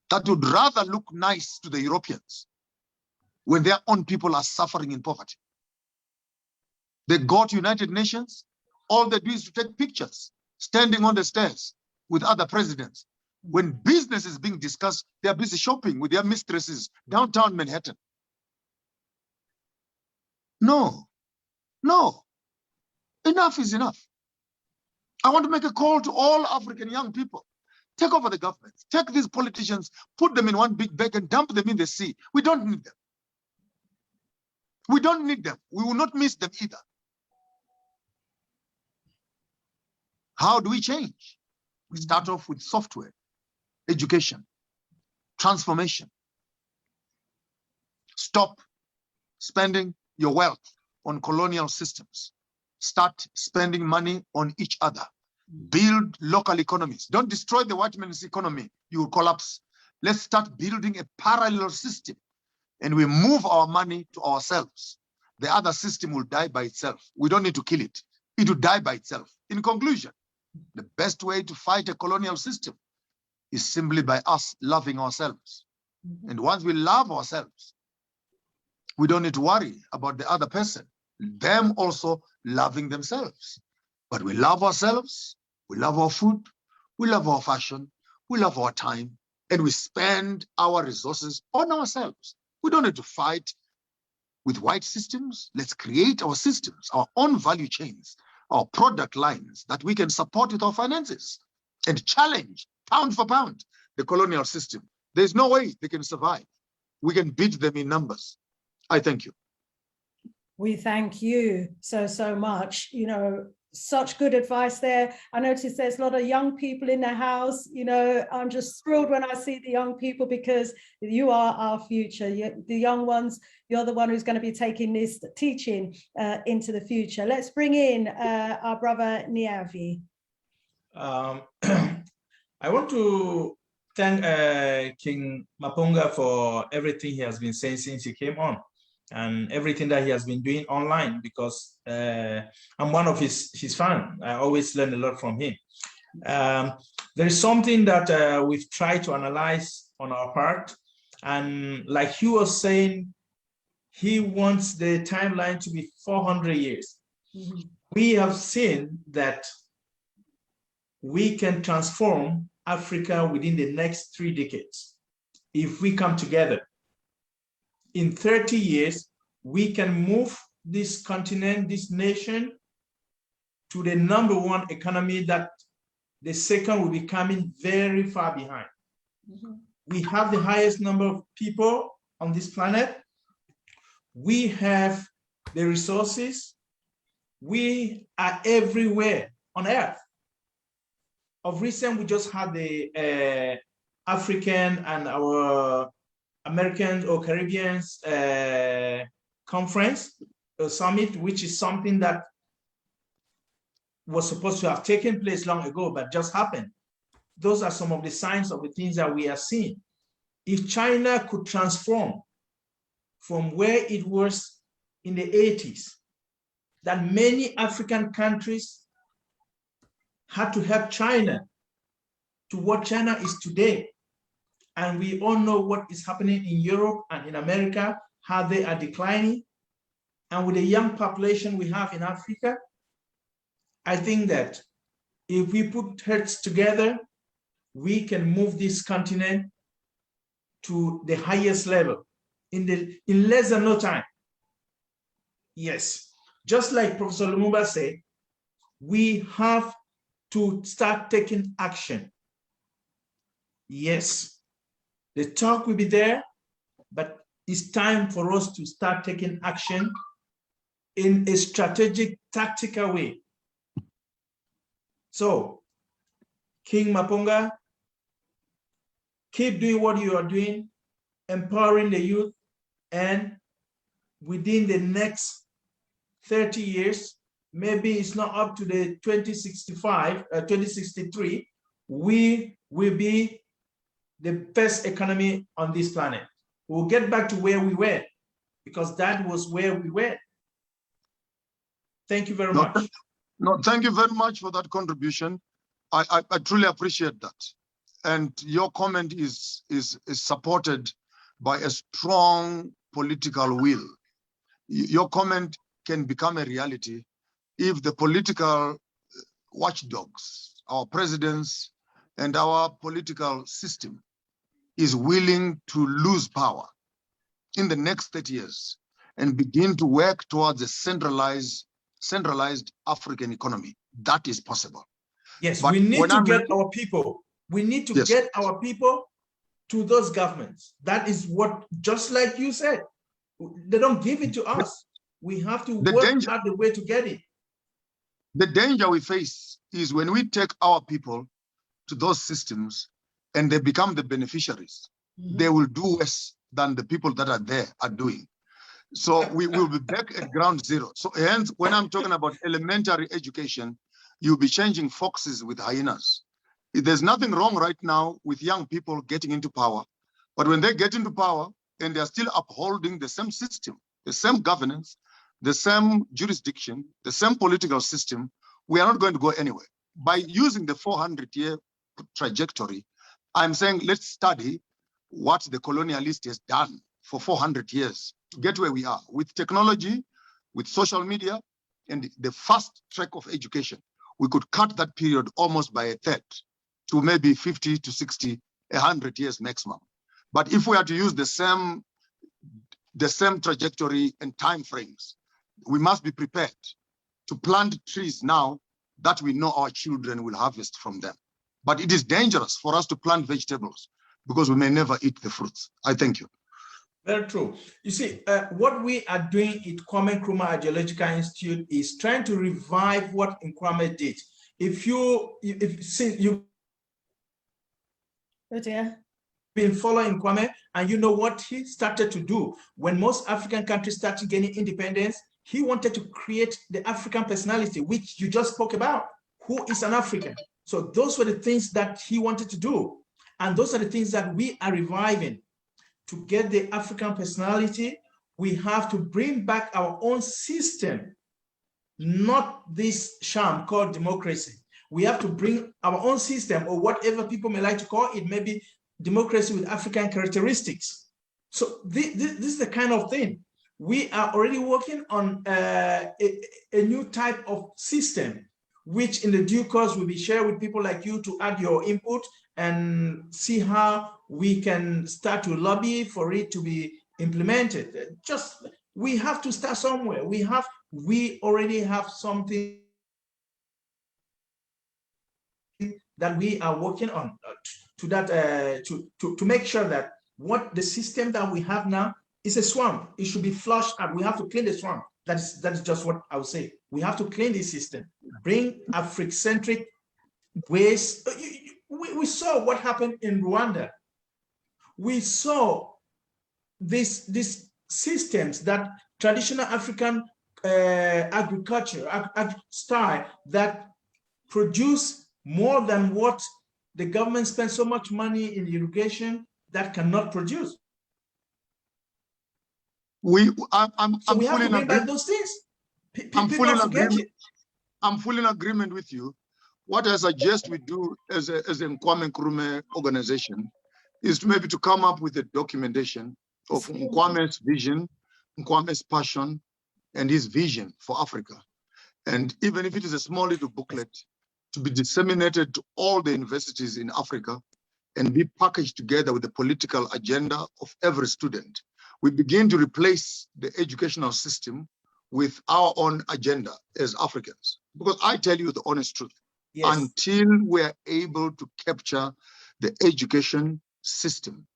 that would rather look nice to the Europeans when their own people are suffering in poverty. They go to United Nations, all they do is to take pictures, standing on the stairs with other presidents. When business is being discussed, they are busy shopping with their mistresses downtown Manhattan. No, enough is enough. I want to make a call to all African young people. Take over the government. Take these politicians, put them in one big bag and dump them in the sea. We don't need them. We don't need them. We will not miss them either. How do we change? We start off with software, education, transformation. Stop spending your wealth on colonial systems. Start spending money on each other. Build local economies. Don't destroy the white man's economy. You will collapse. Let's start building a parallel system and we move our money to ourselves. The other system will die by itself. We don't need to kill it. It will die by itself. In conclusion, the best way to fight a colonial system is simply by us loving ourselves. And once we love ourselves, we don't need to worry about the other person, them also loving themselves. But we love ourselves, we love our food, we love our fashion, we love our time, and we spend our resources on ourselves. We don't need to fight with white systems. Let's create our systems, our own value chains, our product lines that we can support with our finances and challenge pound for pound the colonial system. There's no way they can survive. We can beat them in numbers. I thank you. We thank you so much. You know, such good advice there. I noticed there's a lot of young people in the house. You know, I'm just thrilled when I see the young people because you are our future. The young ones, you're the one who's going to be taking this teaching into the future. Let's bring in our brother Niavi. I want to thank King Mapunga for everything he has been saying since he came on, and everything that he has been doing online, because I'm one of his fans. I always learn a lot from him. There is something that we've tried to analyze on our part, And like he was saying, he wants the timeline to be 400 years. Mm-hmm. We have seen that we can transform Africa within the next 3 decades. If we come together, in 30 years, we can move this continent, this nation, to the #1 economy that the second will be coming very far behind. Mm-hmm. We have the highest number of people on this planet. We have the resources. We are everywhere on Earth. Of recent, we just had the African and our Americans or Caribbeans conference, summit, which is something that was supposed to have taken place long ago, but just happened. Those are some of the signs of the things that we are seeing. If China could transform from where it was in the 80s, that many African countries had to help China to what China is today. And we all know what is happening in Europe and in America, how they are declining. And with the young population we have in Africa, I think that if we put heads together, we can move this continent to the highest level in less than no time. Yes, just like Professor Lumumba said, we have to start taking action. Yes, the talk will be there, but it's time for us to start taking action in a strategic, tactical way. So, King Mapunga, keep doing what you are doing, empowering the youth, and within the next 30 years, maybe it's not up to the 2063, we will be the best economy on this planet. We'll get back to where we were, because that was where we were. Thank you very much. No, thank you very much for that contribution. I truly appreciate that. And your comment is supported by a strong political will. Your comment can become a reality if the political watchdogs, our presidents, and our political system is willing to lose power in the next 30 years and begin to work towards a centralized African economy. That is possible. Yes, but we need to get our people. We need to get our people to those governments. That is what, just like you said, they don't give it to us. We have to work out the way to get it. The danger we face is when we take our people to those systems and they become the beneficiaries. Mm-hmm. They will do worse than the people that are there are doing. So we will be back at ground zero. So hence, when I'm talking about elementary education, you'll be changing foxes with hyenas. There's nothing wrong right now with young people getting into power, but when they get into power and they're still upholding the same system, the same governance, the same jurisdiction, the same political system, we are not going to go anywhere. By using the 400-year trajectory, I'm saying let's study what the colonialist has done for 400 years to get where we are with technology, with social media, and the fast track of education. We could cut that period almost by a third to maybe 50 to 60, 100 years maximum. But if we are to use the same trajectory and time frames, we must be prepared to plant trees now that we know our children will harvest from them. But it is dangerous for us to plant vegetables because we may never eat the fruits. I thank you. Very true. You see, what we are doing at Kwame Nkrumah Ideological Institute is trying to revive what Nkrumah did. If you've been following Kwame and you know what he started to do when most African countries started gaining independence, he wanted to create the African personality, which you just spoke about. Who is an African? So those were the things that he wanted to do. And those are the things that we are reviving. To get the African personality, we have to bring back our own system, not this sham called democracy. We have to bring our own system, or whatever people may like to call it, maybe democracy with African characteristics. So this is the kind of thing. We are already working on a new type of system, which in the due course will be shared with people like you to add your input and see how we can start to lobby for it to be implemented. Just, we have to start somewhere. We already have something that we are working on to make sure that what the system that we have now is a swamp. It should be flushed out. We have to clean the swamp. That is just what I would say. We have to clean this system, bring Afrocentric ways. We saw what happened in Rwanda. We saw these systems that traditional African agriculture style that produce more than what the government spends so much money in irrigation that cannot produce. I'm So we have fully to bring back those things. I'm fully in agreement with you. What I suggest we do as a Kwame Nkrumah organization is to maybe to come up with a documentation of Nkwame's vision, Nkwame's passion, and his vision for Africa. And even if it is a small little booklet, to be disseminated to all the universities in Africa and be packaged together with the political agenda of every student. We begin to replace the educational system with our own agenda as Africans. Because I tell you the honest truth, yes, until we're able to capture the education system,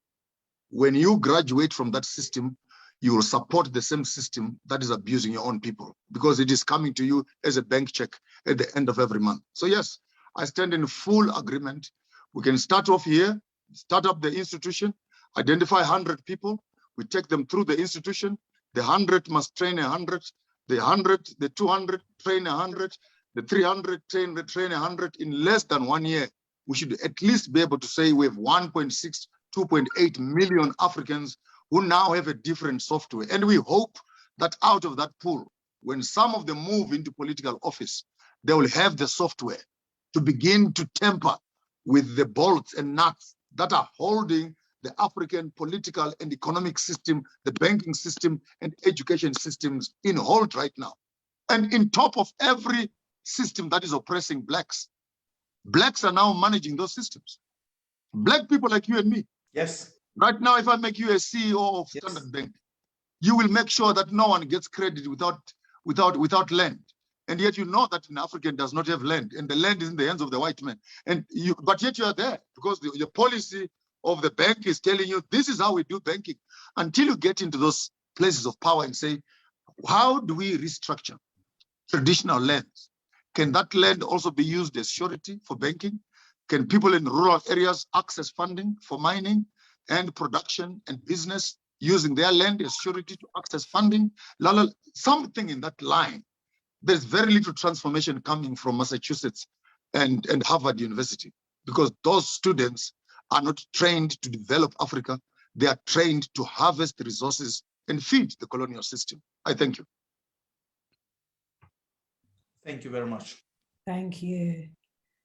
when you graduate from that system, you will support the same system that is abusing your own people, because it is coming to you as a bank check at the end of every month. So yes, I stand in full agreement. We can start off here, start up the institution, identify 100 people, we take them through the institution, the 100 must train 100, the 100, the 200 train 100, the 300 train 100 in less than 1 year. We should at least be able to say we have 1.6, 2.8 million Africans who now have a different software. And we hope that out of that pool, when some of them move into political office, they will have the software to begin to tamper with the bolts and nuts that are holding the African political and economic system, the banking system and education systems in hold right now. And in top of every system that is oppressing blacks, blacks are now managing those systems. Black people like you and me. Yes. Right now, if I make you a CEO of Standard Bank, you will make sure that no one gets credit without land. And yet you know that an African does not have land, and the land is in the hands of the white man. But yet you are there because the policy of the bank is telling you this is how we do banking. Until you get into those places of power and say, how do we restructure traditional lands? Can that land also be used as surety for banking? Can people in rural areas access funding for mining and production and business using their land as surety to access funding? Something in that line. There's very little transformation coming from Massachusetts and Harvard University, because those students are not trained to develop Africa. They are trained to harvest the resources and feed the colonial system. I thank you. Thank you very much. Thank you.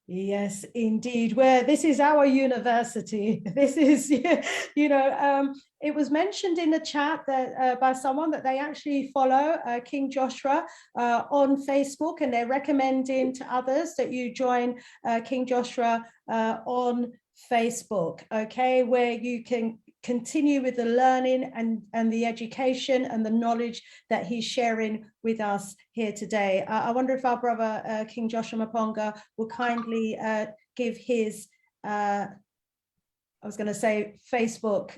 Yes, indeed. This is our university. This is, it was mentioned in the chat that by someone that they actually follow King Joshua on Facebook, and they're recommending to others that you join King Joshua on Facebook, okay, where you can continue with the learning and the education and the knowledge that he's sharing with us here today. I wonder if our brother King Joshua Maponga will kindly give his, I was going to say Facebook,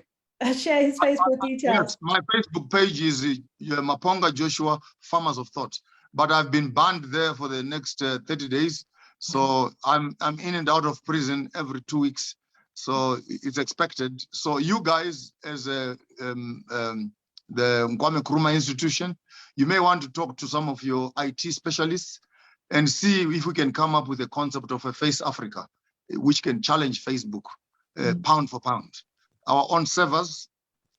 share his Facebook details. Yes, my Facebook page is Maponga Joshua Farmers of Thought, but I've been banned there for the next 30 days. So I'm in and out of prison every 2 weeks. So it's expected. So you guys, as the Kwame Nkrumah Institution, you may want to talk to some of your IT specialists and see if we can come up with a concept of a Face Africa, which can challenge Facebook pound for pound. Our own servers,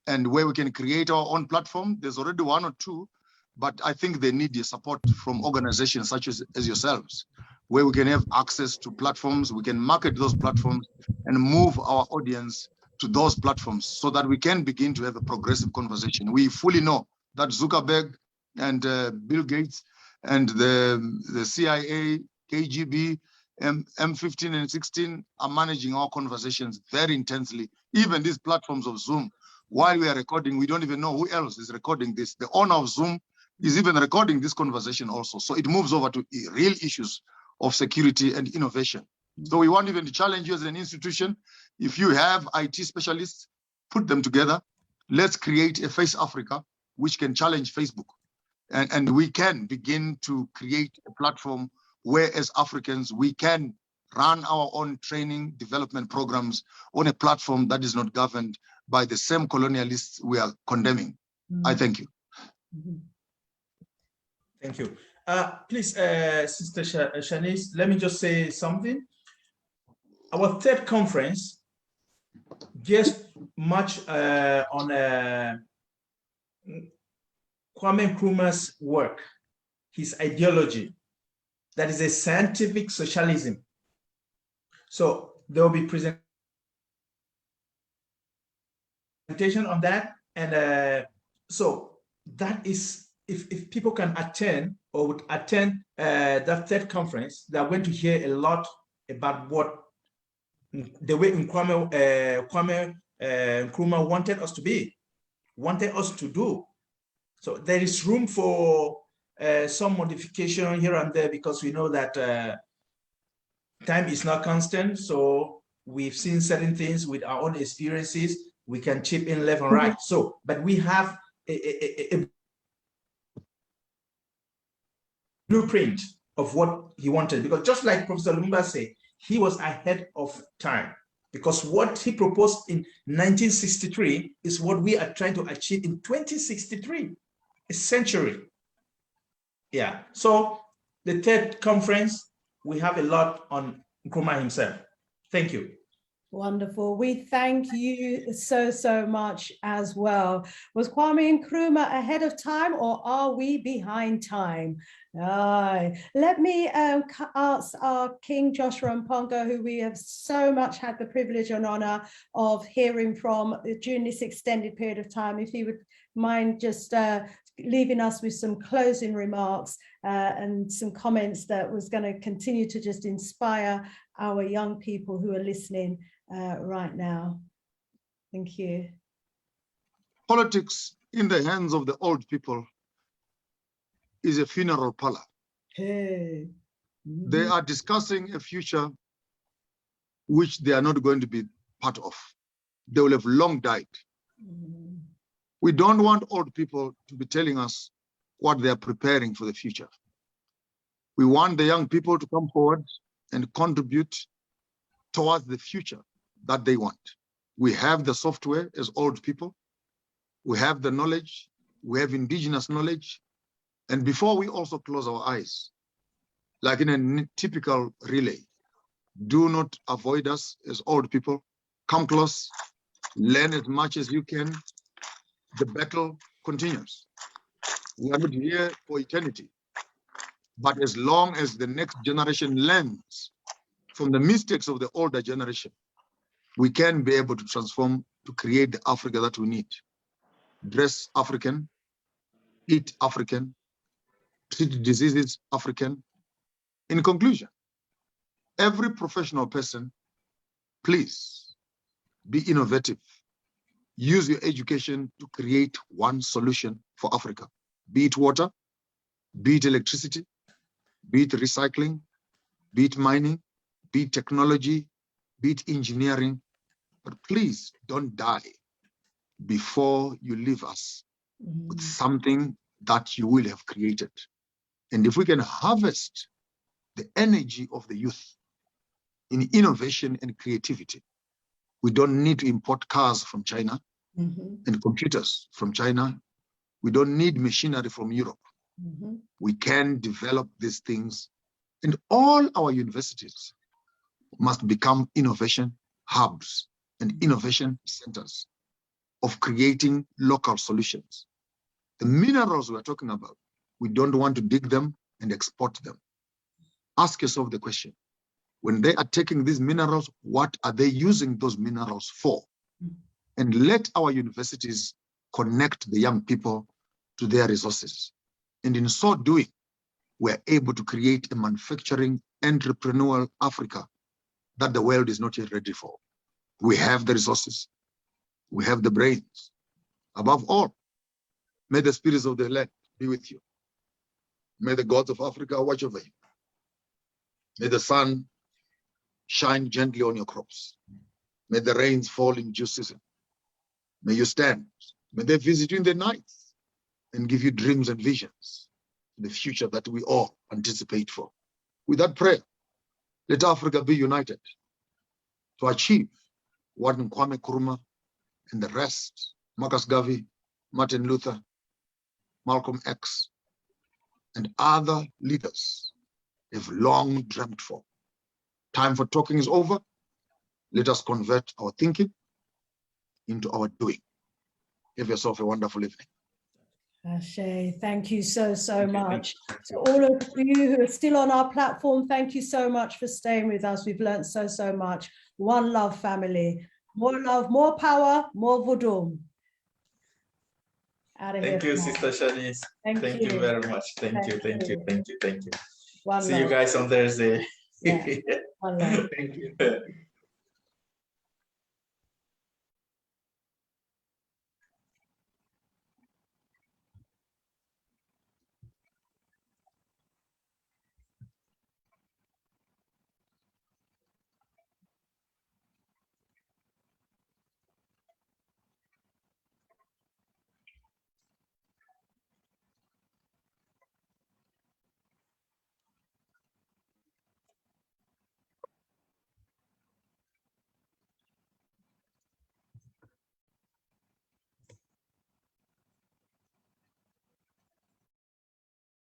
and where we can create our own platform. There's already 1 or 2, but I think they need the support from organizations such as yourselves, where we can have access to platforms, we can market those platforms and move our audience to those platforms so that we can begin to have a progressive conversation. We fully know that Zuckerberg and Bill Gates and the CIA, KGB, M15 and 16 are managing our conversations very intensely. Even these platforms of Zoom, while we are recording, we don't even know who else is recording this. The owner of Zoom is even recording this conversation also. So it moves over to real issues of security and innovation. So we want even to challenge you as an institution. If you have IT specialists, put them together. Let's create a Face Africa, which can challenge Facebook. And we can begin to create a platform where as Africans, we can run our own training development programs on a platform that is not governed by the same colonialists we are condemning. I thank you. Thank you. Please, Sister Shanice, let me just say something. Our third conference just much on Kwame Nkrumah's work, his ideology, that is a scientific socialism. So there will be presentation on that. And so that is, if people can attend or would attend that third conference, they are going to hear a lot about what the way Kwame Nkrumah wanted us to be, wanted us to do. So there is room for some modification here and there, because we know that time is not constant. So we've seen certain things with our own experiences. We can chip in left and right. So, but we have a blueprint of what he wanted, because just like Professor Lumumba said, he was ahead of time, because what he proposed in 1963 is what we are trying to achieve in 2063, a century. Yeah, so the third conference, we have a lot on Nkrumah himself. Thank you. Wonderful. We thank you so much as well. Was Kwame Nkrumah ahead of time, or are we behind time? Let me ask our King Joshua Mpongo, who we have so much had the privilege and honor of hearing from during this extended period of time, if he would mind just leaving us with some closing remarks and some comments that was going to continue to just inspire our young people who are listening right now. Thank you. Politics in the hands of the old people is a funeral parlor. Hey. They are discussing a future which they are not going to be part of. They will have long died. We don't want old people to be telling us what they are preparing for the future. We want the young people to come forward and contribute towards the future that they want. We have the software as old people. We have the knowledge. We have indigenous knowledge. And before we also close our eyes, like in a typical relay, do not avoid us as old people. Come close, learn as much as you can. The battle continues. We are not here for eternity. But as long as the next generation learns from the mistakes of the older generation, we can be able to transform to create the Africa that we need. Dress African, eat African, treat diseases African. In conclusion, every professional person, please be innovative. Use your education to create one solution for Africa, be it water, be it electricity, be it recycling, be it mining, be it technology, be it engineering. But please don't die before you leave us with something that you will have created. And if we can harvest the energy of the youth in innovation and creativity, we don't need to import cars from China and computers from China. We don't need machinery from Europe. We can develop these things, and all our universities must become innovation hubs and innovation centers of creating local solutions. The minerals we're talking about, we don't want to dig them and export them. Ask yourself the question, when they are taking these minerals, what are they using those minerals for? and let our universities connect the young people to their resources. And in so doing, we're able to create a manufacturing, entrepreneurial Africa that the world is not yet ready for. We have the resources, we have the brains. Above all, may the spirits of the land be with you. May the gods of Africa watch over you. May the sun shine gently on your crops. May the rains fall in due season. May you stand. May they visit you in the night and give you dreams and visions in the future that we all anticipate for. With that prayer, let Africa be united to achieve what Kwame Nkrumah and the rest, Marcus Garvey, Martin Luther, Malcolm X, and other leaders have long dreamt for. Time for talking is over. Let us convert our thinking into our doing. Have yourself a wonderful evening. Ashe, thank you so much. To all of you who are still on our platform, thank you so much for staying with us. We've learned so much. One love, family. More love, more power, more voodoo. Thank you, Sister Shanice. Thank you very much. Thank you. One See love. you guys on Thursday. Yeah. One love. Thank you.